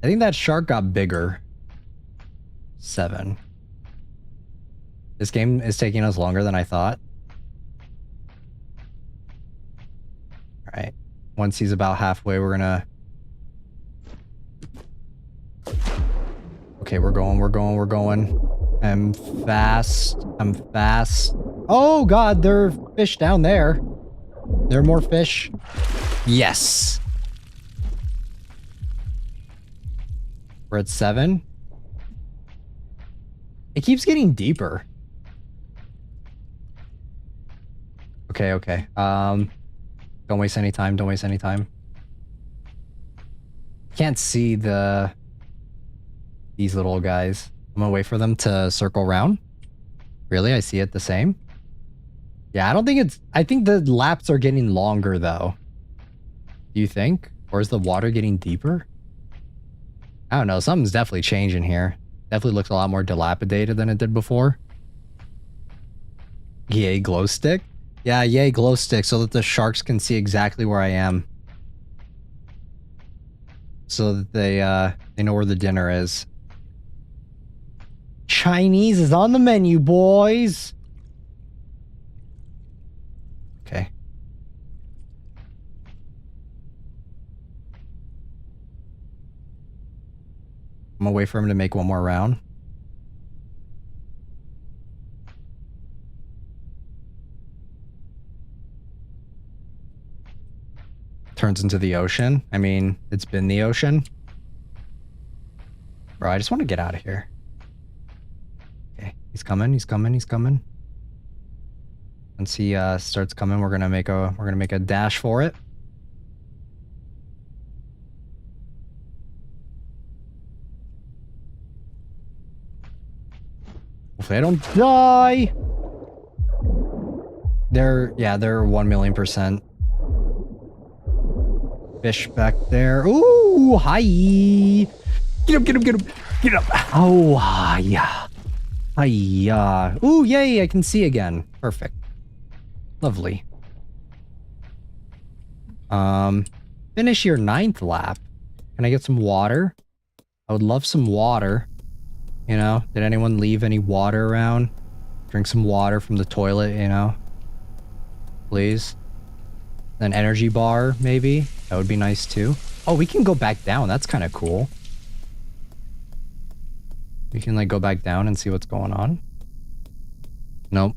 I think that shark got bigger. 7. This game is taking us longer than I thought. Alright. Once he's about halfway, we're gonna... Okay, we're going. I'm fast. Oh god, there are fish down there. There are more fish. Yes. We're at 7. It keeps getting deeper. Okay. Don't waste any time. Can't see these little guys. I'm gonna wait for them to circle around. Really? I see it the same? Yeah, I think the laps are getting longer though. Do you think? Or is the water getting deeper? I don't know. Something's definitely changing here. Definitely looks a lot more dilapidated than it did before. Yay, glow stick? Yeah, yay, glow stick, so that the sharks can see exactly where I am. So that they know where the dinner is. Chinese is on the menu, boys! Okay. I'm gonna wait for him to make one more round. Turns into the ocean. I mean, it's been the ocean. Bro, I just want to get out of here. Okay, he's coming. Once he starts coming, we're gonna make a dash for it. Hopefully I don't die. They're 1,000,000%. Fish back there. Ooh, hi. Get up. Oh, yeah. Hiya. Ooh, yay, I can see again. Perfect. Lovely. Finish your 9th lap. Can I get some water? I would love some water. You know, did anyone leave any water around? Drink some water from the toilet, you know? Please. An energy bar, maybe? That would be nice too. Oh, we can go back down. That's kind of cool. We can like go back down and see what's going on. Nope.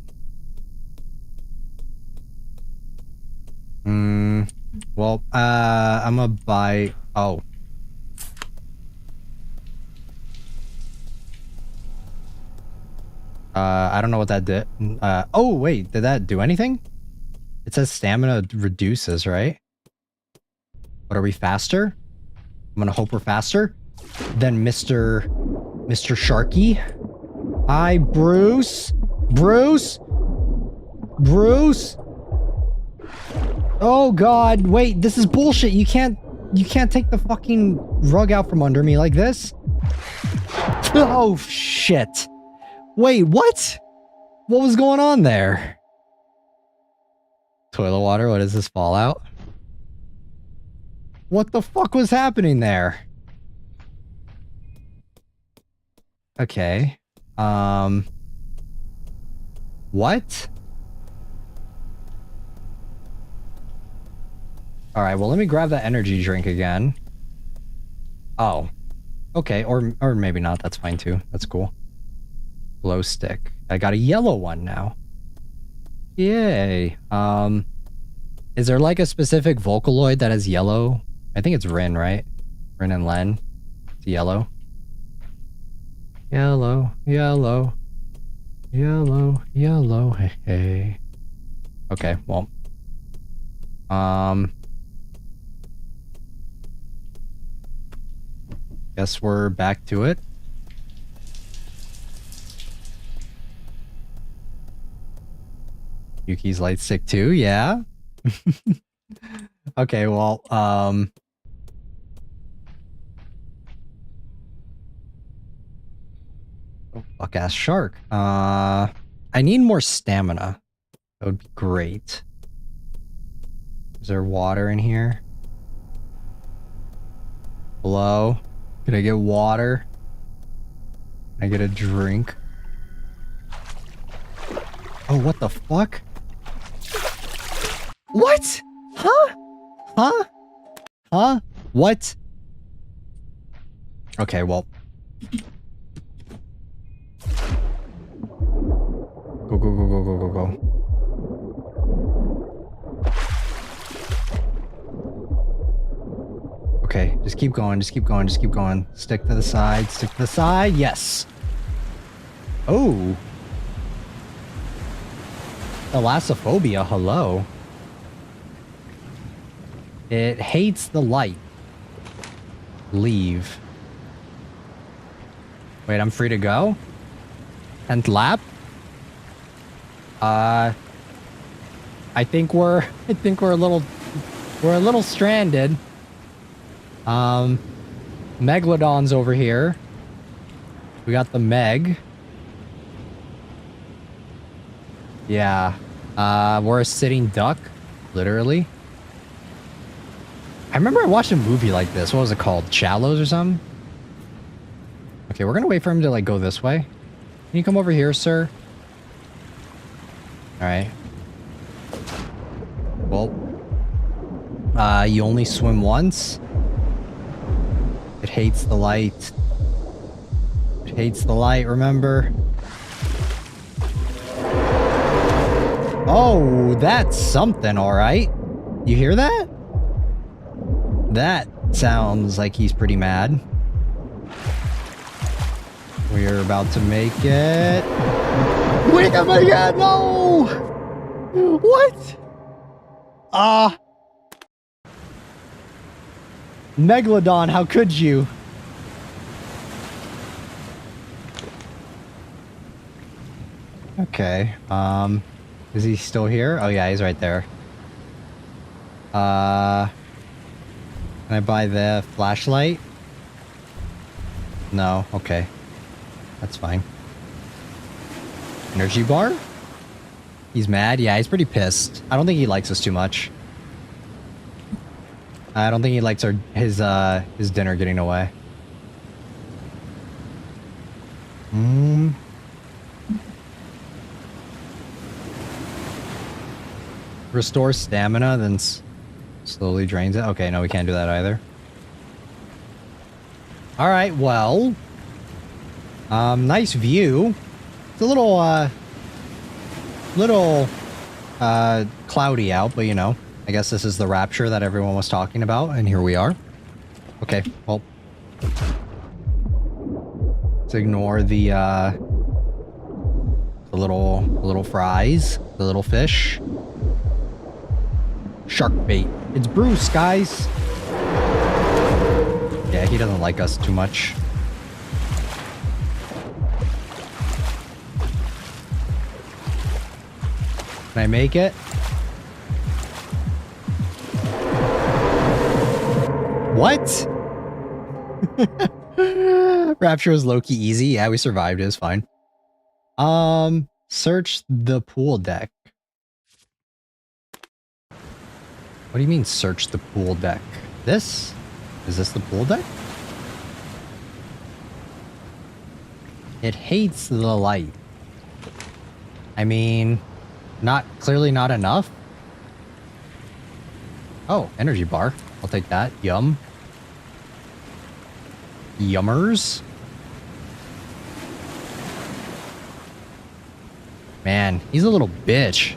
Well, I'm gonna buy... Oh. I don't know what that did. Oh, wait. Did that do anything? It says stamina reduces, right? But are we faster? I'm gonna hope we're faster than Mr. Sharky. Hi, Bruce. Bruce. Oh god, wait, this is bullshit. You can't take the fucking rug out from under me like this. Oh shit. Wait, what? What was going on there? Toilet water, what is this, Fallout? What the fuck was happening there? Okay. What? Alright, well let me grab that energy drink again. Oh. Okay, or maybe not, that's fine too. That's cool. Glow stick. I got a yellow one now. Yay. Is there like a specific Vocaloid that has yellow? I think it's Rin, right? Rin and Len. It's yellow. Yellow, hey. Okay, well. Guess we're back to it. Yuki's light stick too, yeah. Okay, well, oh, fuck ass shark. I need more stamina. That would be great. Is there water in here? Hello? Can I get water? Can I get a drink? Oh, what the fuck? What? Huh? Huh? Huh? What? Okay, well. Go, go, go, go, go, go, go. Okay, just keep going, just keep going, just keep going. Stick to the side, stick to the side. Yes. Oh. Thalassophobia, hello. It hates the light. Leave. Wait, I'm free to go? 10th lap? I think we're a little stranded. Megalodon's over here. We got the Meg. Yeah. We're a sitting duck, literally. I remember I watched a movie like this. What was it called? Shallows or something? Okay, we're gonna wait for him to like go this way. Can you come over here, sir? Alright. Well. You only swim once. It hates the light. It hates the light, remember? Oh, that's something, alright. You hear that? That sounds like he's pretty mad. We're about to make it. Wait, oh my god, no! What? Megalodon, how could you? Okay, is he still here? Oh yeah, he's right there. Can I buy the flashlight? No, okay. That's fine. Energy bar? He's mad? Yeah, he's pretty pissed. I don't think he likes us too much. I don't think he likes his dinner getting away. Restore stamina, then slowly drains it. Okay, no, we can't do that either. Alright, well. Nice view. It's a little cloudy out, but you know. I guess this is the rapture that everyone was talking about, and here we are. Okay, well. Let's ignore the little fries, the little fish. Shark bait. It's Bruce, guys. Yeah, he doesn't like us too much. Can I make it? What? Rapture was low-key easy. Yeah, we survived. It was fine. Search the pool deck. What do you mean search the pool deck? This? Is this the pool deck? It hates the light. I mean, clearly not enough. Oh, energy bar. I'll take that. Yum. Yummers. Man, he's a little bitch.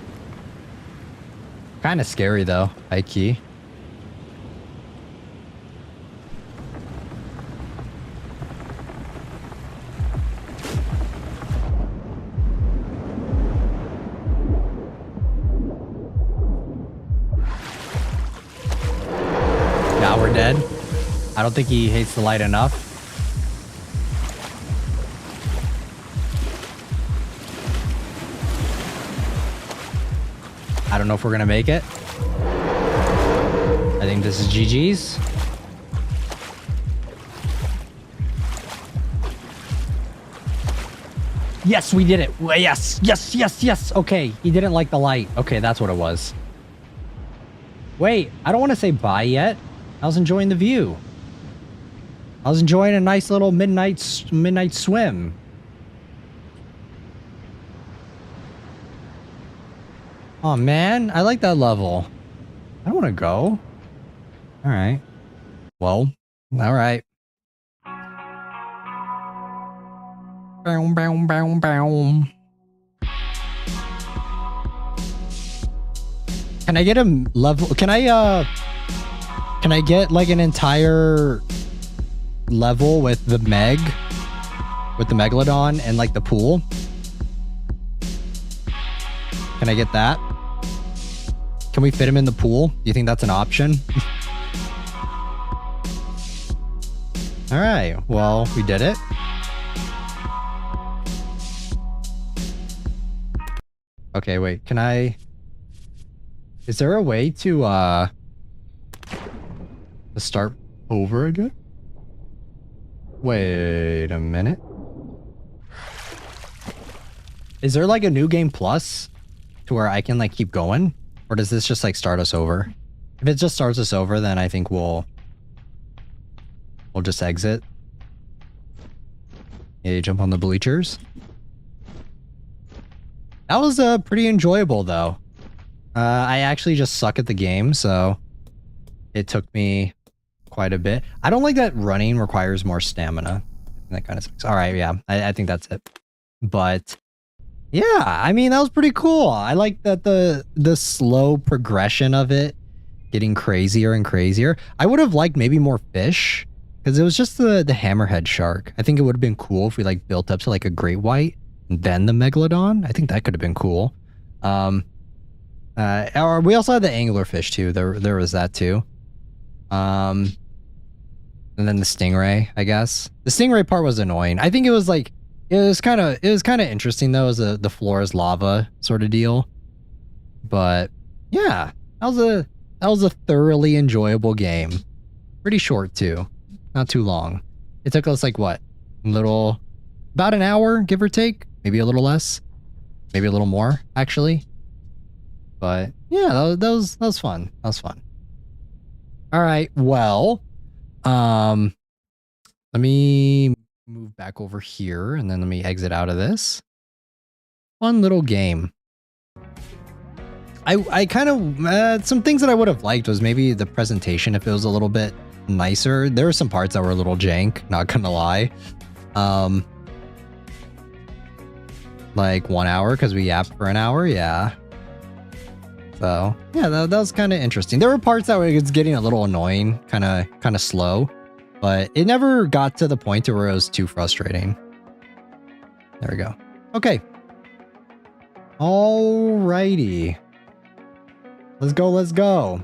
Kind of scary though, high key. I don't think he hates the light enough. I don't know if we're gonna make it. I think this is GG's. Yes, we did it. Yes, yes, yes, yes. Okay, he didn't like the light. Okay, that's what it was. Wait, I don't want to say bye yet. I was enjoying the view. I was enjoying a nice little midnight swim. Oh man, I like that level. I don't want to go. All right. Well, all right. Boom, boom, boom, boom. Can I get a level? Can I get like an entire level with the Megalodon and like the pool? Can I get that? Can we fit him in the pool? Do you think that's an option? All right, well, we did it. Okay, wait, can I... Is there a way to start over again? Wait a minute. Is there like a new game plus to where I can like keep going? Or does this just like start us over? If it just starts us over, then I think we'll just exit. Yeah, jump on the bleachers. That was pretty enjoyable though. I actually just suck at the game, so it took me quite a bit. I don't like that running requires more stamina. That kind of sucks. All right, yeah, I think that's it. But yeah, I mean, that was pretty cool. I like that the slow progression of it getting crazier and crazier. I would have liked maybe more fish because it was just the hammerhead shark. I think it would have been cool if we like built up to like a great white and then the megalodon. I think that could have been cool. Or we also had the anglerfish too. There was that too. And then the stingray, I guess. The stingray part was annoying. I think it was like it was kind of interesting though, as the floor is lava sort of deal. But yeah, that was a thoroughly enjoyable game. Pretty short too, not too long. It took us like what, about an hour, give or take, maybe a little less, maybe a little more actually. But yeah, that was fun. That was fun. All right, well, let me move back over here and then let me exit out of this. Fun little game. I kind of, some things that I would have liked was maybe the presentation if it was a little bit nicer. There were some parts that were a little jank, not gonna lie. Like 1 hour because we yapped for an hour, yeah. So yeah, that was kind of interesting. There were parts that it's getting a little annoying, kind of slow, but it never got to the point to where it was too frustrating. There we go. Okay. Alrighty. Let's go. Let's go.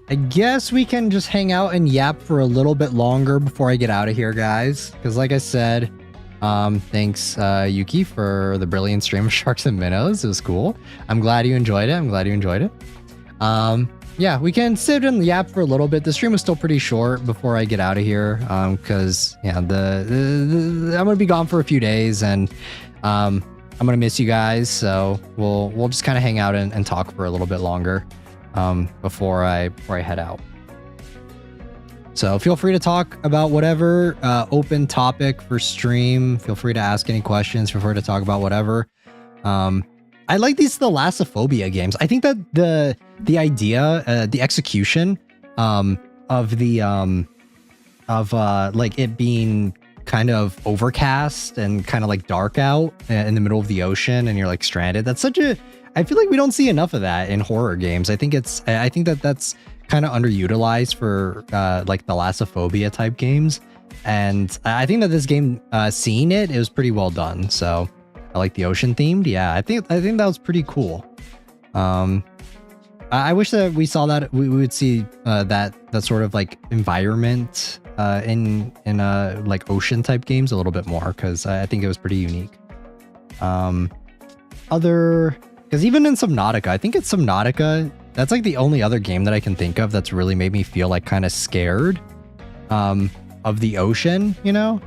I guess we can just hang out and yap for a little bit longer before I get out of here, guys. Because like I said, thanks Yuki for the brilliant stream of Sharks and Minnows. It was cool. I'm glad you enjoyed it. Yeah, we can sit and yap for a little bit. The stream was still pretty short before I get out of here, because yeah, I'm gonna be gone for a few days, and I'm gonna miss you guys. So we'll just kind of hang out and talk for a little bit longer before I head out. So feel free to talk about whatever open topic for stream. Feel free to ask any questions. Feel free to talk about whatever. I like these thalassophobia games. I think that the idea, the execution of like it being kind of overcast and kind of like dark out in the middle of the ocean and you're like stranded. That's such a, I feel like we don't see enough of that in horror games. I think that's kind of underutilized for like thalassophobia type games. And I think that this game, seeing it was pretty well done. So I like the ocean themed. Yeah, I think that was pretty cool. I wish that we saw that we would see that sort of like environment in like ocean type games a little bit more, because I think it was pretty unique. Because even in Subnautica, I think it's Subnautica, that's like the only other game that I can think of that's really made me feel like kind of scared of the ocean, you know?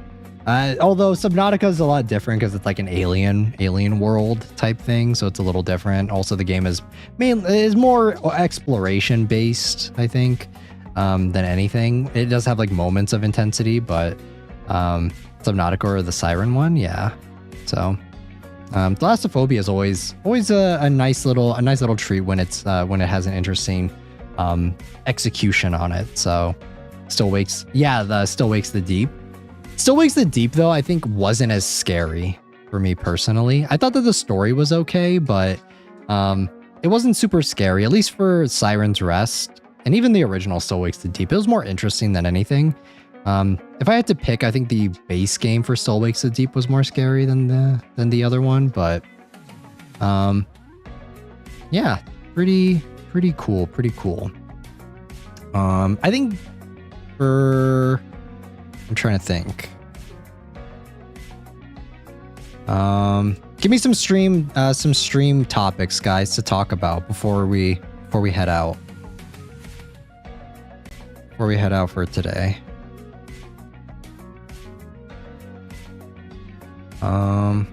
Although Subnautica is a lot different because it's like an alien world type thing, so it's a little different. Also, the game is more exploration based, I think, than anything. It does have like moments of intensity, but Subnautica or the Siren one, yeah. So Thalassophobia is always a nice little treat when it has an interesting execution on it. So Still Wakes the Deep. Still Wakes the Deep, though, I think wasn't as scary for me personally. I thought that the story was okay, but it wasn't super scary, at least for Siren's Rest. And even the original Still Wakes the Deep, it was more interesting than anything. If I had to pick, I think the base game for Still Wakes the Deep was more scary than the other one, but yeah, pretty cool. I think I'm trying to think. Give me some stream topics, guys, to talk about before we head out. Before we head out for today. I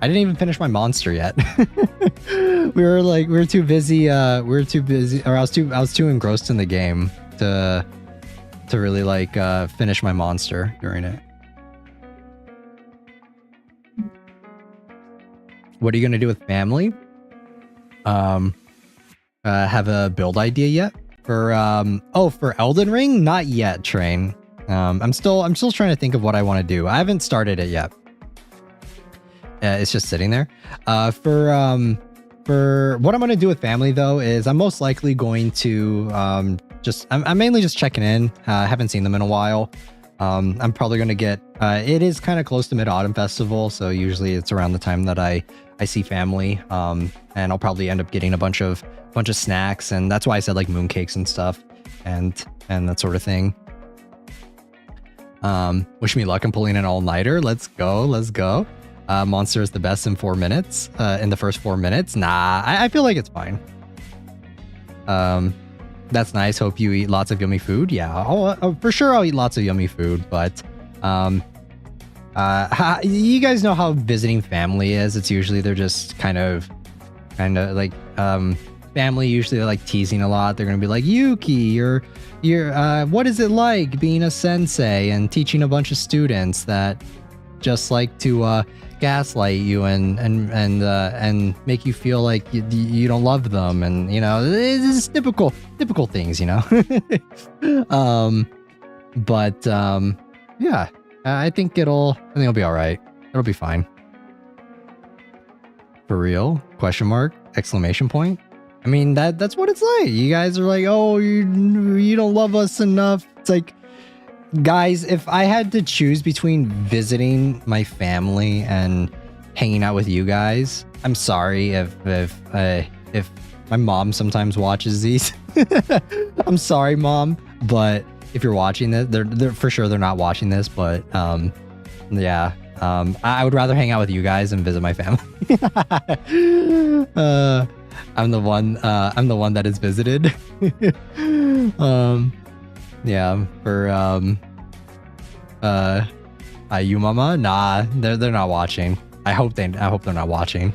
didn't even finish my monster yet. we were too busy, or I was too engrossed in the game to really like finish my monster during it. What are you gonna do with family? Have a build idea yet? For Elden Ring? Not yet, Train. I'm still trying to think of what I want to do. I haven't started it yet. It's just sitting there. For what I'm gonna do with family though is I'm most likely going to I'm mainly just checking in. Haven't seen them in a while. I'm probably gonna get. It is kind of close to Mid-Autumn Festival, so usually it's around the time that I see family. And I'll probably end up getting a bunch of snacks, and that's why I said like mooncakes and stuff, and that sort of thing. Wish me luck in pulling an all-nighter. Let's go. Monster is the best in 4 minutes. In the first 4 minutes, nah, I feel like it's fine. That's nice. Hope you eat lots of yummy food. Yeah, for sure I'll eat lots of yummy food, but you guys know how visiting family is. It's usually they're just kind of like family. Usually they're like teasing a lot. They're gonna be like, Yuki, you're what is it like being a sensei and teaching a bunch of students that just like to gaslight you and make you feel like you don't love them, and you know, it's typical things, you know. But yeah, I think it'll be all right. It'll be fine. For real? Question mark? Exclamation point. I mean, that's what it's like. You guys are like, oh, you don't love us enough. It's like, guys, if I had to choose between visiting my family and hanging out with you guys, I'm sorry if my mom sometimes watches these. I'm sorry, Mom, but if you're watching this, they're for sure they're not watching this, but yeah, I would rather hang out with you guys and visit my family. I'm the one that is visited. Yeah, for you mama? Nah, they're not watching. I hope they're not watching.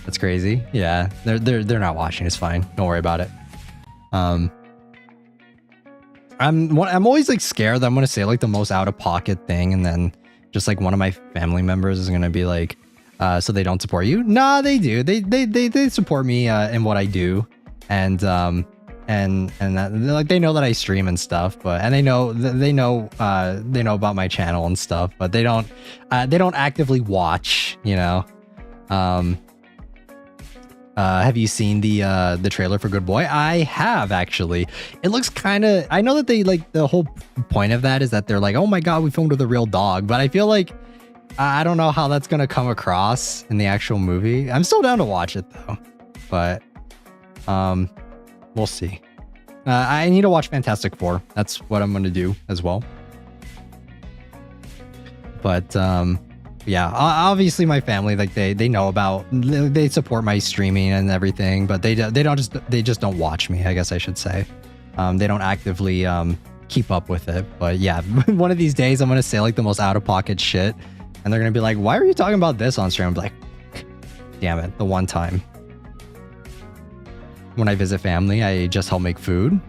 That's crazy. Yeah, they're not watching. It's fine. Don't worry about it. I'm always like scared that I'm gonna say like the most out of pocket thing, and then just like one of my family members is gonna be like, so they don't support you? Nah, they do. They support me in what I do, and that, like they know that I stream and stuff, and they know about my channel and stuff, but they don't actively watch, you know. Have you seen the trailer for Good Boy? I have, actually. It looks kind of, I know that they like, the whole point of that is that they're like, oh my god, we filmed with a real dog, but I feel like I don't know how that's gonna come across in the actual movie. I'm still down to watch it though, but We'll see. I need to watch Fantastic Four. That's what I'm going to do as well. But yeah, obviously my family, like they know about, they support my streaming and everything, but they just don't watch me, I guess I should say. They don't actively keep up with it. But yeah, one of these days I'm going to say like the most out of pocket shit, and they're going to be like, why are you talking about this on stream? I'm like, damn it, the one time. When I visit family, I just help make food.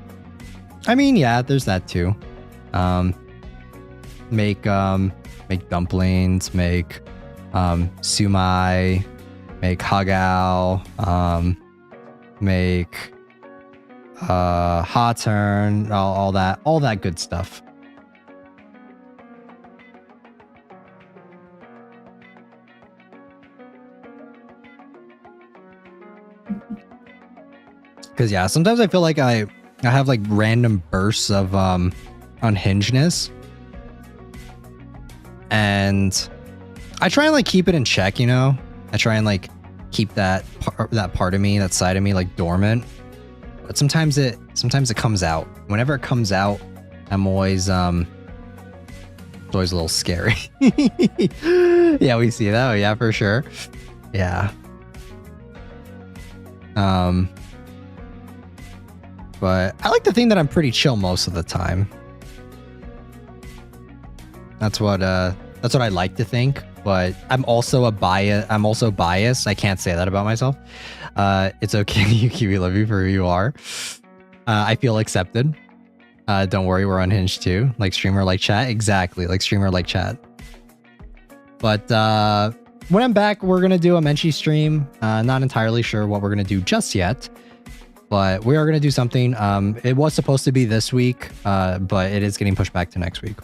I mean, yeah, there's that too. Make dumplings, make sumai, make hagao, make hot turn, all that good stuff. Because yeah, sometimes I feel like I have like random bursts of unhingedness, and I try and like keep it in check, you know. I try and like keep that part of me, that side of me, like dormant. But sometimes it comes out. Whenever it comes out, I'm always it's always a little scary. Yeah, we see that. Yeah, for sure. Yeah. But I like to think that I'm pretty chill most of the time. That's what I like to think, but I'm also biased. I can't say that about myself. It's okay, Yuki, we love you for who you are. I feel accepted. Don't worry, we're unhinged too. Like streamer, like chat. Exactly, like streamer, like chat. But when I'm back, we're gonna do a Menchie stream. Not entirely sure what we're gonna do just yet, but we are gonna do something. It was supposed to be this week, but it is getting pushed back to next week.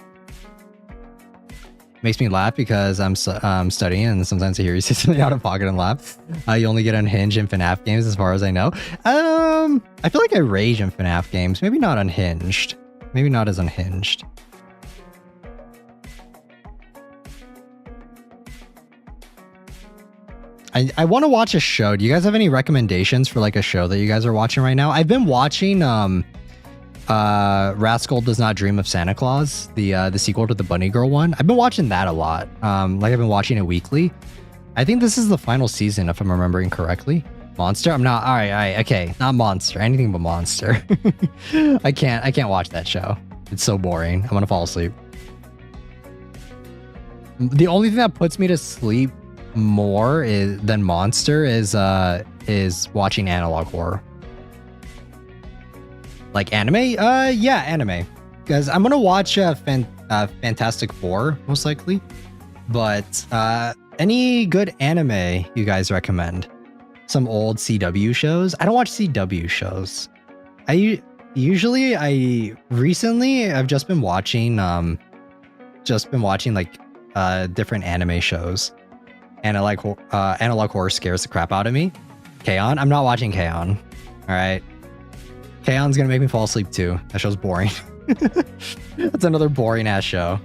Makes me laugh because I'm studying, and sometimes I hear you say something out of pocket and laugh. You only get unhinged in FNAF games, as far as I know. I feel like I rage in FNAF games. Maybe not unhinged. Maybe not as unhinged. I want to watch a show. Do you guys have any recommendations for like a show that you guys are watching right now? I've been watching Rascal Does Not Dream of Santa Claus, the sequel to the Bunny Girl one. I've been watching that a lot. Like I've been watching it weekly. I think this is the final season, if I'm remembering correctly. Monster? I'm not. All right, okay, not Monster. Anything but Monster. I can't watch that show. It's so boring. I'm gonna fall asleep. The only thing that puts me to sleep more than Monster is watching analog horror. Like anime? Yeah, anime. Because I'm gonna watch Fantastic Four, most likely. But any good anime you guys recommend? Some old CW shows? I don't watch CW shows. Recently I've just been watching like different anime shows. Analog horror scares the crap out of me. K-On? I'm not watching K-On. Alright. K-On's gonna make me fall asleep too. That show's boring. That's another boring ass show.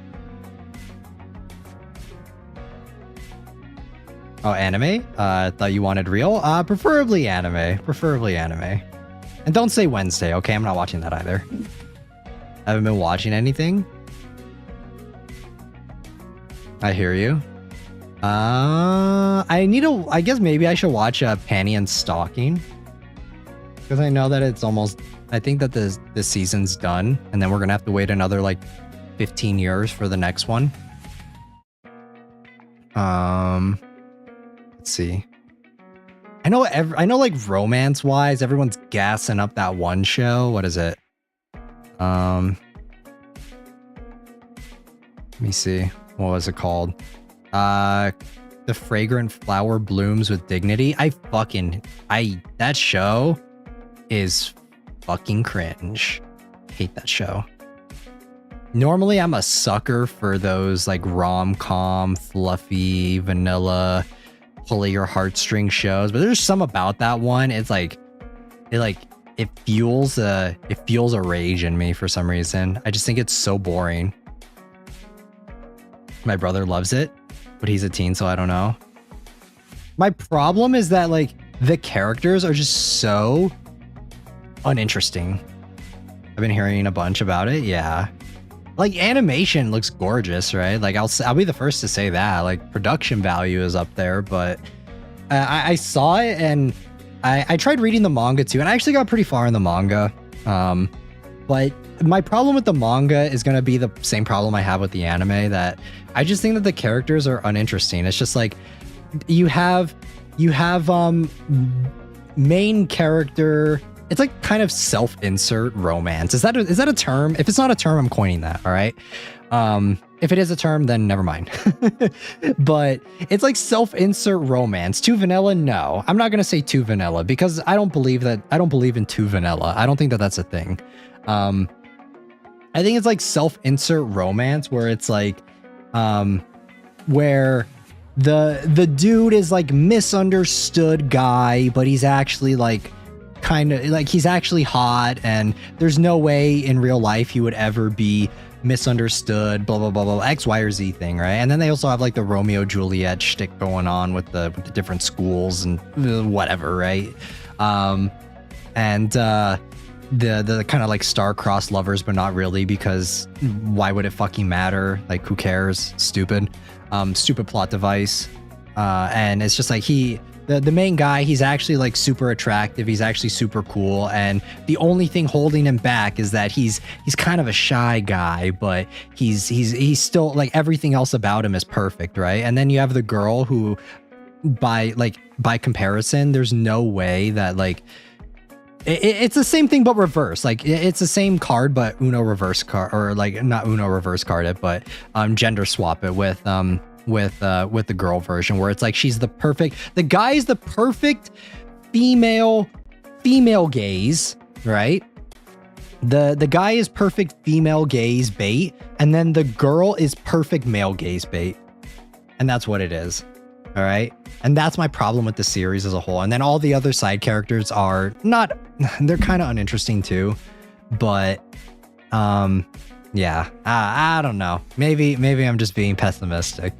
Oh, anime? Thought you wanted real? Preferably anime. Preferably anime. And don't say Wednesday, okay? I'm not watching that either. I haven't been watching anything. I hear you. I guess maybe I should watch Panty and Stalking. Because I know that it's almost... I think that this season's done. And then we're going to have to wait another, like, 15 years for the next one. Let's see. I know, like, romance-wise, everyone's gassing up that one show. What is it? Let me see. What was it called? The Fragrant Flower Blooms with Dignity. That show is fucking cringe. Hate that show. Normally I'm a sucker for those like rom-com, fluffy, vanilla, pull your heartstring shows, but there's some about that one. It's like it fuels a rage in me for some reason. I just think it's so boring. My brother loves it, but he's a teen, so I don't know. My problem is that like the characters are just so uninteresting. I've been hearing a bunch about it. Yeah. Like animation looks gorgeous, right? Like I'll be the first to say that. Like production value is up there, but I saw it and I tried reading the manga too, and I actually got pretty far in the manga. But my problem with the manga is going to be the same problem I have with the anime, that I just think that the characters are uninteresting. It's just like you have main character. It's like kind of self-insert romance. Is that a term? If it's not a term, I'm coining that. All right. If it is a term, then never mind. But it's like self-insert romance. Too vanilla? No, I'm not gonna say too vanilla, because I don't believe in too vanilla. I don't think that that's a thing. I think it's like self-insert romance where it's like, where the dude is like misunderstood guy, but he's actually like kind of like he's actually hot, and there's no way in real life he would ever be misunderstood, blah blah blah blah, X, Y, or Z thing, right? And then they also have like the Romeo Juliet shtick going on with the different schools and whatever, right? And the kind of like star-crossed lovers, but not really, because why would it fucking matter? Like, who cares? Stupid plot device. And it's just like the main guy, he's actually like super attractive. He's actually super cool. And the only thing holding him back is that he's kind of a shy guy, but he's still like everything else about him is perfect, right? And then you have the girl who by comparison, there's no way that like, it's the same thing, but reverse. Like it's the same card, but Uno reverse card, or like not Uno reverse card it, but gender swap it with the girl version, where it's like the guy is the perfect female gaze, right? The guy is perfect female gaze bait, and then the girl is perfect male gaze bait, and that's what it is. All right. And that's my problem with the series as a whole. And then all the other side characters are not, they're kind of uninteresting too. But yeah, I don't know. Maybe I'm just being pessimistic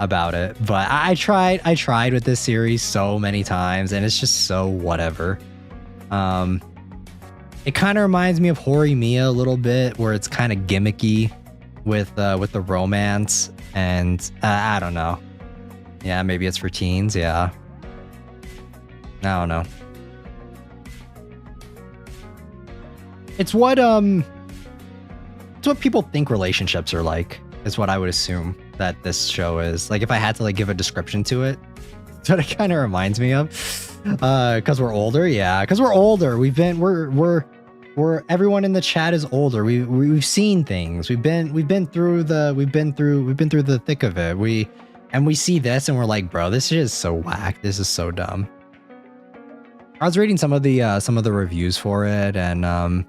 about it. But I tried with this series so many times, and it's just so whatever. It kind of reminds me of Horimiya a little bit, where it's kind of gimmicky with the romance, and I don't know. Yeah, maybe it's for teens. Yeah. I don't know. It's what people think relationships are like, is what I would assume that this show is. Like, if I had to like give a description to it, that's what it kind of reminds me of. Because we're older. Yeah, because we're older. We're everyone in the chat is older. We've seen things. We've been through the thick of it. And we see this and we're like, bro, this is so whack. This is so dumb. I was reading some of the reviews for it, and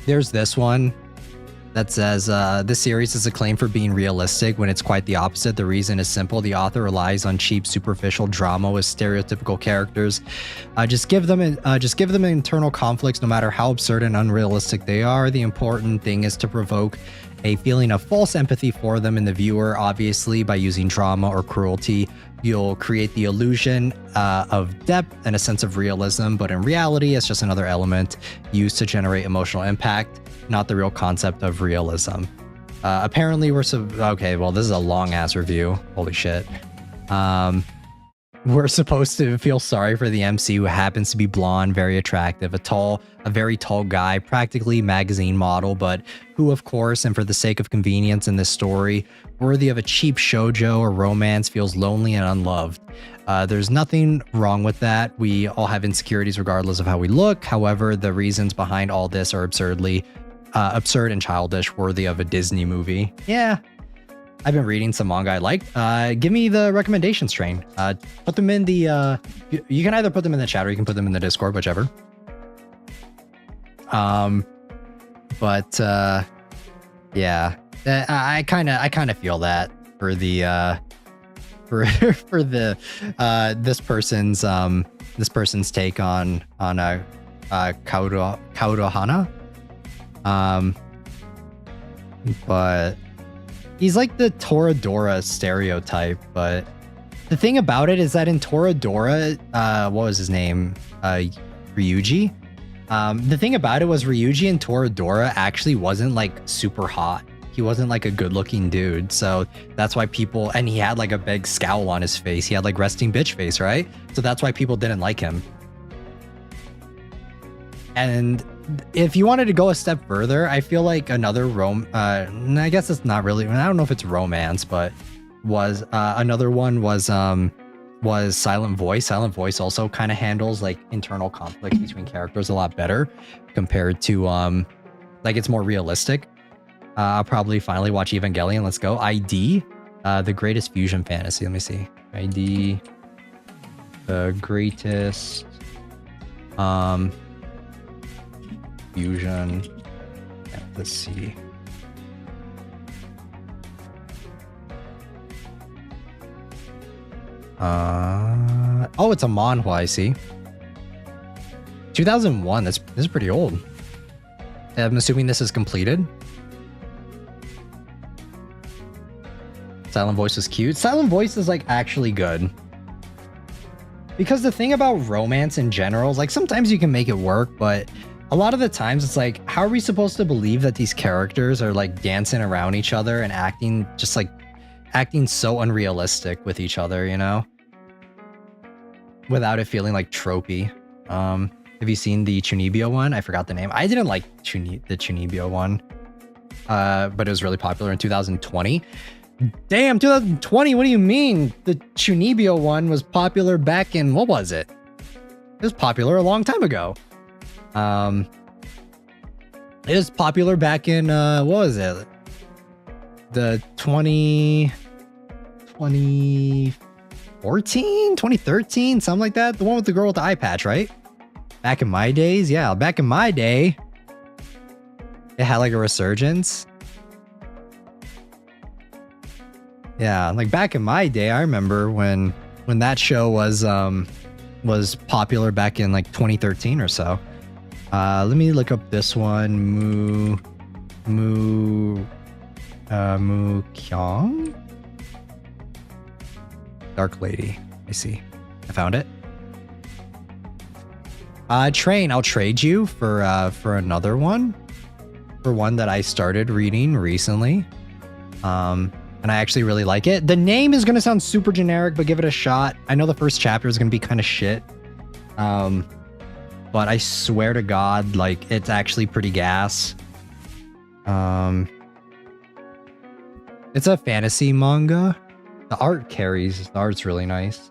there's this one that says, this series is acclaimed for being realistic when it's quite the opposite. The reason is simple. The author relies on cheap, superficial drama with stereotypical characters. Just give them internal conflicts, no matter how absurd and unrealistic they are. The important thing is to provoke a feeling of false empathy for them in the viewer. Obviously, by using drama or cruelty, you'll create the illusion of depth and a sense of realism, but in reality, it's just another element used to generate emotional impact, not the real concept of realism. Apparently, okay, well, this is a long-ass review. Holy shit. We're supposed to feel sorry for the MC, who happens to be blonde, very attractive, a very tall guy, practically magazine model, but who, of course, and for the sake of convenience in this story, worthy of a cheap shoujo or romance, feels lonely and unloved. There's nothing wrong with that. We all have insecurities regardless of how we look. However, the reasons behind all this are absurd and childish, worthy of a Disney movie. Yeah. I've been reading some manga I like. Give me the recommendations train. Put them in the, you can either put them in the chat or you can put them in the Discord, whichever. But yeah, I kind of feel that for the, for the, this person's take on Kaurohana. But he's like the Toradora stereotype, but The thing about it is that in Toradora, what was his name? Ryuji. The thing about it was Ryuji in Toradora actually wasn't like super hot. He wasn't like a good looking dude. So that's why people, and he had like a big scowl on his face. He had like resting bitch face, right? So that's why people didn't like him. And if you wanted to go a step further, I feel like another I guess it's not really, I don't know if it's romance, but was another one was Silent Voice. Silent Voice also kind of handles like internal conflict between characters a lot better compared to like it's more realistic. I'll probably finally watch Evangelion. Let's go. ID, the greatest fusion fantasy. Let me see. ID, the greatest fusion. Yeah, let's see. Oh, it's a manhwa, I see. 2001. This is pretty old. I'm assuming this is completed. Silent Voice is cute. Silent Voice is like actually good. Because the thing about romance in general is like sometimes you can make it work, but a lot of the times it's like, how are we supposed to believe that these characters are like dancing around each other and acting so unrealistic with each other, you know? Without it feeling like tropey. Have you seen the Chunibyo one? I forgot the name. I didn't like the Chunibyo one. But it was really popular in 2020. Damn, 2020, what do you mean? The Chunibyo one was popular back in, what was it? It was popular a long time ago. It was popular back in, what was it? The 2014, 2013, something like that. The one with the girl with the eye patch, right? Back in my days, yeah, back in my day, it had like a resurgence. Yeah, like back in my day, I remember when that show was popular back in like 2013 or so. Let me look up this one. Mu Kyung? Dark Lady. I see. I found it. Train, I'll trade you for another one. For one that I started reading recently. And I actually really like it. The name is gonna sound super generic, but give it a shot. I know the first chapter is gonna be kind of shit. But I swear to God, like it's actually pretty gas. It's a fantasy manga. The art carries. The art's really nice.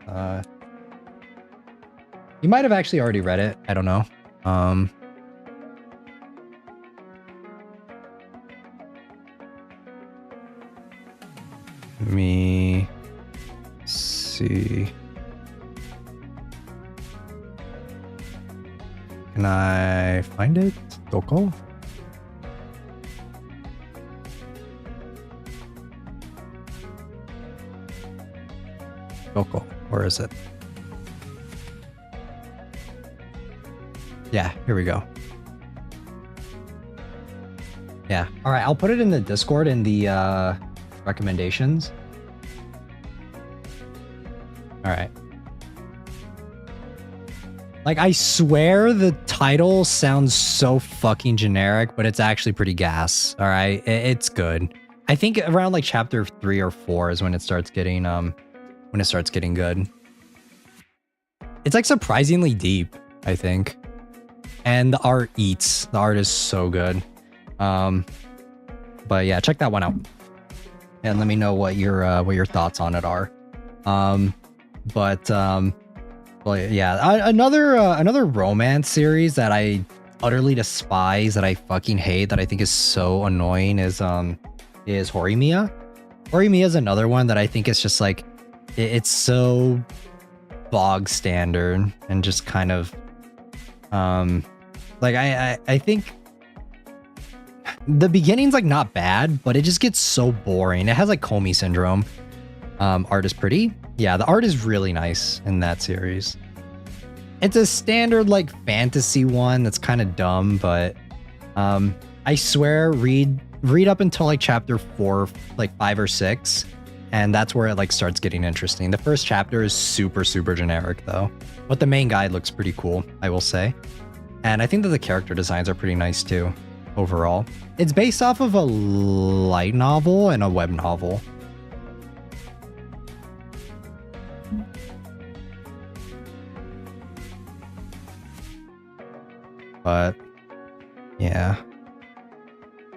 You might have actually already read it. I don't know. Let me see. Can I find it? Doko? Doko. Where is it? Yeah, here we go. Yeah. All right, I'll put it in the Discord in the recommendations. All right. Like, I swear the title sounds so fucking generic, but it's actually pretty gas. All right, it's good. I think around like chapter 3 or 4 is when it starts getting good. It's like surprisingly deep, I think. And the art eats. The art is so good. But yeah, check that one out. And let me know what your thoughts on it are. But yeah, another romance series that I utterly despise, that I fucking hate, that I think is so annoying is Horimiya. Horimiya is another one that I think is just like it's so bog standard and just kind of like I think the beginning's like not bad, but it just gets so boring. It has like Comey syndrome. Art is pretty. Yeah, the art is really nice in that series. It's a standard like fantasy one that's kind of dumb, but I swear read up until like chapter 4, like 5 or 6, And that's where it like starts getting interesting. The first chapter is super generic though, but the main guy looks pretty cool, I will say. And I think that the character designs are pretty nice too, overall. It's based off of a light novel and a web novel. But yeah,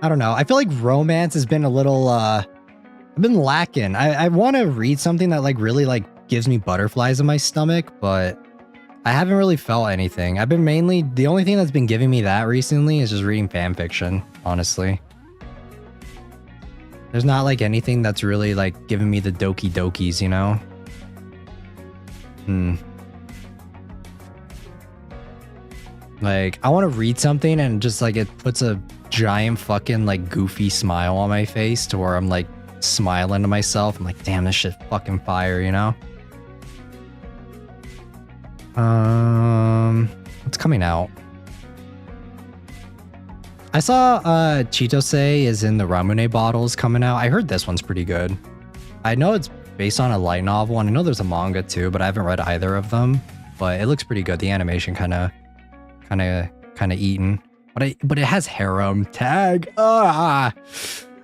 I don't know. I feel like romance has been a little, I've been lacking. I want to read something that like really like gives me butterflies in my stomach, but I haven't really felt anything. I've been mainly, the only thing that's been giving me that recently is just reading fan fiction, honestly. There's not like anything that's really like giving me the doki dokis, you know? Like, I want to read something and just like it puts a giant fucking like goofy smile on my face to where I'm like smiling to myself. I'm like, damn, this shit fucking fire, you know? What's coming out? I saw Chitose is in the Ramune bottles coming out. I heard this one's pretty good. I know it's based on a light novel, and I know there's a manga too, but I haven't read either of them. But it looks pretty good. The animation kind of eaten. But it has harem tag.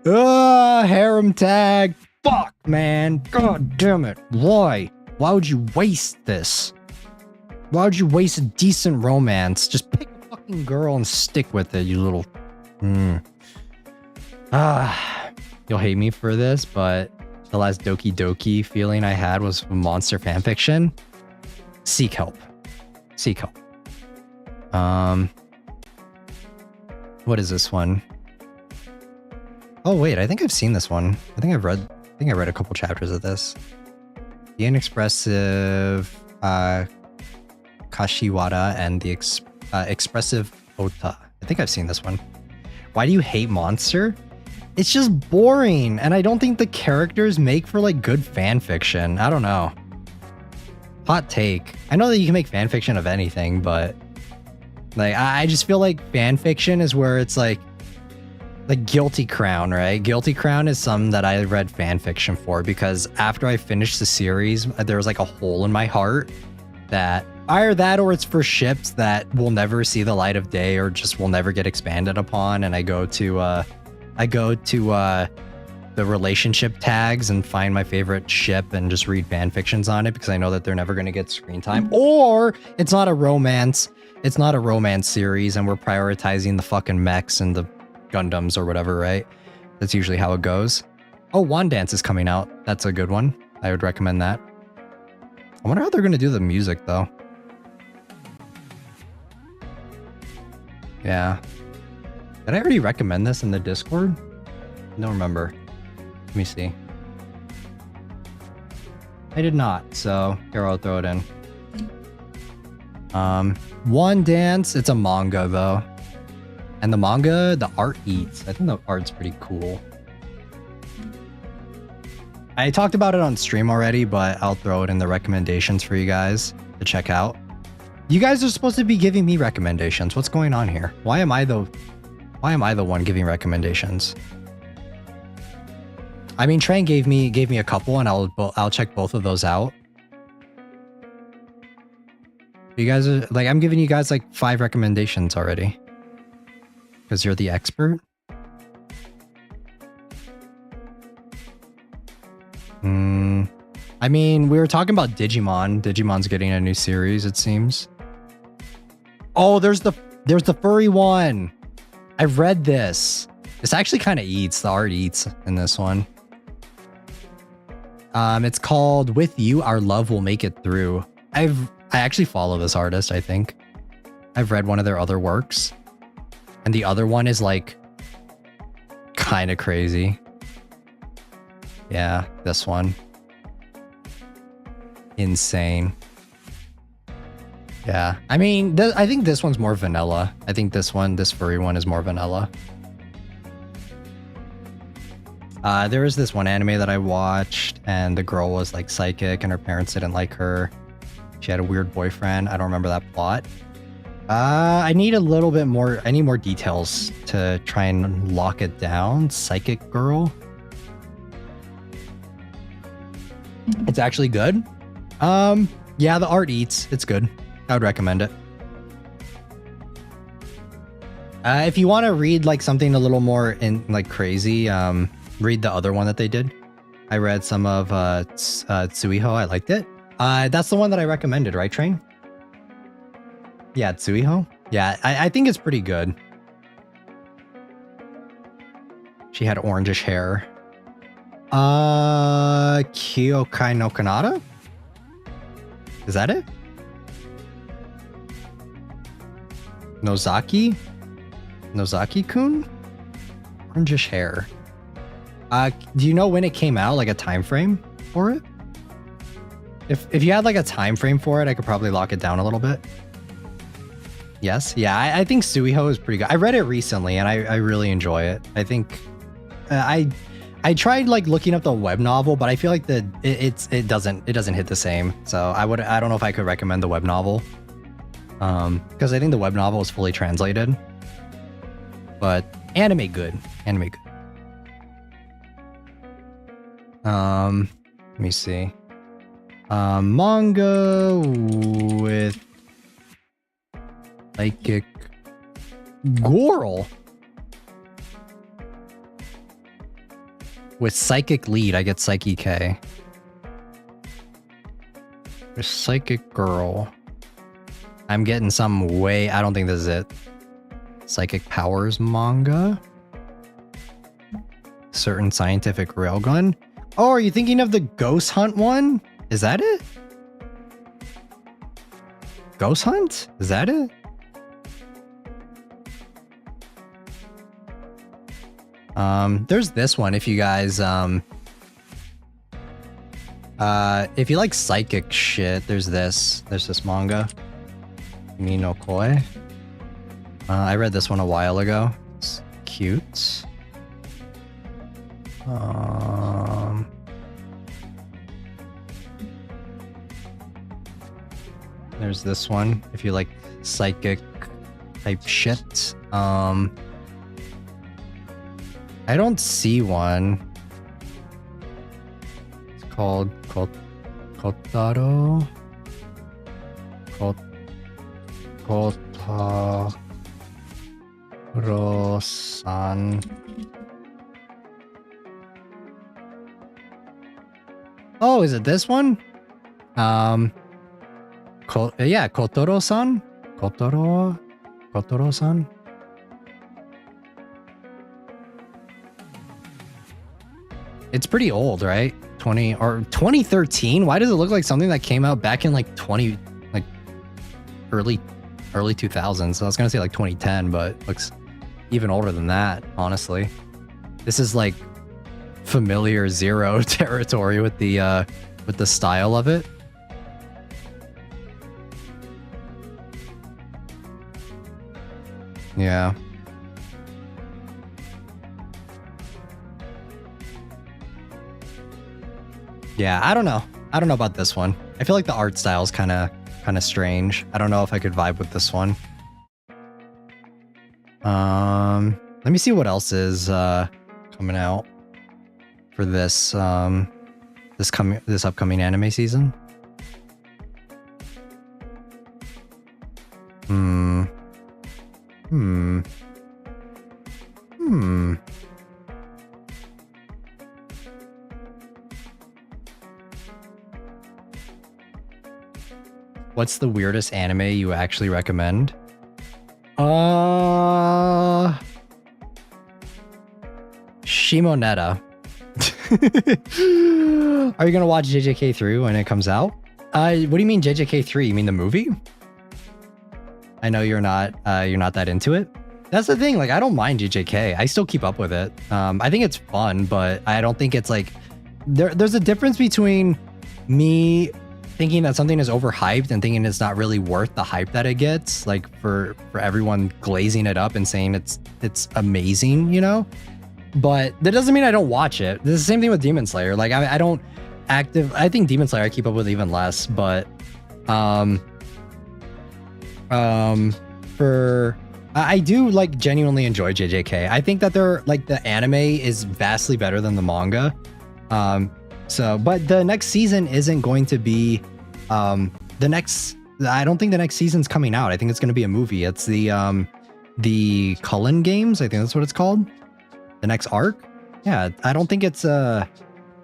Harem tag. Fuck, man. God damn it. Why? Why would you waste this? Why would you waste a decent romance? Just pick a fucking girl and stick with it, you little... You'll hate me for this, but the last Doki Doki feeling I had was monster fanfiction. Seek help. Seek help. What is this one? Oh wait, I think I've seen this one. I think I read a couple chapters of this. The Inexpressive Kashiwara and the Expressive Ota. I think I've seen this one. Why do you hate Monster? It's just boring, and I don't think the characters make for like good fan fiction. I don't know. Hot take. I know that you can make fan fiction of anything, but like I just feel like fan fiction is where it's like Guilty Crown, right? Guilty Crown is something that I read fan fiction for because after I finished the series, there was like a hole in my heart that either that or it's for ships that will never see the light of day or just will never get expanded upon. And I go to the relationship tags and find my favorite ship and just read fan fictions on it because I know that they're never going to get screen time. Or it's not a romance. It's not a romance series and we're prioritizing the fucking mechs and the Gundams or whatever, right? That's usually how it goes. Oh, Wand Dance is coming out. That's a good one. I would recommend that. I wonder how they're going to do the music though. Yeah. Did I already recommend this in the Discord? I don't remember. Let me see. I did not, so here I'll throw it in. Wand Dance, it's a manga though. And the manga, the art eats. I think the art's pretty cool. I talked about it on stream already, but I'll throw it in the recommendations for you guys to check out. You guys are supposed to be giving me recommendations. What's going on here? Why am I the one giving recommendations? I mean, Train gave me a couple, and I'll check both of those out. You guys are like, I'm giving you guys like 5 recommendations already. Because you're the expert? I mean, we were talking about Digimon. Digimon's getting a new series, it seems. Oh, there's the furry one. I've read this. This actually kind of eats. The art eats in this one. It's called With You, Our Love Will Make It Through. I actually follow this artist, I think. I've read one of their other works. And the other one is like kind of crazy. Yeah, this one. Insane. Yeah, I mean, I think this one's more vanilla. I think this furry one is more vanilla. There was this one anime that I watched and the girl was like psychic and her parents didn't like her. She had a weird boyfriend. I don't remember that plot. I need a little bit more. I need more details to try and lock it down. Psychic girl. It's actually good. Yeah, the art eats. It's good. I would recommend it. If you want to read like something a little more crazy, read the other one that they did. I read some of Tsuiho. I liked it. That's the one that I recommended, right, Train? Yeah, Tsuiho. Yeah, I think it's pretty good. She had orangish hair. Kyokai no Kanata? Is that it? Nozaki? Nozaki-kun? Orangish hair. Do you know when it came out? Like a time frame for it? If you had like a time frame for it, I could probably lock it down a little bit. Yes. Yeah, I think Suiho is pretty good. I read it recently and I really enjoy it. I think I tried like looking up the web novel, but I feel like it doesn't hit the same. So I don't know if I could recommend the web novel. Because I think the web novel is fully translated. But anime good. Anime good. Let me see. Manga with psychic Goral. With psychic lead, I get Psyche K. With psychic girl. I'm getting some way. I don't think this is it. Psychic powers manga. Certain scientific railgun. Oh, are you thinking of the Ghost Hunt one? Is that it? Ghost Hunt? Is that it? There's this one if you guys, if you like psychic shit, there's this manga. Kimi no Koi. I read this one a while ago. It's cute. There's this one if you like psychic type shit. I don't see one. It's called Kotaro. Kotaro-san. Oh, is it this one? Yeah, Kotaro-san? Kotaro-san? It's pretty old, right? 2013? Why does it look like something that came out back in like early 2000s? So I was gonna say like 2010, but it looks even older than that, honestly. This is like familiar Zero territory with the style of it. Yeah. Yeah, I don't know. I don't know about this one. I feel like the art style is kind of strange. I don't know if I could vibe with this one. Let me see what else is coming out for this this upcoming anime season. What's the weirdest anime you actually recommend? Shimonetta. Are you gonna watch JJK3 when it comes out? What do you mean JJK3? You mean the movie? I know you're not that into it. That's the thing, like I don't mind JJK. I still keep up with it. I think it's fun, but I don't think it's like there's a difference between me thinking that something is overhyped and thinking it's not really worth the hype that it gets, like for everyone glazing it up and saying it's amazing, you know? But that doesn't mean I don't watch it. It's the same thing with Demon Slayer. Like I don't I think Demon Slayer I keep up with even less, but I do like genuinely enjoy JJK. I think that they're like the anime is vastly better than the manga. So, but the next season isn't going to be I don't think the next season's coming out. I think it's going to be a movie. It's the Cullen games. I think that's what it's called. The next arc. Yeah, I don't think it's a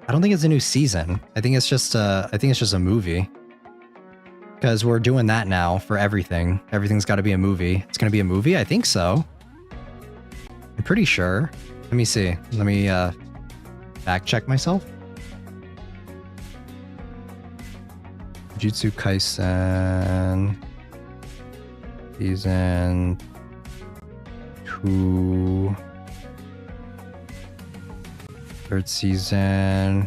new season. I think it's just a movie. Because we're doing that now for everything. Everything's got to be a movie. It's going to be a movie? I think so. I'm pretty sure. Let me see. Let me fact check myself. Jujutsu Kaisen Season 2 3rd season.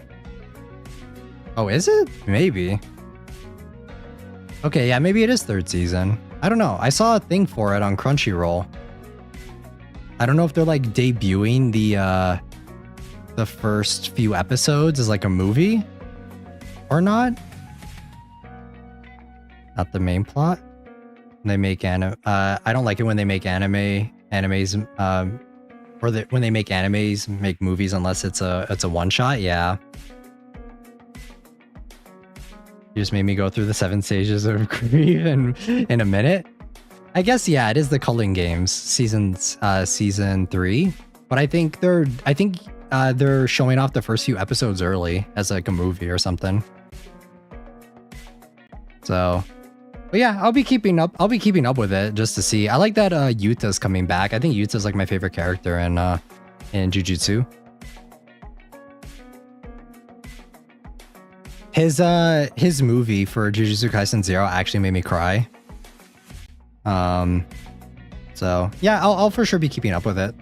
Oh, is it? Maybe. Okay, yeah, maybe it is 3rd season. I don't know. I saw a thing for it on Crunchyroll. I don't know if they're like debuting the first few episodes as like a movie or not. Not the main plot. They make I don't like it when they make animes when they make animes make movies unless it's a one shot. Yeah. You just made me go through the 7 stages of grief in a minute. I guess yeah, it is the Culling Games season 3, but I think they're showing off the first few episodes early as like a movie or something. So, but yeah, I'll be keeping up with it just to see. I like that Yuta's coming back. I think Yuta's like my favorite character in Jujutsu. His movie for Jujutsu Kaisen 0 actually made me cry. So yeah, I'll for sure be keeping up with it.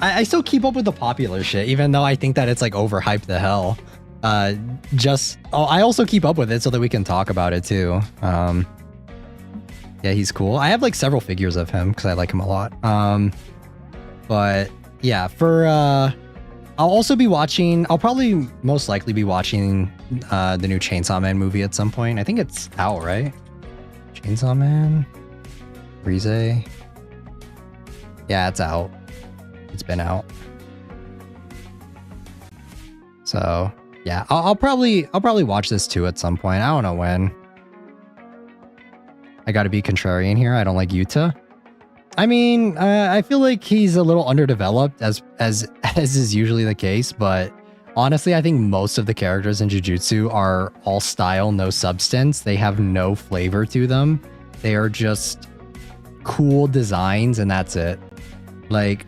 I still keep up with the popular shit, even though I think that it's like overhyped the hell. I also keep up with it so that we can talk about it too. Yeah, he's cool. I have like several figures of him because I like him a lot. But yeah, I'll also be watching. I'll probably most likely be watching the new Chainsaw Man movie at some point. I think it's out, right? Chainsaw Man, Rize. Yeah, it's out. It's been out. So yeah, I'll probably watch this too at some point. I don't know when. I got to be contrarian here. I don't like Yuta. I mean, I feel like he's a little underdeveloped as is usually the case, but honestly, I think most of the characters in Jujutsu are all style, no substance. They have no flavor to them. They are just cool designs and that's it. Like,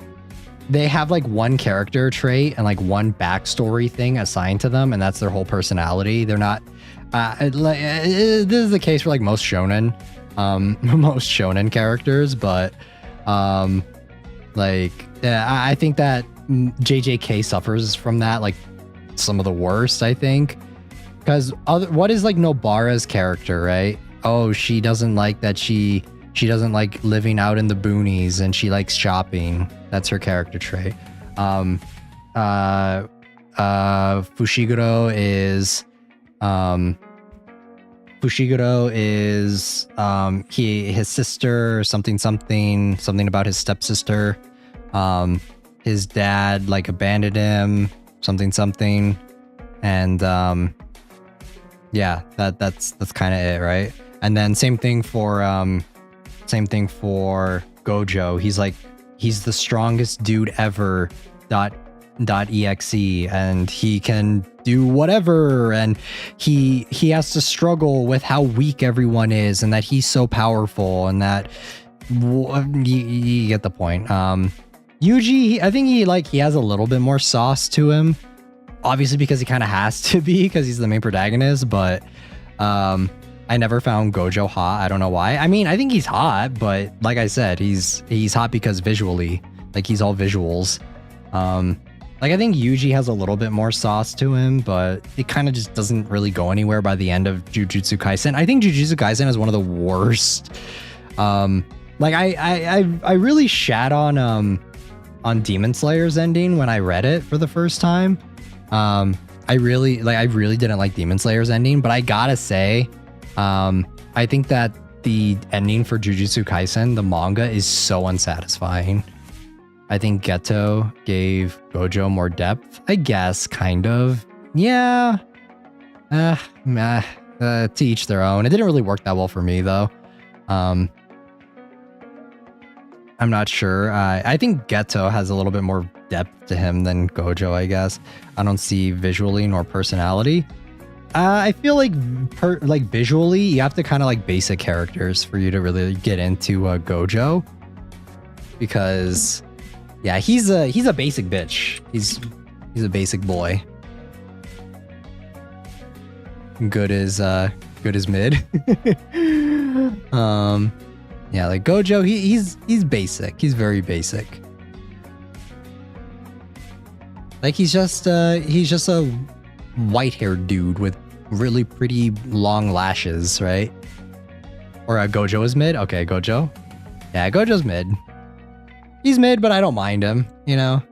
they have like one character trait and like one backstory thing assigned to them, and that's their whole personality. They're not this is the case for like most shonen characters, but I think that JJK suffers from that, like some of the worst, I think, because what is like Nobara's character, right? Oh, she doesn't like that she doesn't like living out in the boonies and she likes shopping. That's her character trait. Fushiguro is his sister, something about his stepsister. His dad like abandoned him, something. And yeah, that's kind of it, right? And then same thing for Gojo. He's the strongest dude ever. .exe, and he can do whatever, and he has to struggle with how weak everyone is, and that he's so powerful, and that you get the point. Yuji, I think he has a little bit more sauce to him, obviously because he kind of has to be because he's the main protagonist, but I never found Gojo hot. I don't know why. I mean, I think he's hot, but like I said, he's hot because visually, like he's all visuals. Like I think Yuji has a little bit more sauce to him, but it kind of just doesn't really go anywhere by the end of Jujutsu Kaisen. I think Jujutsu Kaisen is one of the worst. Like I really shat on Demon Slayer's ending when I read it for the first time. I really didn't like Demon Slayer's ending, but I gotta say, I think that the ending for Jujutsu Kaisen, the manga, is so unsatisfying. I think Geto gave Gojo more depth. I guess, kind of. Yeah. To each their own. It didn't really work that well for me, though. I'm not sure. I think Geto has a little bit more depth to him than Gojo, I guess. I don't see visually nor personality. I feel like visually, you have to kind of like basic characters for you to really get into Gojo. Because, yeah, he's a basic bitch. He's a basic boy. Good as mid. Yeah, like Gojo, he's basic. He's very basic. Like he's just a white-haired dude with really pretty long lashes, right? Or Gojo is mid. Okay, Gojo. Yeah, Gojo's mid. He's mid, but I don't mind him, you know.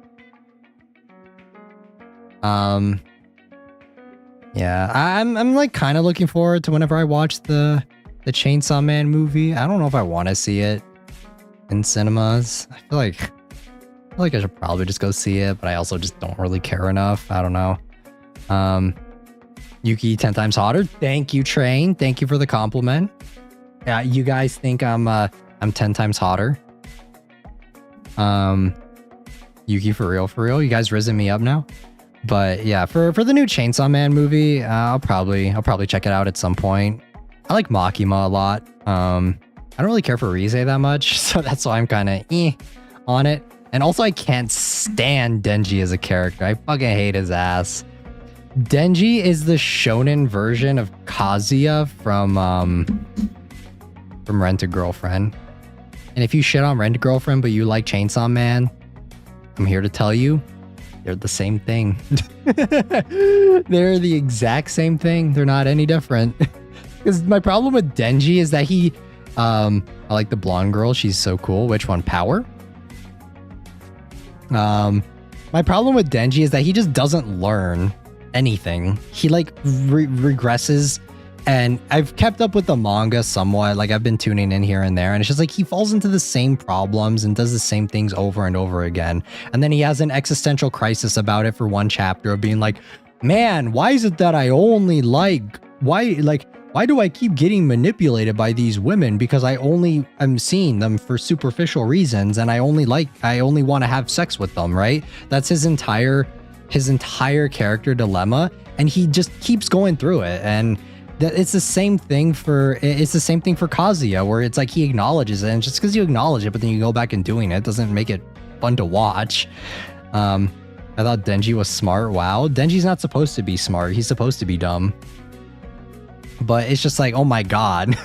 Yeah, I'm like kind of looking forward to whenever I watch the Chainsaw Man movie. I don't know if I want to see it in cinemas. I feel like I should probably just go see it, but I also just don't really care enough. I don't know. Yuki 10 times hotter. Thank you, Train. Thank you for the compliment. Yeah, you guys think I'm 10 times hotter. Yuki, for real. You guys risen me up now. But yeah, for the new Chainsaw Man movie, I'll probably check it out at some point. I like Makima a lot. I don't really care for Rize that much, so that's why I'm kind of on it. And also, I can't stand Denji as a character. I fucking hate his ass. Denji is the shonen version of Kazuya from Rent-a-Girlfriend. And if you shit on Rent-a-Girlfriend but you like Chainsaw Man, I'm here to tell you, they're the same thing. They're the exact same thing. They're not any different. Because my problem with Denji is that he, I like the blonde girl. She's so cool. Which one? Power? My problem with Denji is that he just doesn't learn anything. He like regresses, and I've kept up with the manga somewhat. Like I've been tuning in here and there, and it's just like he falls into the same problems and does the same things over and over again. And then he has an existential crisis about it for one chapter of being like, man, why is it that I only why do I keep getting manipulated by these women? Because I'm seeing them for superficial reasons, and I only want to have sex with them, right? That's his entire character dilemma, and he just keeps going through it. And it's the same thing for Kazuya, where it's like he acknowledges it, and just because you acknowledge it, but then you go back and doing it doesn't make it fun to watch. I thought Denji was smart. Wow, Denji's not supposed to be smart. He's supposed to be dumb. But it's just like, oh my god.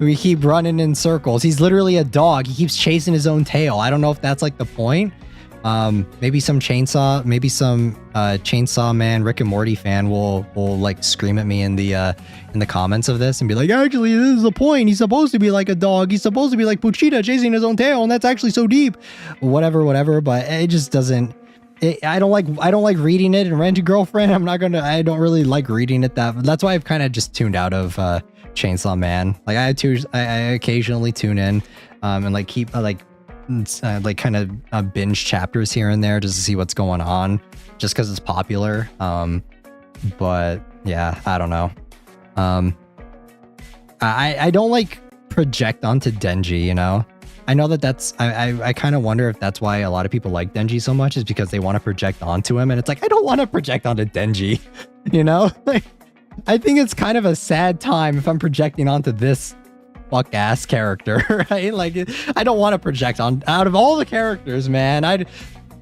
We keep running in circles. He's literally a dog. He keeps chasing his own tail. I don't know if that's like the point. Maybe some Chainsaw Man Rick and Morty fan will like scream at me in the comments of this and be like, actually, this is the point. He's supposed to be like a dog. He's supposed to be like Puchita chasing his own tail, and that's actually so deep. Whatever. But it just doesn't. I don't like reading it. And Rent-a-Girlfriend, I don't really like reading it. That's why I've kind of just tuned out of Chainsaw Man. Like I occasionally tune in and like keep like kind of binge chapters here and there just to see what's going on, just because it's popular. But yeah, I don't know. I don't like project onto Denji, you know. I know that's I kind of wonder if that's why a lot of people like Denji so much, is because they want to project onto him, and it's like, I don't want to project onto Denji, you know. Like, I think it's kind of a sad time if I'm projecting onto this fuck ass character, right? Like, I don't want to project on out of all the characters, man. I'd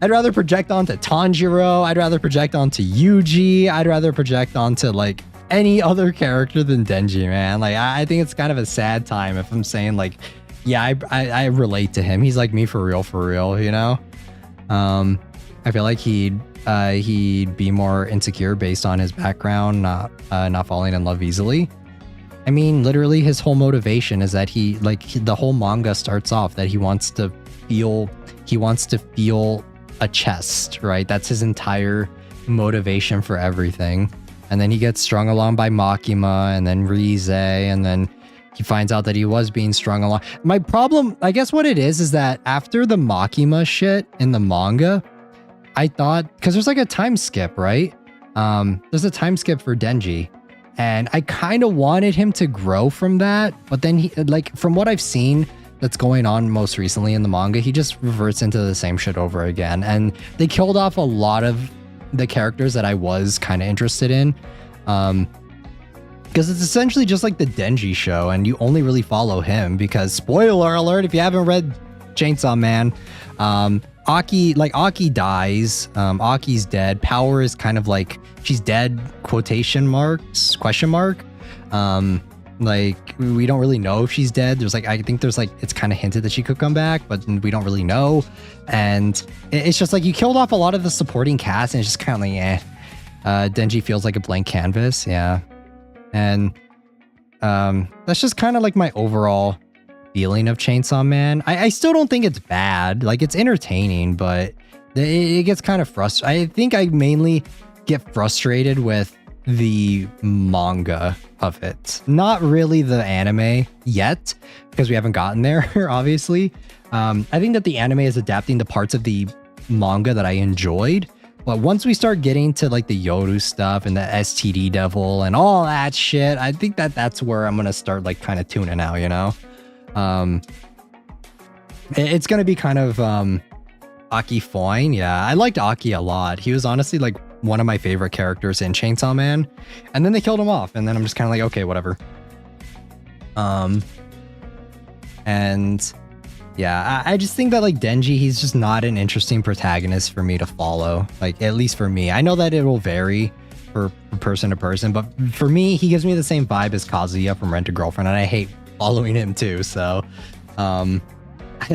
rather project onto Tanjiro. I'd rather project onto Yuji. I'd rather project onto like any other character than Denji, man. Like, I think it's kind of a sad time if I'm saying like, yeah, I relate to him. He's like me for real, you know? I feel like he'd be more insecure based on his background, not falling in love easily. I mean, literally his whole motivation is that the whole manga starts off that he wants to feel a chest, right? That's his entire motivation for everything. And then he gets strung along by Makima and then Rize, and then he finds out that he was being strung along. My problem, I guess what it is that after the Makima shit in the manga, I thought, because there's like a time skip, right? There's a time skip for Denji. And I kind of wanted him to grow from that. But then he, like, from what I've seen that's going on most recently in the manga, he just reverts into the same shit over again. And they killed off a lot of the characters that I was kind of interested in. Because it's essentially just like the Denji show, and you only really follow him because, spoiler alert, if you haven't read Chainsaw Man, Aki dies. Aki's dead. Power is kind of like, she's dead, quotation marks, question mark. Like, we don't really know if she's dead. There's like, I think there's like, it's kind of hinted that she could come back, but we don't really know. And it's just like, you killed off a lot of the supporting cast, and it's just kind of like, Denji feels like a blank canvas. Yeah. And that's just kind of like my overall feeling of Chainsaw Man. I still don't think it's bad. Like, it's entertaining, but it gets kind of frustrating. I think I mainly get frustrated with the manga of it. Not really the anime yet, because we haven't gotten there, obviously. I think that the anime is adapting the parts of the manga that I enjoyed. But once we start getting to like the Yoru stuff and the STD devil and all that shit, I think that that's where I'm going to start like kind of tuning out, you know? It's going to be kind of Aki fine. Yeah, I liked Aki a lot. He was honestly like one of my favorite characters in Chainsaw Man. And then they killed him off. And then I'm just kind of like, okay, whatever. And yeah, I just think that like Denji, he's just not an interesting protagonist for me to follow. Like, at least for me. I know that it will vary for person to person, but for me, he gives me the same vibe as Kazuya from Rent a Girlfriend, and I hate following him too. So, I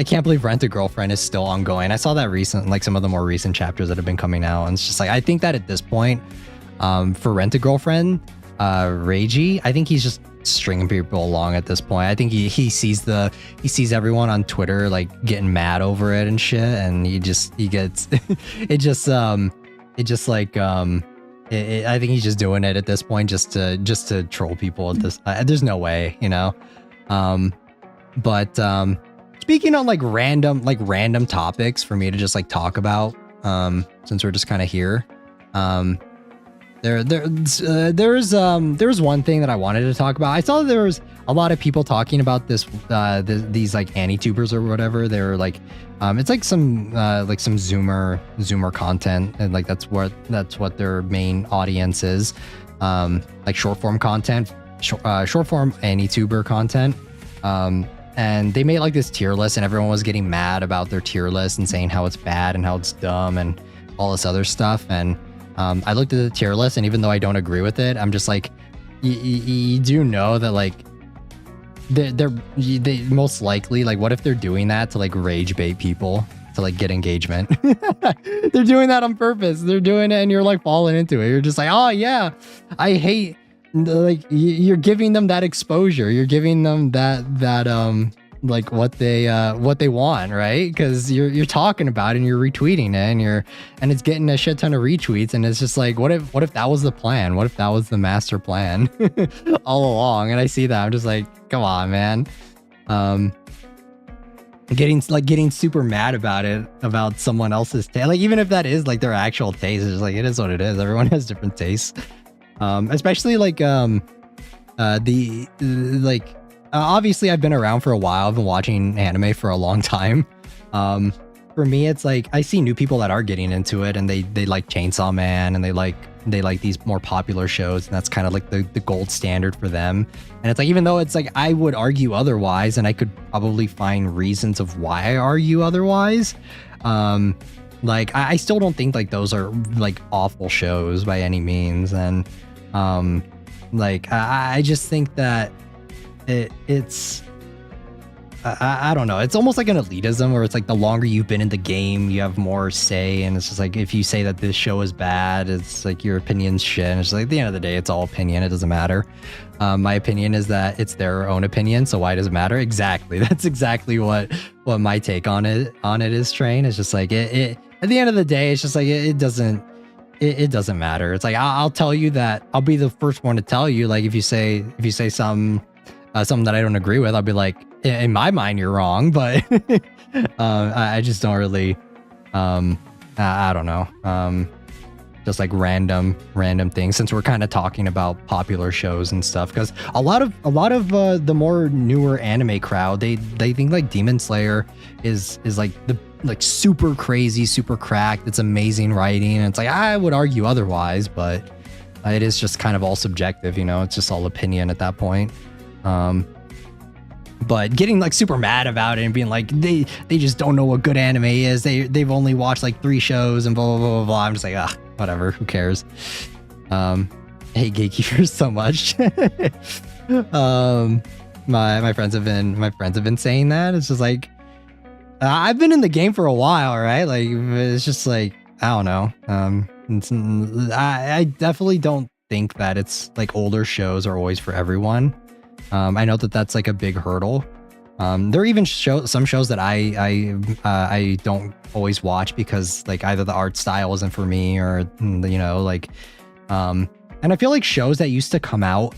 can't believe Rent a Girlfriend is still ongoing. I saw that recent, like some of the more recent chapters that have been coming out, and it's just like, I think that at this point, for Rent a Girlfriend, Reiji, I think he's just stringing people along at this point. I think he sees everyone on Twitter like getting mad over it and shit, and I think he's just doing it at this point just to troll people at this. There's no way, you know. But speaking on like random topics for me to just like talk about, since we're just kind of here, There's one thing that I wanted to talk about. I saw that there was a lot of people talking about this, these like anti-tubers or whatever. They're like, it's like some Zoomer content, and like that's what their main audience is, like short form content, short form anti-tuber content. And they made like this tier list, and everyone was getting mad about their tier list and saying how it's bad and how it's dumb and all this other stuff. And I looked at the tier list, and even though I don't agree with it, I'm just like, you do know that like they most likely, like, what if they're doing that to like rage bait people to like get engagement? They're doing that on purpose. They're doing it, and you're like falling into it. You're just like, oh yeah, I hate, like, you're giving them that exposure. You're giving them that like what they want, right? Because you're talking about it and you're retweeting it, and it's getting a shit ton of retweets, and it's just like, what if that was the plan? What if that was the master plan all along? And I see that, I'm just like, come on, man. Getting super mad about it, about someone else's taste. Like, even if that is like their actual taste, it's just like, it is what it is. Everyone has different tastes. Especially like obviously I've been around for a while. I've been watching anime for a long time. For me, it's like, I see new people that are getting into it, and they like Chainsaw Man, and they like these more popular shows, and that's kind of like the gold standard for them. And it's like, even though it's like, I would argue otherwise, and I could probably find reasons of why I argue otherwise, like I still don't think like those are like awful shows by any means. And like I just think that it's I don't know, it's almost like an elitism, where it's like the longer you've been in the game, you have more say, and it's just like, if you say that this show is bad, it's like your opinion's shit, and it's like, at the end of the day, it's all opinion, it doesn't matter. My opinion is that it's their own opinion, so why does it matter? Exactly, that's exactly what my take on it is, Train. It's just like, it at the end of the day, it's just like, it doesn't matter. It's like, I'll tell you that, I'll be the first one to tell you, like, if you say something something that I don't agree with, I'll be like, in my mind, you're wrong. But I just don't really, I don't know. Just like random things, since we're kind of talking about popular shows and stuff, because a lot of the more newer anime crowd, they think like Demon Slayer is like the like super crazy, super cracked, it's amazing writing, and it's like I would argue otherwise, but it is just kind of all subjective, you know, it's just all opinion at that point. But getting like super mad about it and being like they just don't know what good anime is, they've only watched like 3 shows and blah blah blah blah blah. I'm just like, whatever, who cares. I hate gatekeepers so much. My friends have been saying that. It's just like, I've been in the game for a while, right? Like, it's just like, I don't know. I definitely don't think that it's like older shows are always for everyone. I know that that's like a big hurdle. There are even some shows that I don't always watch because like either the art style isn't for me, or you know, like and I feel like shows that used to come out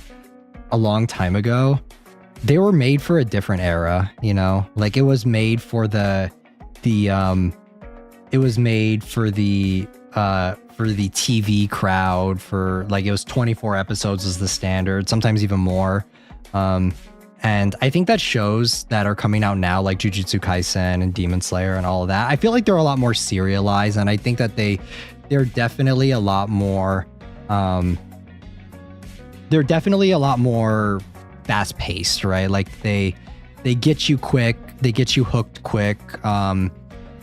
a long time ago, they were made for a different era, you know, like it was made for the TV crowd, for like it was 24 episodes is the standard, sometimes even more. And I think that shows that are coming out now, like Jujutsu Kaisen and Demon Slayer and all of that, I feel like they're a lot more serialized, and I think that they're definitely a lot more fast paced, right? Like they get you quick, they get you hooked quick.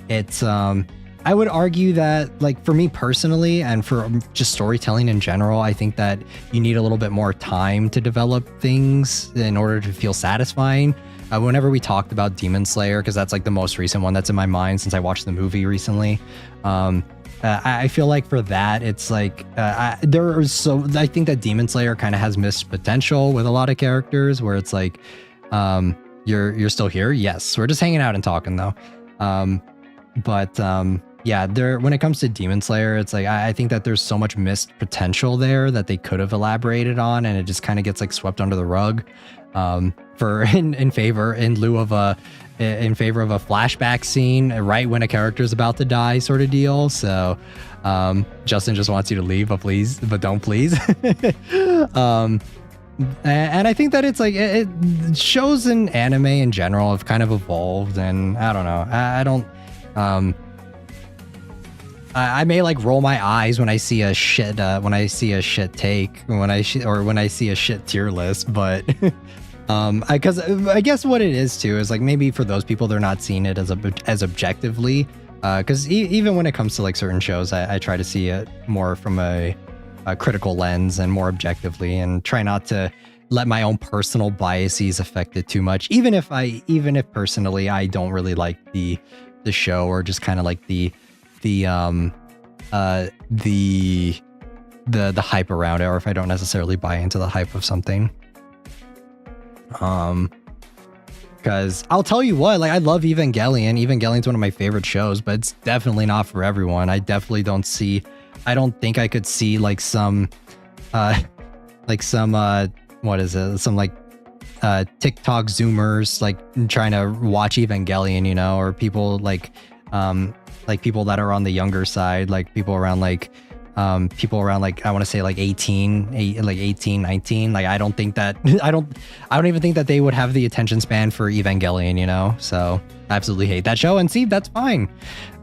It's I would argue that, like, for me personally, and for just storytelling in general, I think that you need a little bit more time to develop things in order to feel satisfying. Whenever we talked about Demon Slayer, because that's like the most recent one that's in my mind since I watched the movie recently, I feel like for that, it's like I think that Demon Slayer kind of has missed potential with a lot of characters, where it's like, you're still here, yes, we're just hanging out and talking though. Yeah, when it comes to Demon Slayer, it's like I think that there's so much missed potential there that they could have elaborated on, and it just kind of gets like swept under the rug, in favor of a flashback scene right when a character is about to die, sort of deal. So Justin just wants you to leave, but don't please. And I think that it's like it shows in anime in general have kind of evolved, and I don't know. I may like roll my eyes when I see a shit take, when I see a shit tier list, but because I guess what it is too is like maybe for those people, they're not seeing it as objectively, because even when it comes to like certain shows, I try to see it more from a critical lens and more objectively, and try not to let my own personal biases affect it too much, even if personally I don't really like the show, or just kind of like the hype around it, or if I don't necessarily buy into the hype of something. Because I'll tell you what, like I love Evangelion. Evangelion's one of my favorite shows, but it's definitely not for everyone. I definitely don't think I could see like some what is it? Some like TikTok Zoomers like trying to watch Evangelion, you know, or people like people that are on the younger side, like people around like I want to say like 18, 19. Like I don't even think that they would have the attention span for Evangelion, you know? So I absolutely hate that show, and see, that's fine.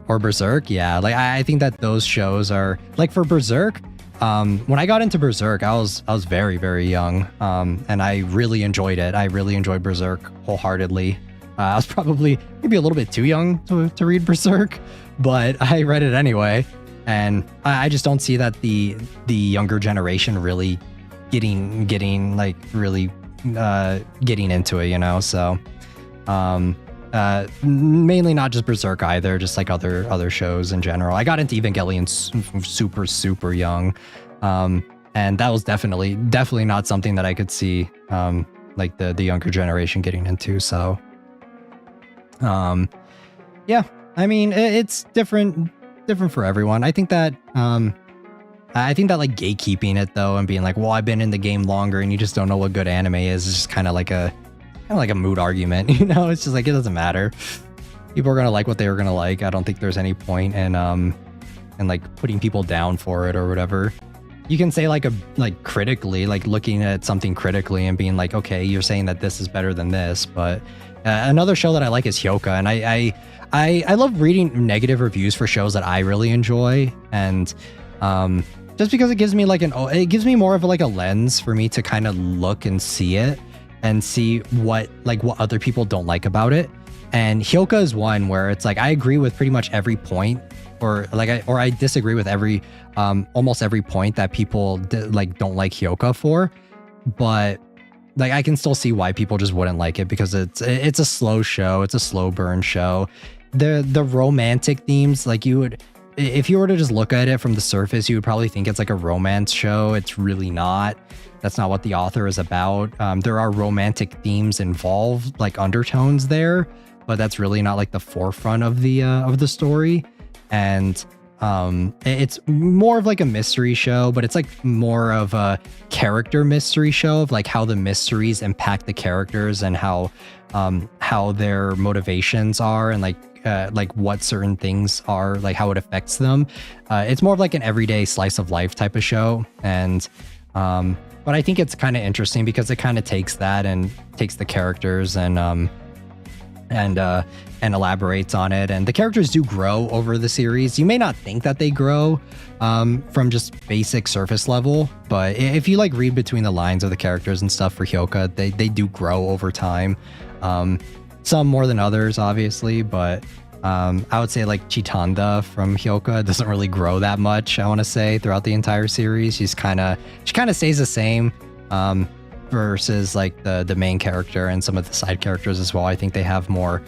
Or Berserk, yeah. Like I think that those shows are like, for Berserk, when I got into Berserk, I was very, very young, and I really enjoyed it. I really enjoyed Berserk wholeheartedly. I was probably maybe a little bit too young to read Berserk, but I read it anyway. And I just don't see that the younger generation really getting into it, you know? So, mainly not just Berserk either, just like other shows in general. I got into Evangelion super, super young. And that was definitely not something that I could see, like the younger generation getting into. So, yeah, I mean, it's different for everyone. I think that I think that like gatekeeping it though and being like, well, I've been in the game longer and you just don't know what good anime is just kind of like a mood argument, you know? It's just like, it doesn't matter. People are gonna like what they were gonna like. I don't think there's any point in like putting people down for it or whatever. You can say like critically, like looking at something critically and being like, okay, you're saying that this is better than this, but another show that I like is Hyoka, and I love reading negative reviews for shows that I really enjoy, and just because it gives me it gives me more of like a lens for me to kind of look and see it and see what other people don't like about it. And Hyoka is one where it's like I agree with pretty much every point, or I disagree with every almost every point that people don't like Hyoka for, but like I can still see why people just wouldn't like it, because it's a slow show, it's a slow burn show. The romantic themes, like if you were to just look at it from the surface, you would probably think it's like a romance show. It's really not. That's not what the author is about. There are romantic themes involved, like undertones there, but that's really not like the forefront of the story. And it's more of like a mystery show, but it's like more of a character mystery show of like how the mysteries impact the characters and how their motivations are, and like what certain things are, like how it affects them. It's more of like an everyday slice of life type of show. And but I think it's kind of interesting because it kind of takes that and takes the characters and elaborates on it. And the characters do grow over the series. You may not think that they grow from just basic surface level, but if you like read between the lines of the characters and stuff for Hyoka, they do grow over time. Some more than others, obviously, but I would say like Chitanda from Hyoka doesn't really grow that much, I want to say, throughout the entire series. She kind of stays the same. Versus like the main character and some of the side characters as well. I think they have more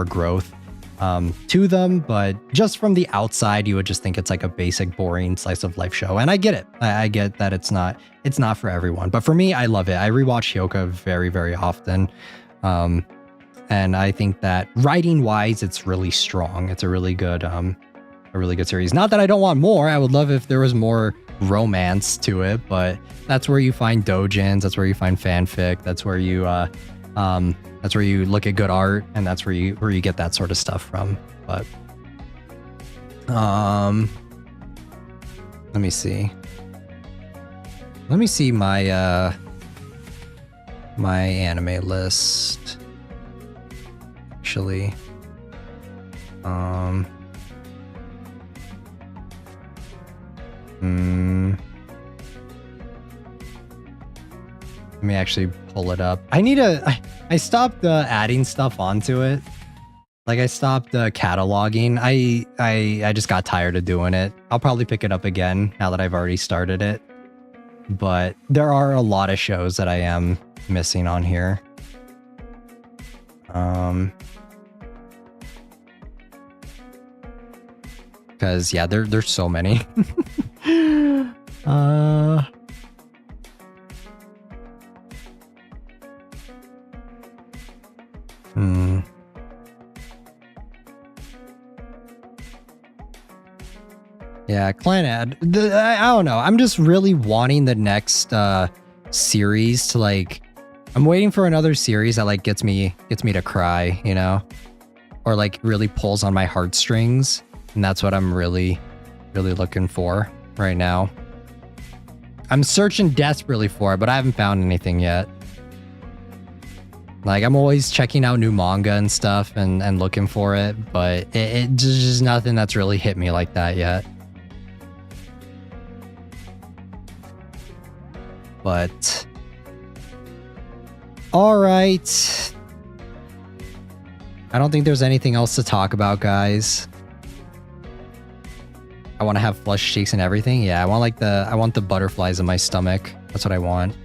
growth to them, but just from the outside, you would just think it's like a basic, boring slice of life show. And I get it. I get that it's not for everyone, but for me, I love it. I rewatch Hyoka very, very often. And I think that writing wise, it's really strong. It's a really good series. Not that I don't want more. I would love if there was more romance to it, but that's where you find doujins, that's where you find fanfic, that's where you look at good art, and that's where you get that sort of stuff from. But let me see my my anime list, actually. Let me actually pull it up. I stopped adding stuff onto it. Like I stopped cataloging. I just got tired of doing it. I'll probably pick it up again now that I've already started it. But there are a lot of shows that I am missing on here. Because yeah, there's so many. Yeah, Clan I don't know. I'm just really wanting the next series to like. I'm waiting for another series that like gets me to cry, you know, or like really pulls on my heartstrings, and that's what I'm really looking for right now. I'm searching desperately for it, but I haven't found anything yet. Like, I'm always checking out new manga and stuff and looking for it, but it's just nothing that's really hit me like that yet. But all right. I don't think there's anything else to talk about, guys. I want to have flush cheeks and everything. Yeah, I want the butterflies in my stomach. That's what I want.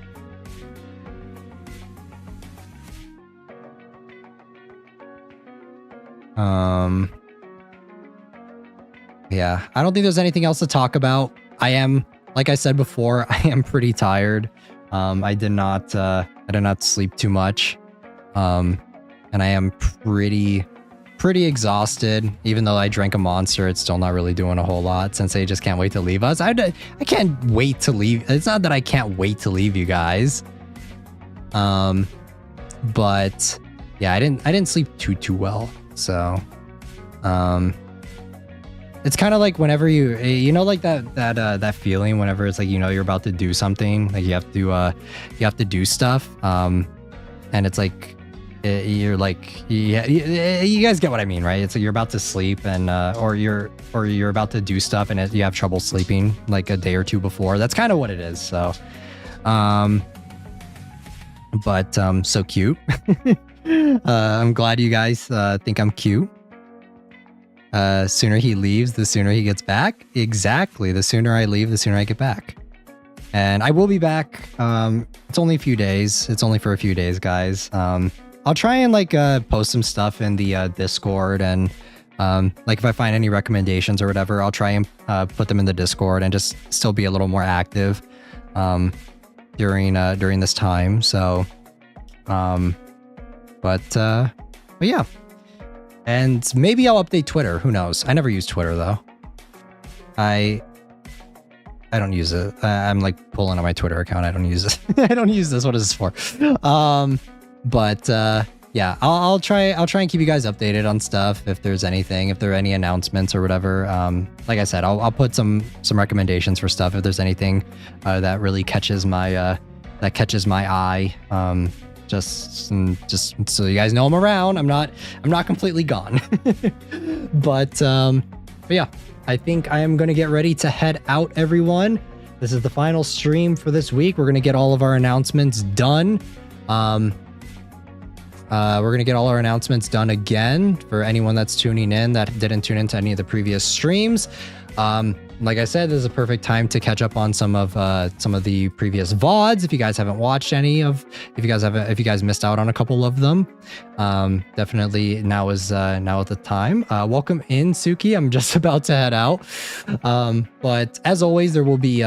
Yeah, I don't think there's anything else to talk about. Like I said before, I am pretty tired. I did not sleep too much. And I am pretty pretty exhausted. Even though I drank a monster, it's still not really doing a whole lot. Sensei just can't wait to leave us. I can't wait to leave. It's not that I can't wait to leave you guys. But yeah, I didn't sleep too well. So, it's kind of like whenever you know, like that feeling whenever it's like, you know, you're about to do something, like you have to do stuff. And it's like, you're like, yeah, you guys get what I mean, right? It's like you're about to sleep and, or you're about to do stuff and you have trouble sleeping like a day or two before. That's kind of what it is. So, but, so cute. I'm glad you guys, think I'm cute. Sooner he leaves, the sooner he gets back. Exactly. The sooner I leave, the sooner I get back. And I will be back. It's only a few days. It's only for a few days, guys. I'll try and like post some stuff in the Discord, and like if I find any recommendations or whatever, I'll try and put them in the Discord and just still be a little more active during this time. So, but yeah. And maybe I'll update Twitter. Who knows? I never use Twitter though. I don't use it. I'm like pulling on my Twitter account. I don't use it. I don't use this. What is this for? But yeah, I'll try and keep you guys updated on stuff if there's anything, if there are any announcements or whatever. Like I said, I'll put some recommendations for stuff if there's anything that really catches my eye. Just so you guys know I'm around. I'm not completely gone. But yeah, I think I am going to get ready to head out, everyone. This is the final stream for this week. We're going to get all of our announcements done. We're going to get all our announcements done again for anyone that's tuning in that didn't tune into any of the previous streams. Like I said, this is a perfect time to catch up on some of the previous VODs. If you guys haven't watched any of, if you guys missed out on a couple of them, definitely now at the time. Welcome in, Suki. I'm just about to head out. But as always, there will be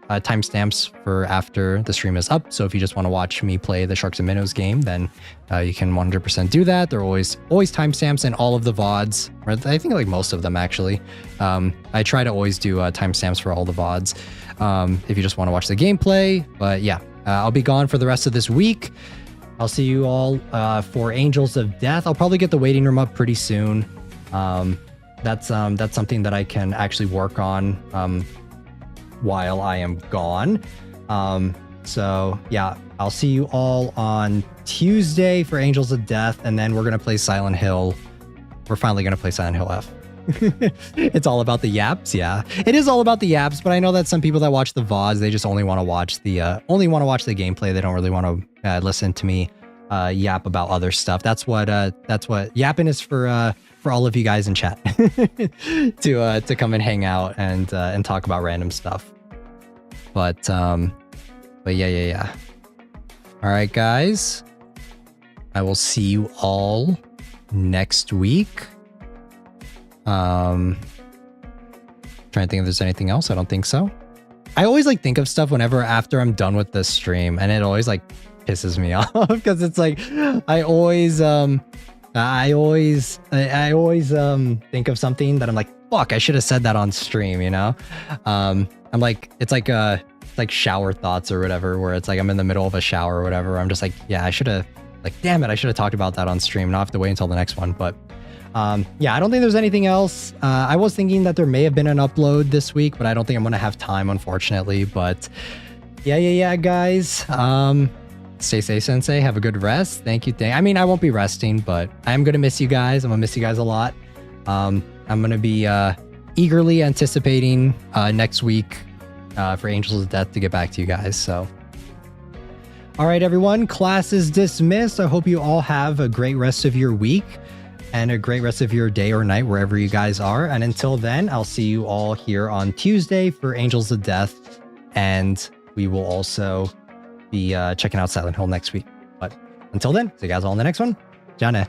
timestamps for after the stream is up. So if you just want to watch me play the Sharks and Minnows game, then you can 100% do that. There are always timestamps in all of the VODs, or I think like most of them actually. I try to always do timestamps for all the VODs if you just want to watch the gameplay. But yeah, I'll be gone for the rest of this week. I'll see you all for Angels of Death. I'll probably get the waiting room up pretty soon. That's something that I can actually work on while I am gone. So yeah, I'll see you all on Tuesday for Angels of Death, and then we're gonna play Silent Hill. We're finally gonna play Silent Hill F. It's all about the yaps. Yeah, it is all about the yaps, but I know that some people that watch the VODs, they just only want to watch the gameplay. They don't really want to listen to me yap about other stuff. That's what yapping is for all of you guys in chat to come and hang out and talk about random stuff. But yeah. All right, guys. I will see you all next week. Trying to think if there's anything else. I don't think so. I always like think of stuff whenever after I'm done with the stream, and it always like pisses me off because it's like I always think of something that I'm like, fuck, I should have said that on stream, you know? I'm like, it's like shower thoughts or whatever, where it's like I'm in the middle of a shower or whatever. I'm just like, yeah, I should have, like, damn it, I should have talked about that on stream. Not have to wait until the next one. But yeah, I don't think there's anything else. I was thinking that there may have been an upload this week, but I don't think I'm gonna have time, unfortunately. But yeah, guys. Stay safe, Sensei. Have a good rest. Thank you. I mean, I won't be resting, but I'm gonna miss you guys. I'm gonna miss you guys a lot. I'm gonna be eagerly anticipating next week for Angels of Death to get back to you guys. So, all right, everyone. Class is dismissed. I hope you all have a great rest of your week and a great rest of your day or night, wherever you guys are. And until then, I'll see you all here on Tuesday for Angels of Death, and we will also be checking out Silent Hill next week. But until then, see you guys all in the next one. Jane.